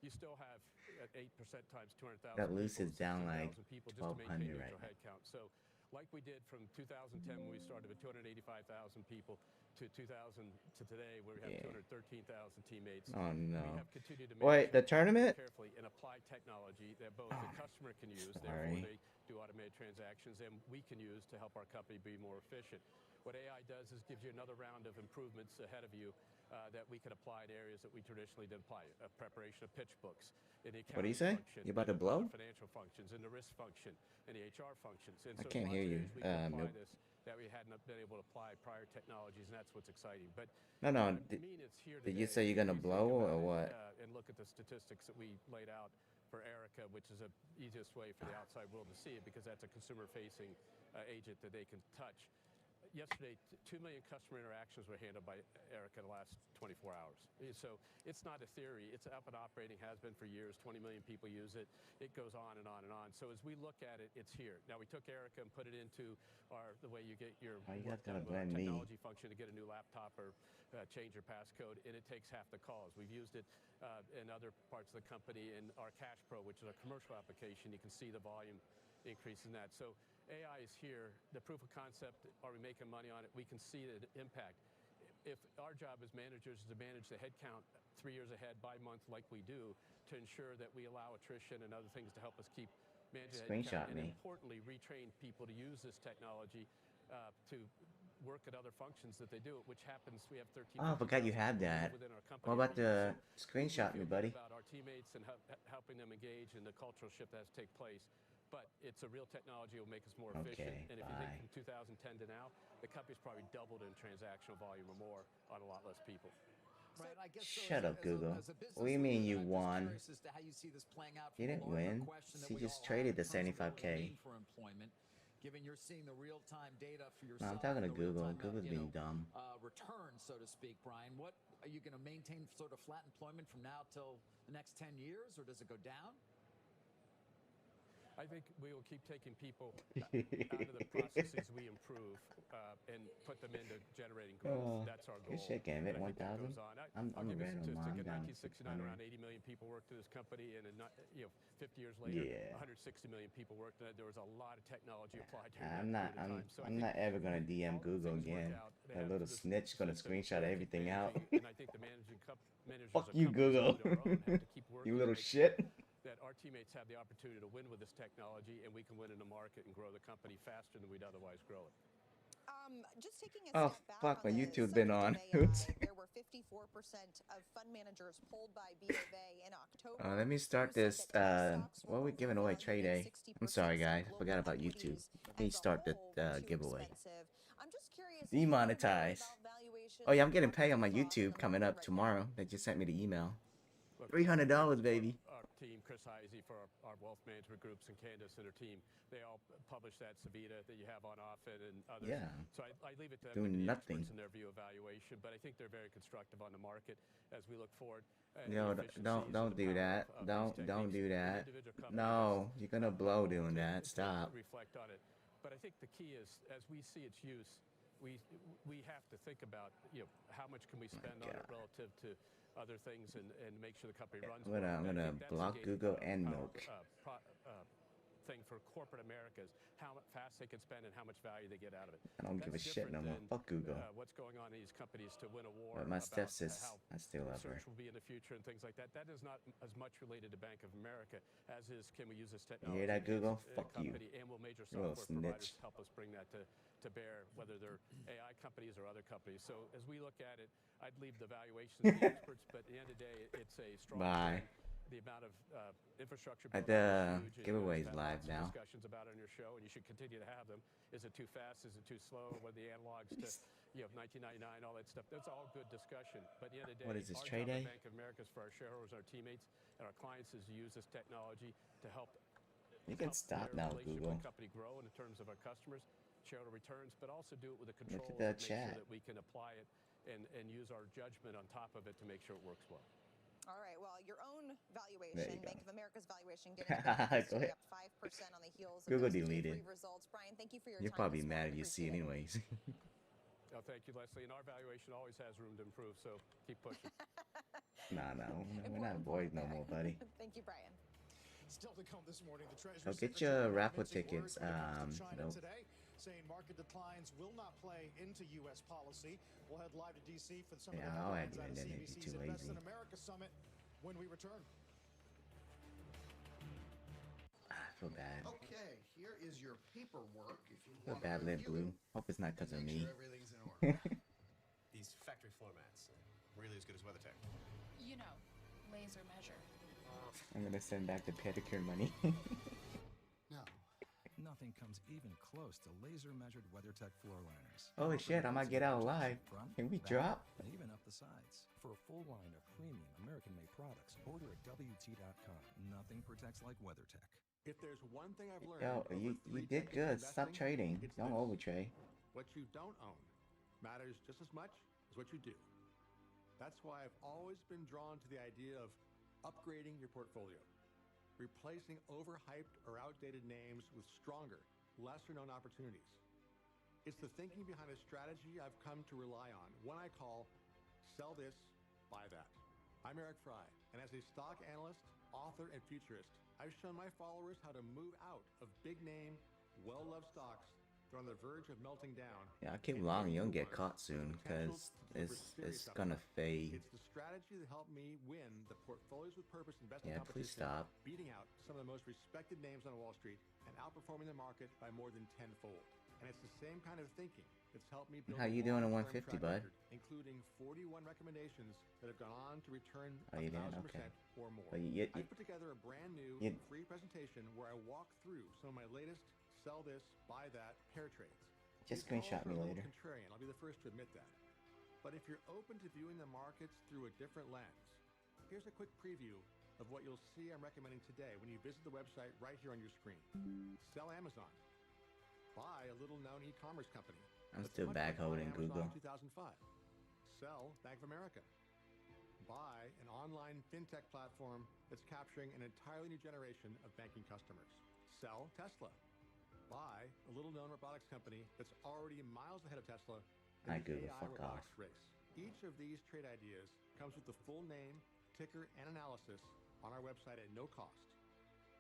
You still have at 8% times 200,000.
That Lucid's down like
people just to
1,200
maintain
right
neutral
now.
head count. So, like we did from 2010 when we started with 285,000 people to 2000 to today, where we have 213,000 teammates.
Oh no!
We have continued to
Wait, the tournament?
Carefully and apply technology that both the customer can use, therefore they do automated transactions, and we can use to help our company be more efficient. What AI does is gives you another round of improvements ahead of you that we can apply to areas that we traditionally didn't apply. Preparation of pitch books, in the
What do you say?
function,
You about to blow?
Financial functions, in the risk function, and the HR functions. And
I
so
can't
there's
hear
lots
you.
of areas we can apply
Milk.
this that we hadn't been able to apply prior technologies, and that's what's exciting. But
No.
I mean, it's here
Did you
today.
say you're gonna
We think
blow or
about it,
what?
And look at the statistics that we laid out for Erica, which is the easiest way for the outside world to see it, because that's a consumer-facing agent that they can touch. Yesterday, 2 million customer interactions were handled by Erica in the last 24 hours. So it's not a theory. It's up and operating, has been for years. 20 million people use it. It goes on and on and on. So as we look at it, it's here. Now, we took Erica and put it into the way you get your technology function to get a new laptop or change your passcode, and it takes half the calls. We've used it in other parts of the company in our Cash Pro, which is a commercial application. You can see the volume increase in that. So AI is here. The proof of concept, are we making money on it? We can see the impact. If our job as managers is to manage the head count 3 years ahead by month like we do, to ensure that we allow attrition and other things to help us keep managing the head count, and importantly, retrain people to use this technology to work at other functions that they do, which happens. We have 13.
Oh, I forgot you had that. What about the screenshot me, buddy?
About our teammates and helping them engage in the cultural shift that has to take place. But it's a real technology that will make us more efficient. And if you think from 2010 to now, the company's probably doubled in transactional volume or more on a lot less people.
Right, I guess
Shut up, Google. What do you mean you won? You didn't win. She just traded the 75K.
Given you're seeing the real-time data for
No,
yourself.
I'm talking to Google. Google's being dumb.
Return, so to speak, Brian. What are you going to maintain sort of flat employment from now till the next 10 years, or does it go down?
I think we will keep taking people out of the processes we improve and put them into generating growth. That's our goal.
Good shit, game it 1,000. I'm red on mine.
In
Down
1969, around 80 million people worked at this company, and 50 years later, 160 million people worked in it. There was a lot of technology applied to it.
I'm not ever gonna DM Google again. That little snitch gonna screenshot everything out.
And I think the managers
Fuck you, Google. You little shit.
That our teammates have the opportunity to win with this technology, and we can win in the market and grow the company faster than we'd otherwise grow it.
Just taking a
Oh
step back
fuck, my
on the
YouTube's been on.
subject of AI, there were 54% of fund managers polled by BofA in October.
Let me start this. What are we giving away? Tradeday. I'm sorry, guys. I forgot about YouTube. Let me start the giveaway.
I'm just curious.
Demonetize. Oh yeah, I'm getting paid on my YouTube coming up tomorrow. They just sent me the email. $300, baby.
Our team, Chris Heisey, for our wealth management groups, and Candace and her team, they all publish that Savita that you have on often and others.
Yeah.
So I leave it to them,
Doing
the
nothing.
experts in their view evaluation, but I think they're very constructive on the market as we look forward.
Yo, don't do that. Don't do that. No, you're gonna blow doing that. Stop.
Reflect on it. But I think the key is, as we see its use, we have to think about, how much can we spend on it relative to other things and make sure the company runs.
I'm gonna block Google and Milk.
Thing for corporate America is how fast they can spend and how much value they get out of it.
I don't give a shit no more. Fuck Google.
What's going on in these companies to win a war?
But my stepsis, I still love her.
Search will be in the future and things like that. That is not as much related to Bank of America as is, can we use this technology?
You hear that, Google? Fuck you.
And will major
Little
software providers
snitch.
help us bring that to bear, whether they're AI companies or other companies. So as we look at it, I'd leave the valuations to the experts, but at the end of the day, it's a strong trend. The amount of infrastructure
giveaways live now.
Discussions about it on your show, and you should continue to have them. Is it too fast? Is it too slow? What are the analogs to 1999? All that stuff. That's all good discussion. But at the end of the day,
what is this,
our
Tradeday?
job at Bank of America is for our shareholders, our teammates, and our clients is to use this technology to help.
You can stop now, Google.
The company grow in terms of our customers, shareholder returns, but also do it with a control
Look at the
to make
chat.
sure that we can apply it and use our judgment on top of it to make sure it works well.
All right. Well, your own valuation,
There you go.
Bank of America's valuation, getting today up 5% on the heels of
Google
those
deleted.
Q3 results. Brian, thank you for your
You're
time.
probably
this
mad
morning.
if you see it anyways.
Oh, thank you, Leslie. And our valuation always has room to improve, so keep pushing.
Nah, we're not boys no more, buddy.
Thank you, Brian.
Still to come this morning, the Treasury
So get
Secretary
your
not
raffle
mincing
tickets.
words when it comes to China
Nope.
today, saying market declines will not play into U.S. policy. We'll head live to D.C. for some
Yeah,
of the
I'll
headlines
add
out of
you in, that'd be
CBC's
too
Invest
lazy.
in America Summit when we return.
I feel bad.
Okay, here is your paperwork. If you
I feel
want
bad,
to
Lit
review
Blue. Hope it's not because of
make
me.
sure everything's in order. These factory floor mats, really as good as WeatherTech.
You know, laser measure.
I'm gonna send back the pedicure money.
No, nothing comes even close to laser-measured WeatherTech floor liners.
Holy shit, I might get out alive. Can we drop?
And even up the sides. For a full line of premium American-made products, order at WT.com. Nothing protects like WeatherTech.
If there's one thing I've learned,
Yo,
over
you
3
did
decades
good.
of
Stop
investing,
trading.
it's
Don't
this.
overtrade.
What you don't own matters just as much as what you do. That's why I've always been drawn to the idea of upgrading your portfolio, replacing overhyped or outdated names with stronger, lesser-known opportunities. It's the thinking behind a strategy I've come to rely on, one I call sell this, buy that. I'm Eric Fry, and as a stock analyst, author, and futurist, I've shown my followers how to move out of big-name, well-loved stocks that are on the verge of melting down.
Yeah, I keep long. You'll get caught soon because it's gonna fade.
It's the strategy that helped me win the Portfolios with Purpose investing
Yeah, please
competition,
stop.
beating out some of the most respected names on Wall Street and outperforming the market by more than tenfold. And it's the same kind of thinking that's helped me build
How
a
you doing at
long-term
150,
track
bud?
record, including 41 recommendations that have gone on to return
Oh, you did?
1,000%
Okay.
or more.
But
I put together a brand new free presentation where I walk through some of my latest sell this, buy that pair trades.
Just
These calls
screenshot me
are a little
later.
Contrarian, I'll be the first to admit that. But if you're open to viewing the markets through a different lens, here's a quick preview of what you'll see I'm recommending today when you visit the website right here on your screen. Sell Amazon. Buy a little-known e-commerce company.
I'm
that's
still
much
back
like
holding
Amazon
Google.
in 2005. Sell Bank of America. Buy an online fintech platform that's capturing an entirely new generation of banking customers. Sell Tesla. Buy a little-known robotics company that's already miles ahead of Tesla in
Hi,
the
Google,
AI
fuck
robotics
off.
race. Each of these trade ideas comes with the full name, ticker, and analysis on our website at no cost.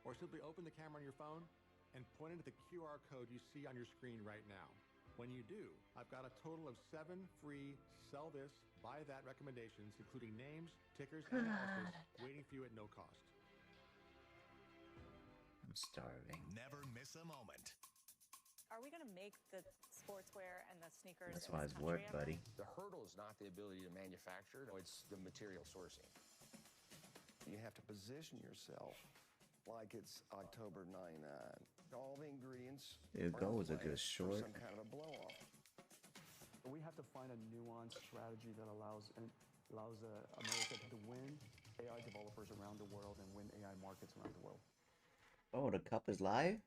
Or simply open the camera on your phone and point it at the QR code you see on your screen right now. When you do, I've got a total of 7 free sell this, buy that recommendations, including names, tickers, and analysis waiting for you at no cost.
I'm starving.
Never miss a moment.
Are we going to make the sportswear and the sneakers?
That's
in
why
this
it's
country
work,
ever?
buddy.
The hurdle is not the ability to manufacture, it's the material sourcing.
You have to position yourself like it's October 99. All the ingredients
Dude,
are
Go
in
was a
place
good
for
short.
some kind of a blow-off.
We have to find a nuanced strategy that allows America to win AI developers around the world and win AI markets around the world.
Oh, the cup is live?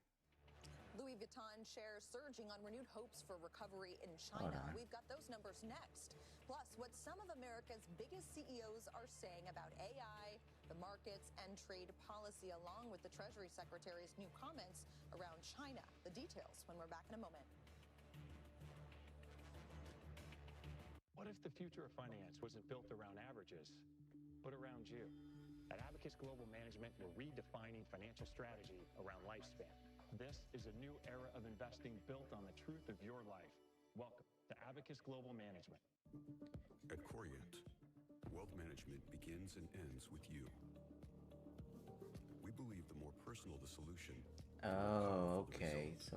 Louis Vuitton shares surging on renewed hopes for recovery in
Hold
China.
on.
We've got those numbers next. Plus, what some of America's biggest CEOs are saying about AI, the markets, and trade policy, along with the Treasury Secretary's new comments around China. The details when we're back in a moment.
What if the future of finance wasn't built around averages, but around you? At Abacus Global Management, we're redefining financial strategy around lifespan. This is a new era of investing built on the truth of your life. Welcome to Abacus Global Management.
At Corient, wealth management begins and ends with you. We believe the more personal the solution,
Oh, okay. So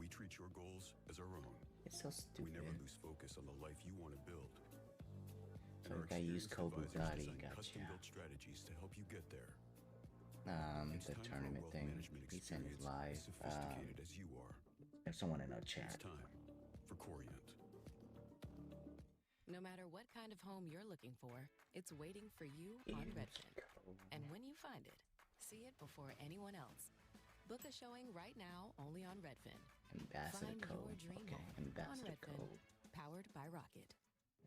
we treat your goals as our own.
it's so
We never
stupid.
lose focus on the life you want to build.
So
Our
I use
experienced
code
advisors
Bugatti.
design
Gotcha.
custom-built strategies to help you get there.
The
It's time for a
tournament
wealth
thing.
management
He sent his
experience
live.
as sophisticated as you are.
There's someone in our chat.
It's time for Corient.
No matter what kind of home you're looking for, it's waiting for you on Redfin. And when you find it, see it before anyone else. Book a showing right now only on Redfin.
Ambassador
Find
code.
your dream
Okay,
home on
ambassador
Redfin,
code.
powered by Rocket.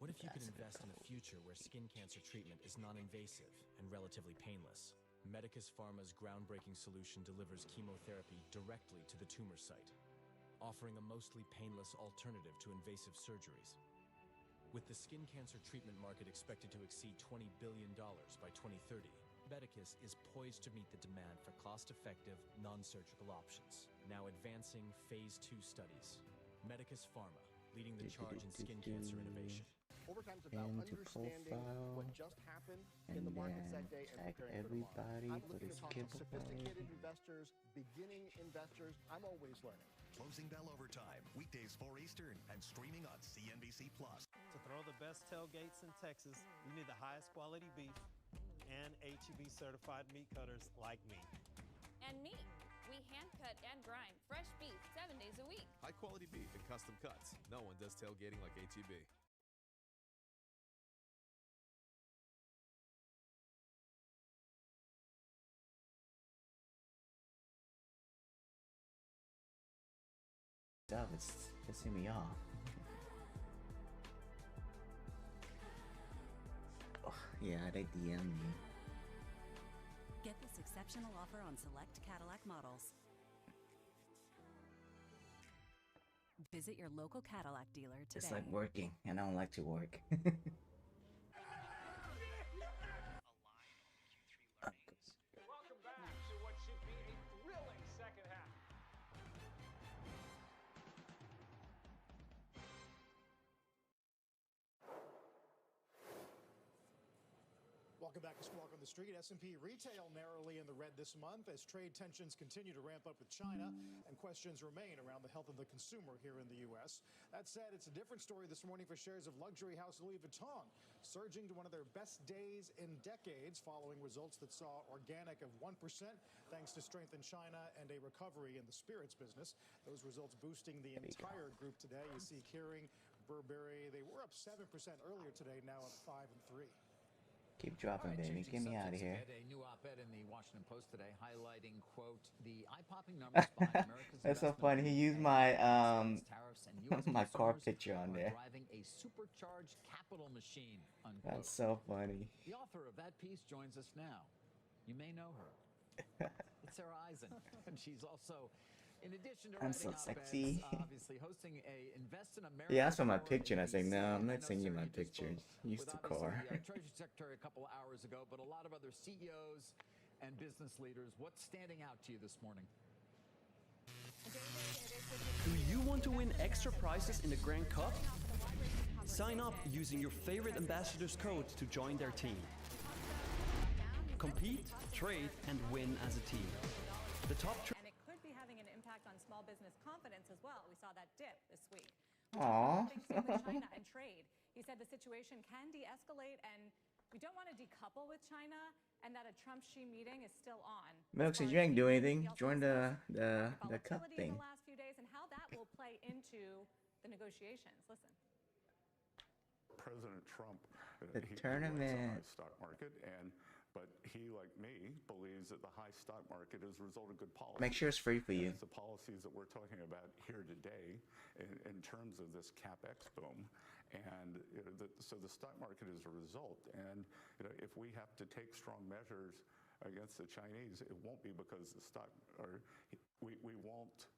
What if you could invest in a future where skin cancer treatment is non-invasive and relatively painless? Medicus Pharma's groundbreaking solution delivers chemotherapy directly to the tumor site, offering a mostly painless alternative to invasive surgeries. With the skin cancer treatment market expected to exceed $20 billion by 2030, Medicus is poised to meet the demand for cost-effective, non-surgical options, now advancing Phase 2 studies. Medicus Pharma, leading the charge in skin cancer innovation.
Overtime's about understanding what just happened in the markets that day and preparing for tomorrow. I'm looking to talk to sophisticated investors, beginning investors. I'm always learning.
Closing Bell Overtime, weekdays 4 Eastern and streaming on CNBC+.
To throw the best tailgates in Texas, you need the highest quality beef and HEB certified meat cutters like me.
And me. We hand cut and grind fresh beef 7 days a week.
High quality beef and custom cuts. No one does tailgating like HEB.
Stuff is pissing me off. Oh, yeah, they DM me.
Get this exceptional offer on select Cadillac models. Visit your local Cadillac dealer today.
It's like working, and I don't like to work.
Welcome back to what should be a thrilling second half.
Welcome back to Squawk on the Street. S&P retail narrowly in the red this month as trade tensions continue to ramp up with China and questions remain around the health of the consumer here in the U.S. That said, it's a different story this morning for shares of luxury house Louis Vuitton, surging to one of their best days in decades following results that saw organic of 1% thanks to strength in China and a recovery in the spirits business. Those results boosting the entire group today. You see Kering, Burberry, they were up 7% earlier today, now up 5 and 3.
Keep dropping, baby. Get me out of here.
A new op-ed in the Washington Post today highlighting, quote, the eye-popping numbers behind America's
That's so funny. He used my my car picture on there.
Driving a supercharged capital machine, unquote.
That's so funny.
The author of that piece joins us now. You may know her. It's Sarah Eisen, and she's also, in addition to
I'm so sexy.
Obviously hosting a Invest in America.
Yeah, that's for my picture, and I say, no, I'm not sending you my picture. Use the car.
The Treasury Secretary a couple hours ago, but a lot of other CEOs and business leaders. What's standing out to you this morning?
Do you want to win extra prizes in the Grand Cup? Sign up using your favorite ambassador's code to join their team. Compete, trade, and win as a team. The top
and it could be having an impact on small business confidence as well. We saw that dip this week.
Aww.
With China and trade. He said the situation can de-escalate and we don't want to decouple with China and that a Trump-Xi meeting is still on.
Milk says you ain't doing anything. Join the cup thing.
In the last few days and how that will play into the negotiations. Listen.
President Trump,
The
he
tournament.
likes the high stock market, but he, like me, believes that the high stock market is a result of good policy.
Make sure it's free for you.
And it's the policies that we're talking about here today in terms of this CapEx boom. And so the stock market is a result. And if we have to take strong measures against the Chinese, it won't be because the stock, or we won't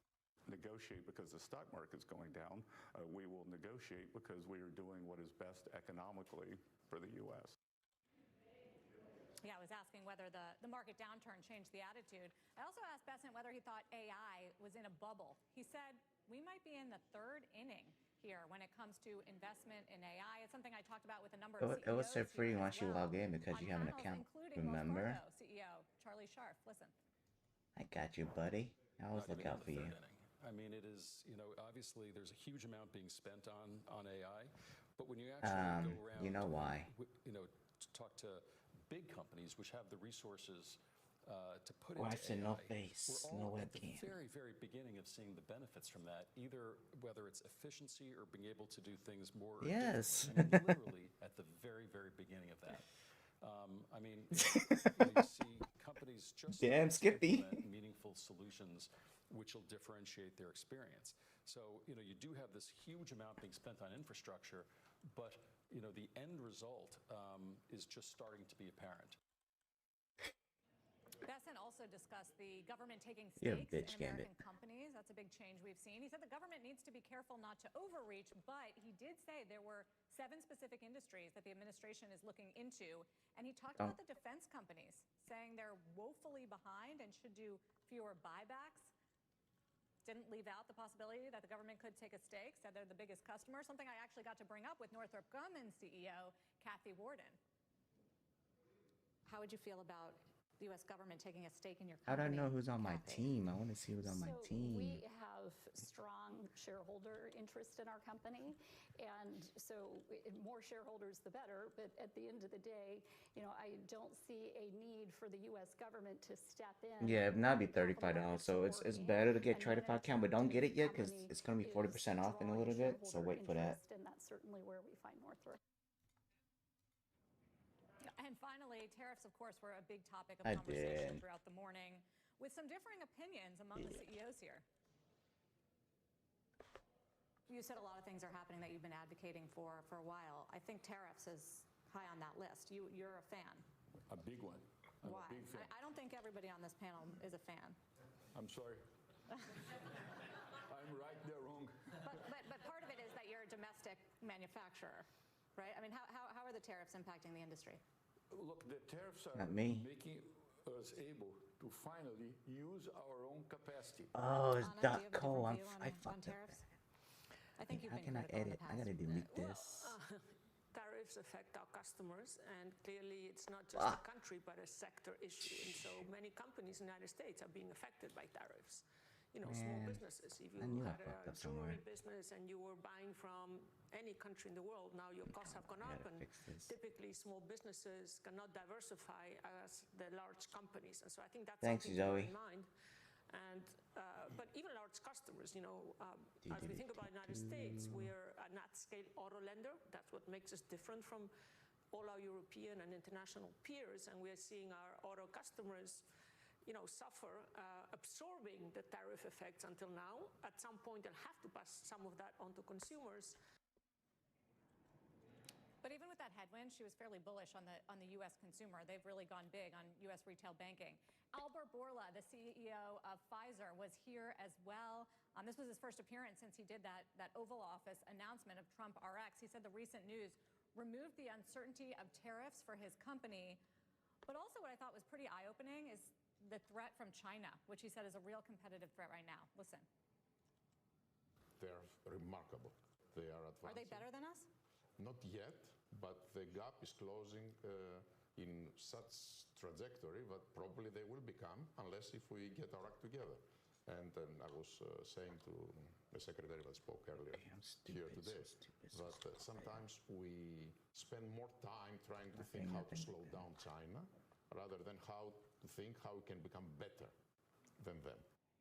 negotiate because the stock market's going down. We will negotiate because we are doing what is best economically for the U.S.
Yeah, I was asking whether the market downturn changed the attitude. I also asked Bessent whether he thought AI was in a bubble. He said we might be in the third inning here when it comes to investment in AI. It's something I talked about with a number of CEOs.
It was so free once you log in because you have an account. Remember?
CEO Charlie Scharf. Listen.
I got you, buddy. I always look out for you.
I mean, it is, obviously there's a huge amount being spent on AI, but when you actually go around,
you know why?
To talk to big companies which have the resources to put
Why
into
is
AI,
no face,
we're
no
all at the
webcam?
very, very beginning of seeing the benefits from that, either whether it's efficiency or being able to do things more.
Yes.
I mean, literally at the very, very beginning of that. I mean, you see companies just
Damn, Skippy.
implement meaningful solutions which will differentiate their experience. So, you do have this huge amount being spent on infrastructure, but
the end result is just starting to be apparent.
Besson also discussed the government taking
Yeah,
stakes
bitch,
in
Gambit.
American companies. That's a big change we've seen. He said the government needs to be careful not to overreach, but he did say there were 7 specific industries that the administration is looking into. And he talked about the defense companies, saying they're woefully behind and should do fewer buybacks. Didn't leave out the possibility that the government could take a stake, said they're the biggest customer, something I actually got to bring up with Northrop Grumman's CEO, Kathy Warden. How would you feel about the U.S. government taking a stake in your
How do I
company?
know who's on my
Kathy?
team? I want to see who's on my team.
We have strong shareholder interest in our company, and so more shareholders the better. But at the end of the day, I don't see a need for the U.S. government to step in.
Yeah, if not, it'd be $35. So it's better to get Tradeify account, but don't get it yet because it's gonna be 40% off in a little bit. So wait for that.
And that's certainly where we find Northrop.
And finally, tariffs, of course, were a big topic of
I
conversation
did.
throughout the morning, with some differing opinions among the CEOs here. You said a lot of things are happening that you've been advocating for a while. I think tariffs is high on that list. You're a fan.
A big one. I'm
Why?
a big fan.
I don't think everybody on this panel is a fan.
I'm sorry. I'm right, they're wrong.
But part of it is that you're a domestic manufacturer, right? I mean, how are the tariffs impacting the industry?
Look, the tariffs are
Not me.
making us able to finally use our own capacity.
Oh, it's
Anna, do you have a
.co.
different view
I
on
fucked up.
tariffs? I think you've
How
been
can I
critical in
edit?
the
I
past.
gotta delete this.
Tariffs affect our customers, and clearly it's not just a country but a sector issue. And so many companies in the United States are being affected by tariffs. Small
Man,
businesses. If you
I knew I
had
fucked
a
up somewhere.
jewelry business and you were buying from any country in the world, now your costs have gone up,
gotta
and
fix this.
typically small businesses cannot diversify as the large companies. And so I think that's
Thanks,
something to
Zoe.
bear in mind. And but even large customers, as we think about the United States, we're a net-scale auto lender. That's what makes us different from all our European and international peers, and we are seeing our auto customers suffer absorbing the tariff effects until now. At some point, they'll have to pass some of that on to consumers.
But even with that headwind, she was fairly bullish on the U.S. consumer. They've really gone big on U.S. retail banking. Albert Bourla, the CEO of Pfizer, was here as well. This was his first appearance since he did that Oval Office announcement of Trump RX. He said the recent news removed the uncertainty of tariffs for his company. But also what I thought was pretty eye-opening is the threat from China, which he said is a real competitive threat right now. Listen.
They're remarkable. They are advancing.
Are they better than us?
Not yet, but the gap is closing in such trajectory that probably they will become, unless if we get our act together. And I was saying to the secretary that spoke earlier here today that sometimes we spend more time trying to think how to slow down China rather than how to think how we can become better than them.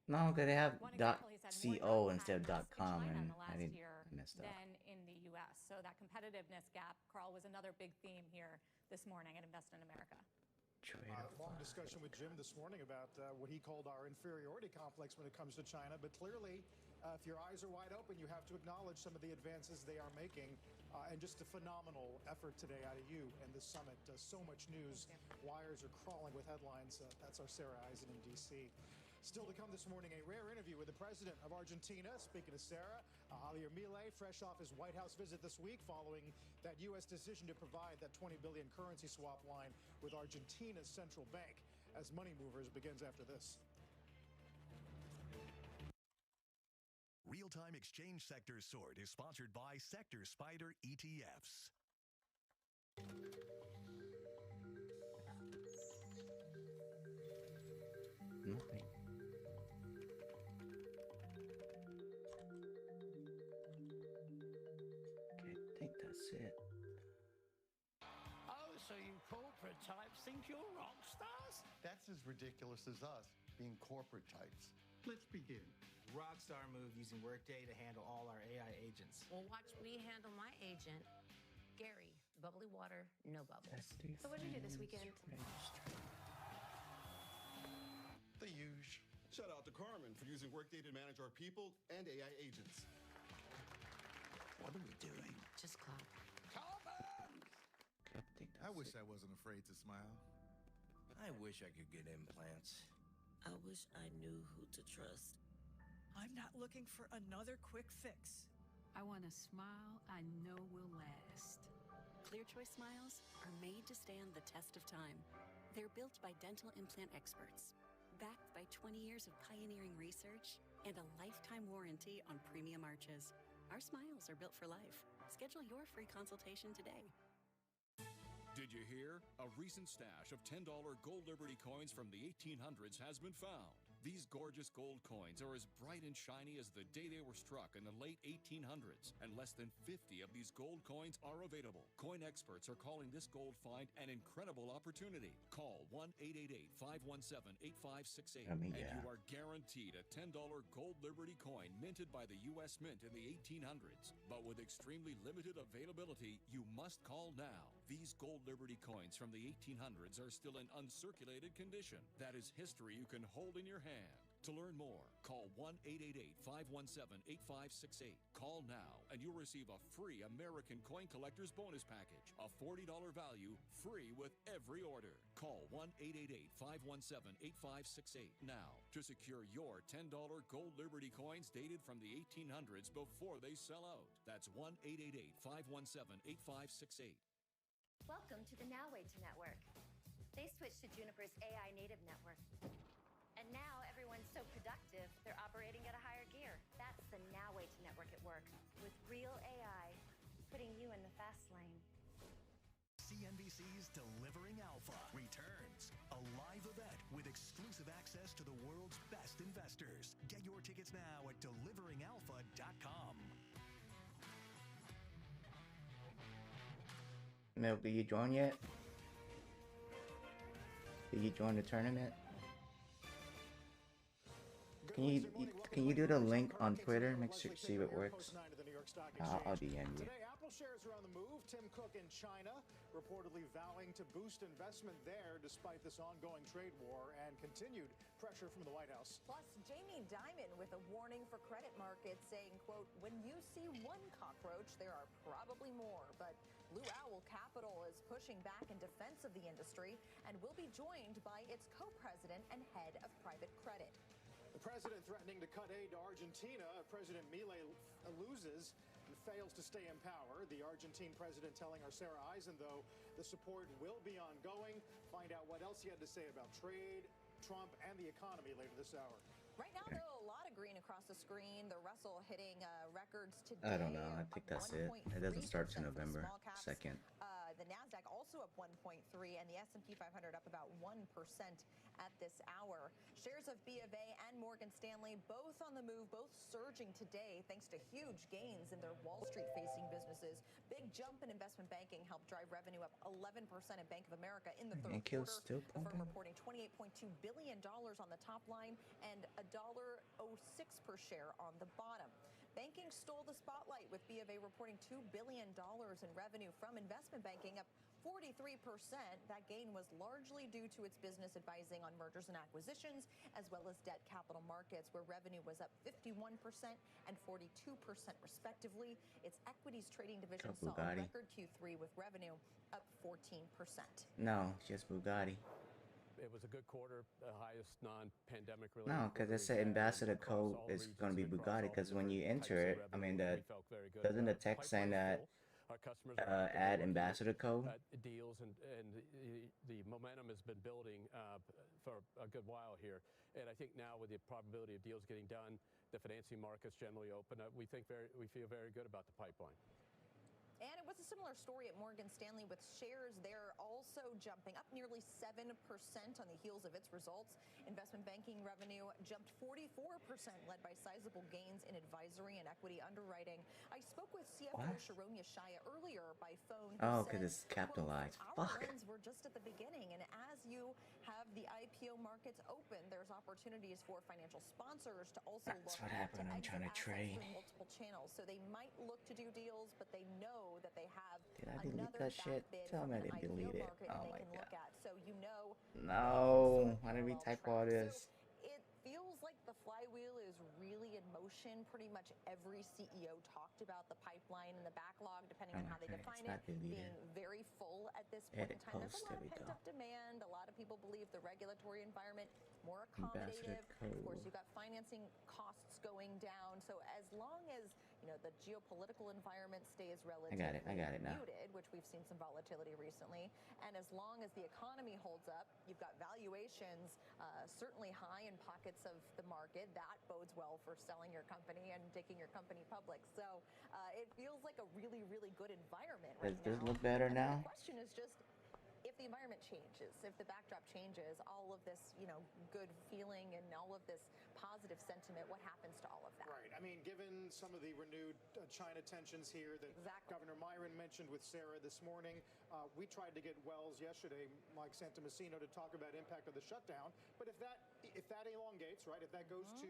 No, because they have
One example, he said more
.co
non-patent
instead of
in
.com,
China in
and
the
I
last
didn't
year
messed up.
than in the U.S. So that competitiveness gap, Carl, was another big theme here this morning at Invest in America.
Long discussion with Jim this morning about what he called our inferiority complex when it comes to China. But clearly, if your eyes are wide open, you have to acknowledge some of the advances they are making. And just a phenomenal effort today out of you and the summit. So much news. Wires are crawling with headlines. That's our Sarah Eisen in D.C. Still to come this morning, a rare interview with the president of Argentina. Speaking of Sarah, Javier Milei, fresh off his White House visit this week following that U.S. decision to provide that $20 billion currency swap line with Argentina's central bank as Money Movers begins after this.
Real-time exchange sector sort is sponsored by Sector Spider ETFs.
Nothing. Okay, I think that's it.
Oh, so you corporate types think you're rock stars?
That's as ridiculous as us, being corporate types.
Let's begin. Rockstar move using Workday to handle all our AI agents.
Well, watch me handle my agent, Gary. Bubbly water, no bubbles. So what did you do this weekend?
The huge.
Shout out to Carmen for using Workday to manage our people and AI agents.
What are we doing? Just clap.
Carmen!
I wish I wasn't afraid to smile.
I wish I could get implants.
I wish I knew who to trust.
I'm not looking for another quick fix.
I want a smile I know will last.
Clear Choice smiles are made to stand the test of time. They're built by dental implant experts, backed by 20 years of pioneering research and a lifetime warranty on premium arches. Our smiles are built for life. Schedule your free consultation today.
Did you hear? A recent stash of $10 gold Liberty coins from the 1800s has been found. These gorgeous gold coins are as bright and shiny as the day they were struck in the late 1800s, and less than 50 of these gold coins are available. Coin experts are calling this gold find an incredible opportunity. Call 1-888-517-8568, and you are guaranteed a $10 gold Liberty coin minted by the U.S. Mint in the 1800s. But with extremely limited availability, you must call now. These gold Liberty coins from the 1800s are still in uncirculated condition. That is history you can hold in your hand. To learn more, call 1-888-517-8568. Call now, and you'll receive a free American Coin Collector's Bonus Package, a $40 value, free with every order. Call 1-888-517-8568 now to secure your $10 gold Liberty coins dated from the 1800s before they sell out. That's 1-888-517-8568.
Welcome to the Now Way to Network. They switched to Juniper's AI native network. And now everyone's so productive, they're operating at a higher gear. That's the Now Way to Network at work, with real AI, putting you in the fast lane.
CNBC's Delivering Alpha returns. A live event with exclusive access to the world's best investors. Get your tickets now at deliveringalpha.com.
Milk, did you join yet? Did you join the tournament? Can you do the link on Twitter? Make sure see if it works. I'll DM you.
Today, Apple shares are on the move. Tim Cook in China reportedly vowing to boost investment there despite this ongoing trade war and continued pressure from the White House.
Plus, Jamie Dimon with a warning for credit markets saying, quote, when you see one cockroach, there are probably more. But Blue Owl Capital is pushing back in defense of the industry and will be joined by its co-president and head of private credit.
The president threatening to cut aid to Argentina. President Milei loses and fails to stay in power. The Argentine president telling our Sarah Eisen, though, the support will be ongoing. Find out what else he had to say about trade, Trump, and the economy later this hour.
Right now, though, a lot of green across the screen. The Russell hitting records today.
I don't know. I think that's it. It doesn't start till November 2nd.
The NASDAQ also up 1.3, and the S&P 500 up about 1% at this hour. Shares of B of A and Morgan Stanley both on the move, both surging today thanks to huge gains in their Wall Street-facing businesses. Big jump in investment banking helped drive revenue up 11% at Bank of America in the third quarter.
Still
the firm reporting $28.2 billion on the top line and $1.06 per share on the bottom. Banking stole the spotlight with B of A reporting $2 billion in revenue from investment banking, up 43%. That gain was largely due to its business advising on mergers and acquisitions, as well as debt capital markets, where revenue was up 51% and 42% respectively. Its equities trading division saw a record Q3 with revenue up 14%.
No, just Bugatti.
It was a good quarter, the highest non-pandemic related.
No, because it said ambassador code is going to be Bugatti. Because when you enter it, I mean, doesn't the text saying that add ambassador code?
Deals and the momentum has been building for a good while here, and I think now with the probability of deals getting done, the financing markets generally open up. We feel very good about the pipeline.
And it was a similar story at Morgan Stanley, with shares there also jumping up nearly 7% on the heels of its results. Investment banking revenue jumped 44%, led by sizable gains in advisory and equity underwriting. I spoke with CFO Sharon Yeshaya earlier by phone.
Oh, because it's capitalized.
Our wins were just at the beginning, and as you have the IPO markets open, there's opportunities for financial sponsors to also look
what happened. I'm trying to trade.
Multiple channels, so they might look to do deals, but they know that they have
Did I delete that shit? Tell me I didn't delete it. Oh my god.
So you know.
No, why did we type all this?
So it feels like the flywheel is really in motion. Pretty much every CEO talked about the pipeline and the backlog, depending on how they define it, being very full at this point in time. There's a lot of pent-up demand. A lot of people believe the regulatory environment more accommodative. Of course, you've got financing costs going down. So as long as the geopolitical environment stays relatively muted, which we've seen some volatility recently, and as long as the economy holds up, you've got valuations certainly high in pockets of the market. That bodes well for selling your company and taking your company public. So it feels like a really, really good environment right now.
Does this look better now?
The question is just, if the environment changes, if the backdrop changes, all of this, good feeling and all of this positive sentiment, what happens to all of that?
Right. I mean, given some of the renewed China tensions here that Governor Myron mentioned with Sarah this morning, we tried to get Wells yesterday, Mike Santomassino, to talk about impact of the shutdown. But if that elongates, right, if that goes to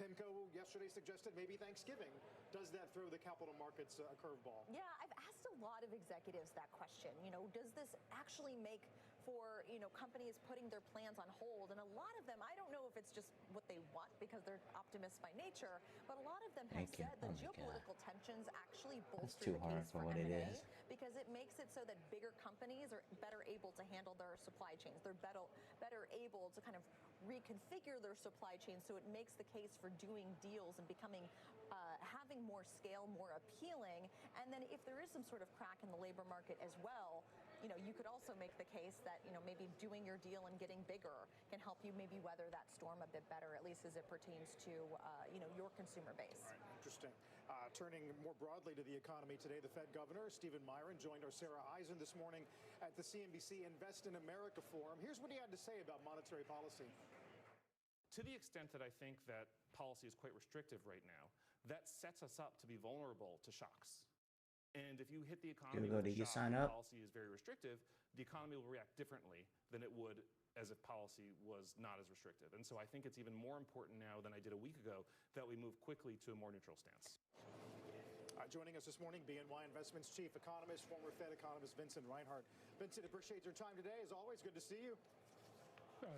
PIMCO yesterday suggested maybe Thanksgiving. Does that throw the capital markets a curveball?
Yeah, I've asked a lot of executives that question. Does this actually make for, companies putting their plans on hold? And a lot of them, I don't know if it's just what they want because they're optimists by nature, but a lot of them have said the geopolitical tensions actually bolster the case for M&A because it makes it so that bigger companies are better able to handle their supply chains. They're better able to kind of reconfigure their supply chain, so it makes the case for doing deals and becoming having more scale, more appealing. And then if there is some sort of crack in the labor market as well, you could also make the case that maybe doing your deal and getting bigger can help you maybe weather that storm a bit better, at least as it pertains to your consumer base.
Right. Interesting. Turning more broadly to the economy today, the Fed Governor Stephen Myron joined our Sarah Eisen this morning at the CNBC Invest in America Forum. Here's what he had to say about monetary policy.
To the extent that I think that policy is quite restrictive right now, that sets us up to be vulnerable to shocks. And if you hit the economy with a shock and policy is very restrictive, the economy will react differently than it would as if policy was not as restrictive. And so I think it's even more important now than I did a week ago that we move quickly to a more neutral stance.
Joining us this morning, BNY Investments Chief Economist, former Fed economist Vincent Reinhart. Vincent, appreciate your time today. As always, good to see you.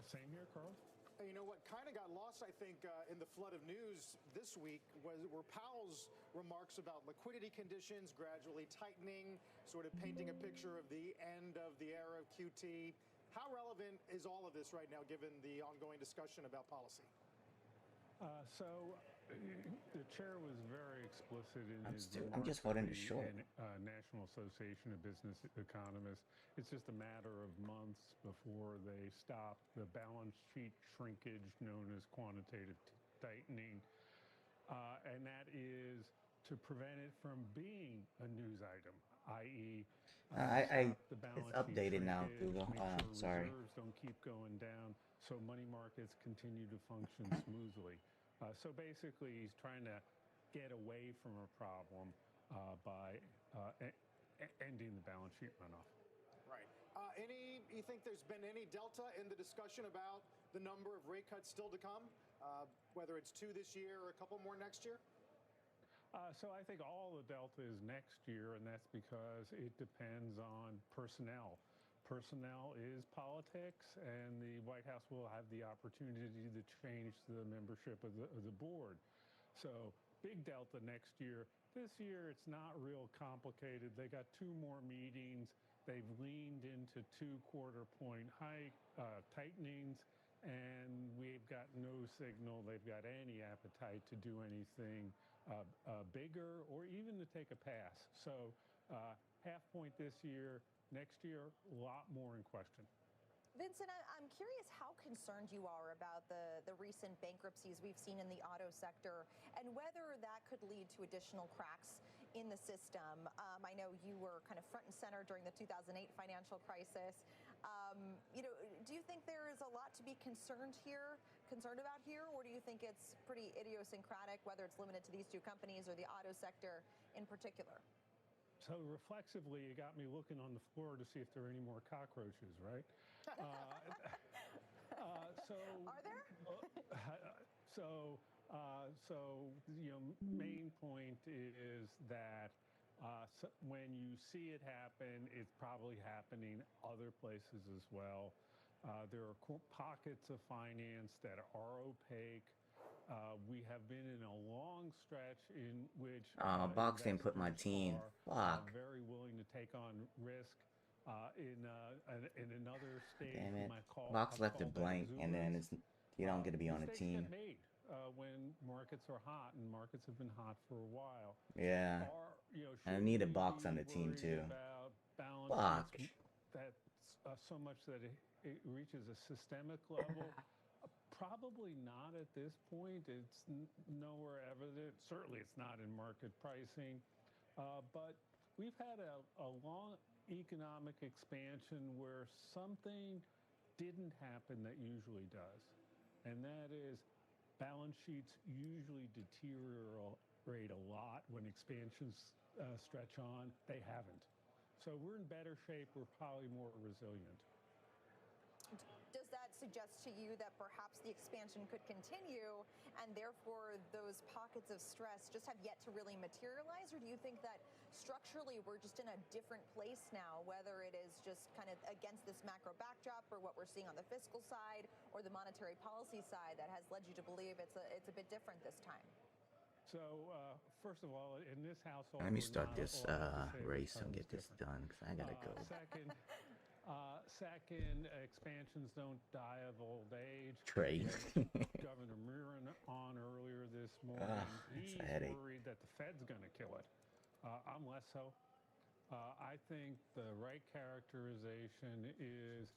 Same here, Carl.
You know what kind of got lost, I think, in the flood of news this week were Powell's remarks about liquidity conditions gradually tightening, sort of painting a picture of the end of the era of QT. How relevant is all of this right now, given the ongoing discussion about policy?
So the chair was very explicit in his
I'm just voting to short.
National Association of Business Economists. It's just a matter of months before they stop the balance sheet shrinkage known as quantitative tightening, and that is to prevent it from being a news item, i.e.
It's updated now, Google. Sorry.
Reserves don't keep going down, so money markets continue to function smoothly. So basically, he's trying to get away from a problem by ending the balance sheet runoff.
Right. You think there's been any delta in the discussion about the number of rate cuts still to come, whether it's 2 this year or a couple more next year?
So I think all the delta is next year, and that's because it depends on personnel. Personnel is politics, and the White House will have the opportunity to change the membership of the board. So big delta next year. This year, it's not real complicated. They got 2 more meetings. They've leaned into 2 quarter-point hike tightenings, and we've got no signal they've got any appetite to do anything bigger or even to take a pass. So half point this year. Next year, a lot more in question.
Vincent, I'm curious how concerned you are about the recent bankruptcies we've seen in the auto sector and whether that could lead to additional cracks in the system. I know you were kind of front and center during the 2008 financial crisis. Do you think there is a lot to be concerned about here, or do you think it's pretty idiosyncratic, whether it's limited to these 2 companies or the auto sector in particular?
So reflexively, you got me looking on the floor to see if there are any more cockroaches, right?
Are there?
Main point is that when you see it happen, it's probably happening other places as well. There are pockets of finance that are opaque. We have been in a long stretch in which
Box didn't put my team. Fuck.
Very willing to take on risk in another stage.
Damn it.
My call,
Box left it blank, and then it's you don't get to be on a team.
Get made when markets are hot, and markets have been hot for a while.
Yeah. I need a Box on the team too. Fuck.
That's so much that it reaches a systemic level. Probably not at this point. It's nowhere evident. Certainly it's not in market pricing. But we've had a long economic expansion where something didn't happen that usually does. And that is balance sheets usually deteriorate a lot when expansions stretch on. They haven't. So we're in better shape. We're probably more resilient.
Does that suggest to you that perhaps the expansion could continue and therefore those pockets of stress just have yet to really materialize? Or do you think that structurally we're just in a different place now, whether it is just kind of against this macro backdrop or what we're seeing on the fiscal side or the monetary policy side that has led you to believe it's a bit different this time?
So, first of all, in this household,
let me start this race and get this done because I gotta go.
Second, expansions don't die of old age.
Trade.
Governor Murin on earlier this morning. He's worried that the Fed's going to kill it. I'm less so. I think the right characterization is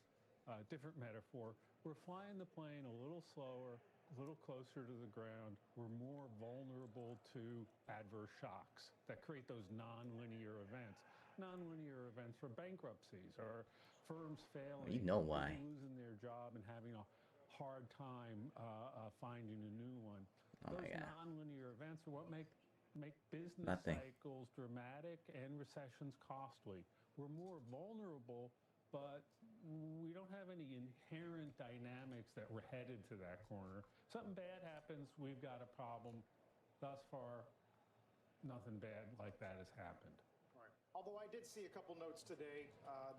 a different metaphor. We're flying the plane a little slower, a little closer to the ground. We're more vulnerable to adverse shocks that create those nonlinear events. Nonlinear events for bankruptcies or firms failing,
you know why,
losing their job and having a hard time finding a new one. Those nonlinear events are what make business cycles dramatic and recessions costly. We're more vulnerable, but we don't have any inherent dynamics that we're headed to that corner. Something bad happens, we've got a problem. Thus far, nothing bad like that has happened.
Although I did see a couple notes today,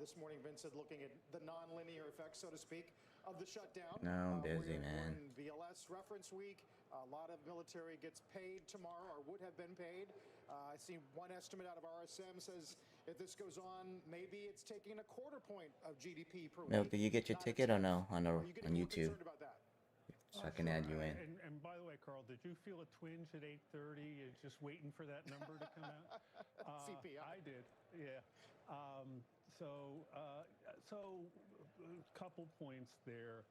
this morning, Vincent, looking at the nonlinear effects, so to speak, of the shutdown.
No, I'm busy, man.
VLS reference week. A lot of military gets paid tomorrow or would have been paid. I see one estimate out of RSM says if this goes on, maybe it's taking a quarter point of GDP per week.
Milk, did you get your ticket or no on YouTube? So I can add you in.
And by the way, Carl, did you feel a twinge at 8:30? Just waiting for that number to come out?
CPI.
I did, yeah. So a couple points there.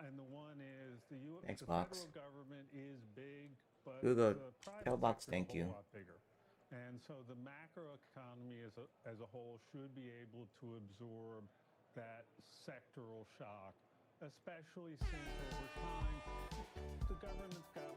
And the one is the federal government is big, but
Google,
the private
tell Box
sector is
thank
a
you.
whole lot bigger. And so the macro economy as a whole should be able to absorb that sectoral shock, especially since over time the government's got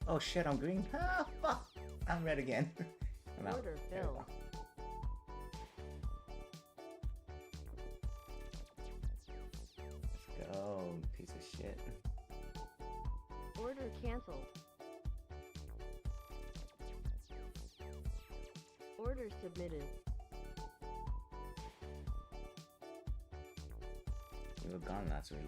Oh shit, I'm green. Ah, fuck. I'm red again. I'm out.
Order filled.
Let's go, piece of shit.
Order canceled. Order submitted.
You were gone last week.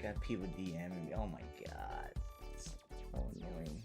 Got people DMing me. Oh my god. It's so annoying.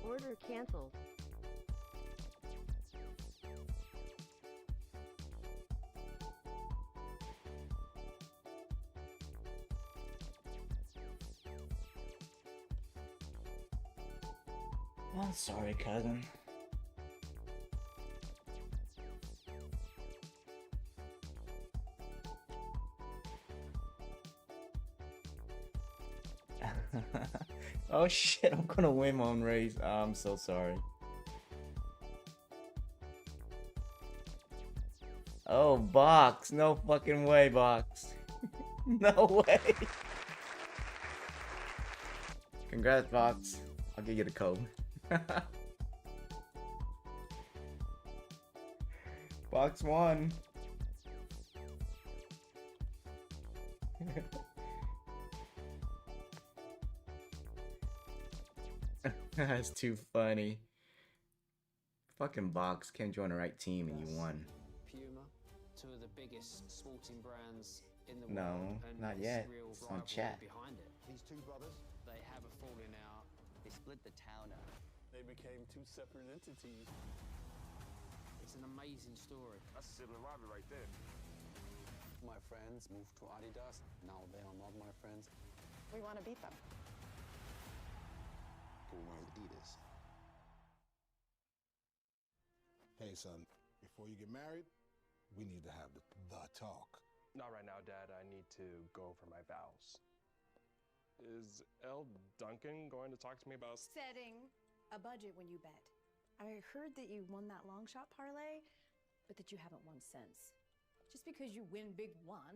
Order canceled.
I'm sorry, cousin. Oh shit, I'm gonna win my own race. I'm so sorry. Oh, Box. No fucking way, Box. No way. Congrats, Box. I'll give you the code. Box won. That's too funny. Fucking Box can't join the right team and you won.
Puma, two of the biggest sporting brands in the
No,
world. And
not
there's
yet.
real
It's on
rivalry
chat.
behind it.
These two brothers,
They have a falling out.
They split the town up.
They became two separate entities.
It's an amazing story.
That's sibling rivalry right there. My friends moved to Adidas. Now they are not my friends.
We want to beat them.
who wears Adidas. Hey, son, before you get married, we need to have the talk.
Not right now, Dad. I need to go for my vows. Is L. Duncan going to talk to me about
Setting a budget when you bet. I heard that you won that long shot parlay, but that you haven't won since. Just because you win big once